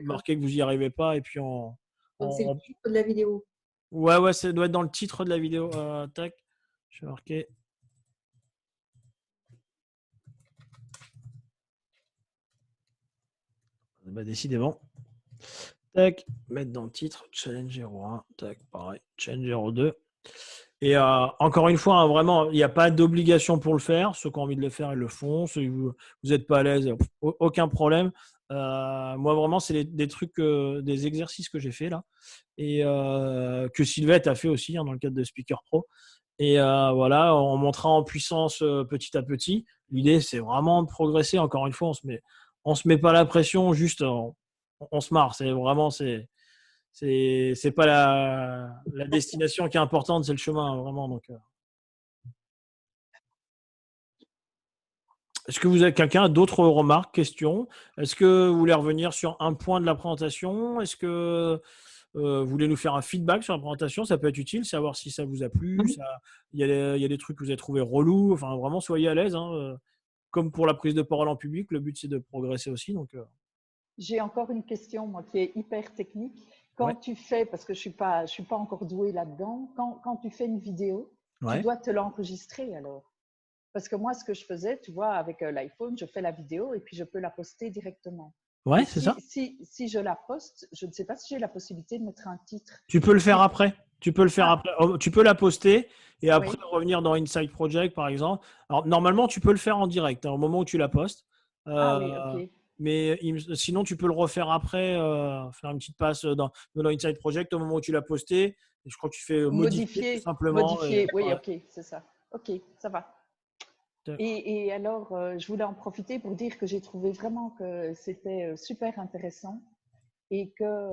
marquez que vous n'y arrivez pas et puis Donc c'est le titre de la vidéo. Ouais, ça doit être dans le titre de la vidéo. Tac, je vais marquer. Décidément. Tac, mettre dans le titre, challenge 01, tac, pareil, challenge 02. Et encore une fois, hein, vraiment, il n'y a pas d'obligation pour le faire. Ceux qui ont envie de le faire, ils le font. Si vous n'êtes pas à l'aise, aucun problème. Moi, vraiment, c'est des trucs, des exercices que j'ai fait là. Et que Sylvette a fait aussi hein, dans le cadre de Speaker Pro. Et voilà, on montera en puissance petit à petit. L'idée, c'est vraiment de progresser. Encore une fois, on se met pas la pression, juste on se marre. C'est vraiment, c'est pas la destination qui est importante, c'est le chemin, vraiment. Donc, est-ce que vous avez quelqu'un d'autres remarques, questions? Est-ce que vous voulez revenir sur un point de la présentation? Est-ce que vous voulez nous faire un feedback sur la présentation? Ça peut être utile, savoir si ça vous a plu. Il y a des trucs que vous avez trouvé relous. Enfin, vraiment, soyez à l'aise. Hein, comme pour la prise de parole en public, le but, c'est de progresser aussi. Donc, j'ai encore une question, moi, qui est hyper technique. Quand tu fais, parce que je suis pas encore douée là-dedans, quand tu fais une vidéo, tu dois te l'enregistrer alors. Parce que moi, ce que je faisais, tu vois, avec l'iPhone, je fais la vidéo et puis je peux la poster directement. Ouais, c'est ça. Si je la poste, je ne sais pas si j'ai la possibilité de mettre un titre. Tu peux le faire après. Tu peux le faire après. Tu peux la poster et après revenir dans Inside Project, par exemple. Alors, normalement, tu peux le faire en direct, hein, au moment où tu la postes. Oui, ok. Mais sinon, tu peux le refaire après, faire une petite passe dans Inside Project au moment où tu l'as posté. Et je crois que tu fais modifier tout simplement. Modifier, oui, ok, c'est ça. Ok, ça va. Et alors, je voulais en profiter pour dire que j'ai trouvé vraiment que c'était super intéressant et que,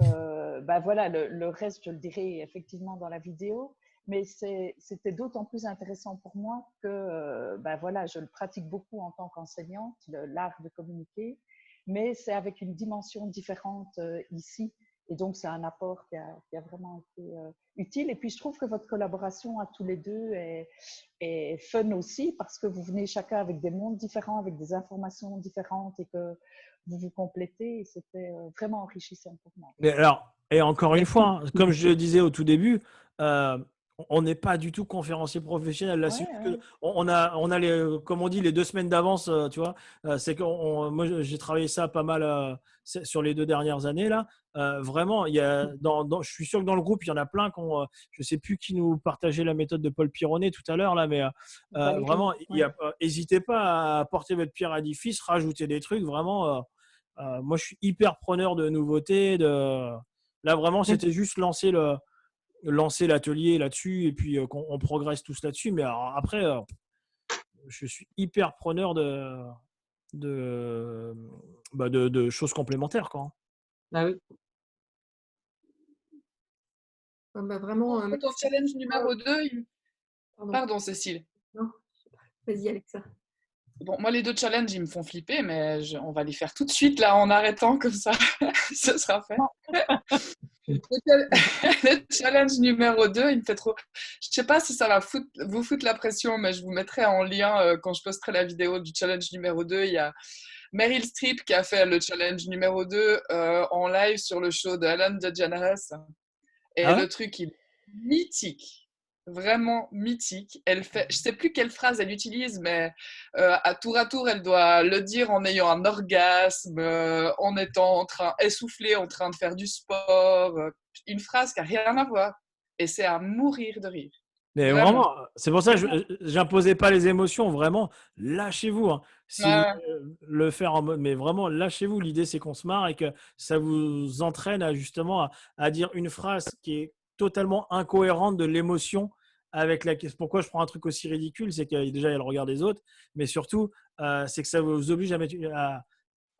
voilà, le reste, je le dirai effectivement dans la vidéo, mais c'était d'autant plus intéressant pour moi que, voilà, je le pratique beaucoup en tant qu'enseignante, l'art de communiquer. mais c'est avec une dimension différente ici. Et donc, c'est un apport qui a vraiment été utile. Et puis, je trouve que votre collaboration à tous les deux est fun aussi parce que vous venez chacun avec des mondes différents, avec des informations différentes et que vous vous complétez. Et c'était vraiment enrichissant pour moi. Mais alors, et encore une fois, comme je le disais au tout début, on n'est pas du tout conférencier professionnel là. Ouais. On a les, comme on dit, les 2 semaines d'avance, tu vois. C'est que moi, j'ai travaillé ça pas mal sur les 2 dernières années là. Vraiment, il y a, je suis sûr que dans le groupe, il y en a plein je sais plus qui nous partageait la méthode de Paul Pironnet tout à l'heure là, mais vraiment, n'hésitez pas à porter votre pierre à l'édifice, rajouter des trucs. Vraiment, moi, je suis hyper preneur de nouveautés. Là, vraiment, c'était juste lancer l'atelier là-dessus et puis qu'on progresse tous là-dessus. Mais alors, après, je suis hyper preneur de choses complémentaires, quoi. Ah oui. Bah, vraiment. Ton challenge numéro 2, Pardon, Cécile. Non, vas-y, Alexa. Bon, moi, les 2 challenges, ils me font flipper, mais on va les faire tout de suite, là, en arrêtant, comme ça, ce sera fait. Le challenge numéro 2, il me fait trop... Je ne sais pas si ça va vous foutre la pression, mais je vous mettrai en lien quand je posterai la vidéo du challenge numéro 2. Il y a Meryl Streep qui a fait le challenge numéro 2 en live sur le show de Ellen DeGeneres. Et le truc, il est mythique. Vraiment mythique. Elle fait, je ne sais plus quelle phrase elle utilise, mais à tour, elle doit le dire en ayant un orgasme, en étant essoufflée, en train de faire du sport. Une phrase qui n'a rien à voir. Et c'est à mourir de rire. Mais vraiment, c'est pour ça que je n'imposais pas les émotions. Vraiment, lâchez-vous. Hein. Si vous le faire en mode, mais vraiment, lâchez-vous. L'idée, c'est qu'on se marre et que ça vous entraîne justement à dire une phrase qui est totalement incohérente de l'émotion avec pourquoi je prends un truc aussi ridicule, c'est que déjà il y a le regard des autres, mais surtout c'est que ça vous oblige à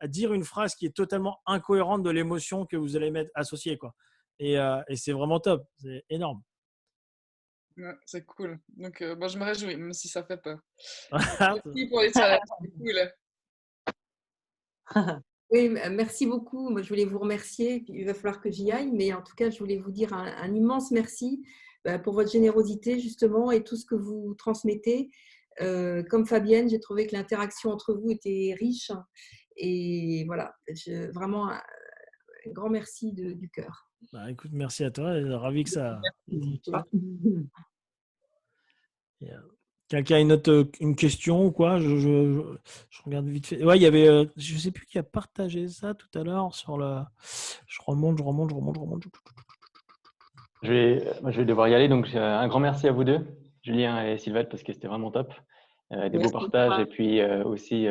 dire une phrase qui est totalement incohérente de l'émotion que vous allez mettre associée, quoi. Et c'est vraiment top, c'est énorme. Ouais, c'est cool. Donc je me réjouis, même si ça fait peur. Merci pour les challenges, c'est cool. Oui, merci beaucoup. Moi, je voulais vous remercier. Il va falloir que j'y aille, mais en tout cas, je voulais vous dire un immense merci pour votre générosité, justement, et tout ce que vous transmettez. Comme Fabienne, j'ai trouvé que l'interaction entre vous était riche. Et voilà, vraiment un grand merci du cœur. Bah, écoute, merci à toi. Ravi que ça. Quelqu'un a une question ou quoi? Je regarde vite fait. Ouais, il y avait, je sais plus qui a partagé ça tout à l'heure sur le. Je remonte. Je vais devoir y aller, donc un grand merci à vous deux, Julien et Sylvette, parce que c'était vraiment top. Des beaux partages et puis aussi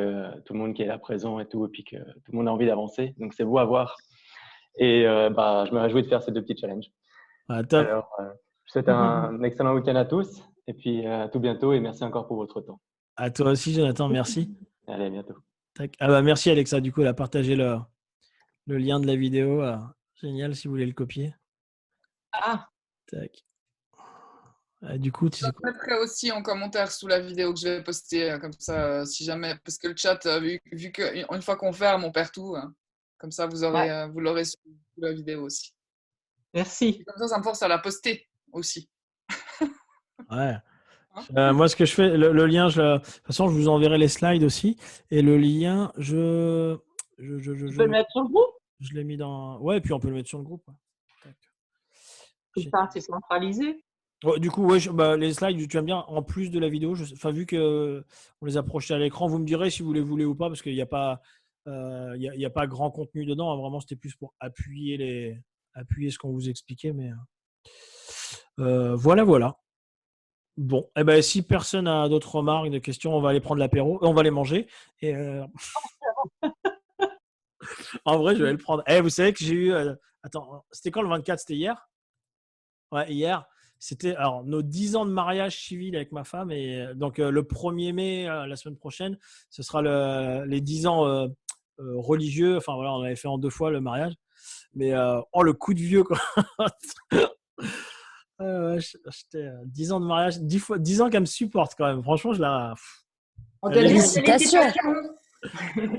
tout le monde qui est là présent et tout, et puis que tout le monde a envie d'avancer. Donc c'est beau à voir. Et je me réjouis de faire ces 2 petits challenges. Top. Alors, je souhaite un excellent week-end à tous. Et puis, à tout bientôt et merci encore pour votre temps. À toi aussi, Jonathan, merci. Allez, à bientôt. Tac. Ah bah, merci, Alexa. Du coup, elle a partagé le lien de la vidéo. Génial, si vous voulez le copier. Tac. Du coup, je le mettrai aussi en commentaire sous la vidéo que je vais poster, comme ça, si jamais, parce que le chat, vu qu'une fois qu'on ferme, on perd tout. Hein. Comme ça, vous l'aurez sous la vidéo aussi. Merci. Comme ça me force à la poster aussi. Ouais. Moi, ce que je fais, le lien, de toute façon, je vous enverrai les slides aussi. Et le lien, je peux le mettre sur le groupe. Je l'ai mis dans. Ouais, et puis on peut le mettre sur le groupe. Ça, c'est centralisé. Du coup, les slides, tu aimes bien, en plus de la vidéo, vu qu'on les a projetés à l'écran, vous me direz si vous les voulez ou pas, parce qu'il n'y a pas, y a pas grand contenu dedans. Hein, vraiment, c'était plus pour appuyer ce qu'on vous expliquait. Mais voilà. Bon, si personne n'a d'autres remarques, de questions, on va aller prendre l'apéro, on va aller manger. Et en vrai, je vais le prendre. Vous savez que j'ai eu. Attends, c'était quand le 24? C'était hier? Ouais, hier. C'était nos 10 ans de mariage civil avec ma femme. Et donc, le 1er mai, la semaine prochaine, ce sera les 10 ans religieux. Enfin, voilà, on avait fait en 2 fois le mariage. Mais, le coup de vieux, quoi. J'étais 10 ans de mariage, 10 ans qu'elle me supporte quand même. Franchement, je la. Félicitations.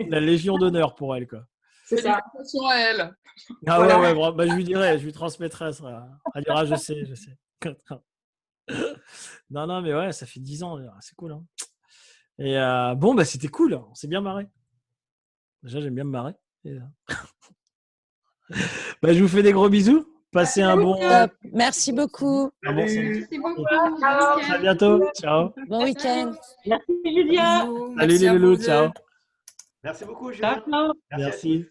La Légion d'honneur pour elle, quoi. C'est ça. Félicitations à elle. Ah Voilà. ouais, bah, je lui dirai, je lui transmettrai ça. Elle dira, je sais. Non, mais ouais, ça fait 10 ans, c'est cool. Hein. Et bon, bah c'était cool, on s'est bien marré. Déjà, j'aime bien me marrer. Et, bah, je vous fais des gros bisous. Passez un bon. Merci beaucoup. Un bon Merci beaucoup. à bientôt. Ciao. Bon week-end. Merci Julia. Salut les loulous. Ciao. Merci beaucoup, Julien. Ciao. Merci.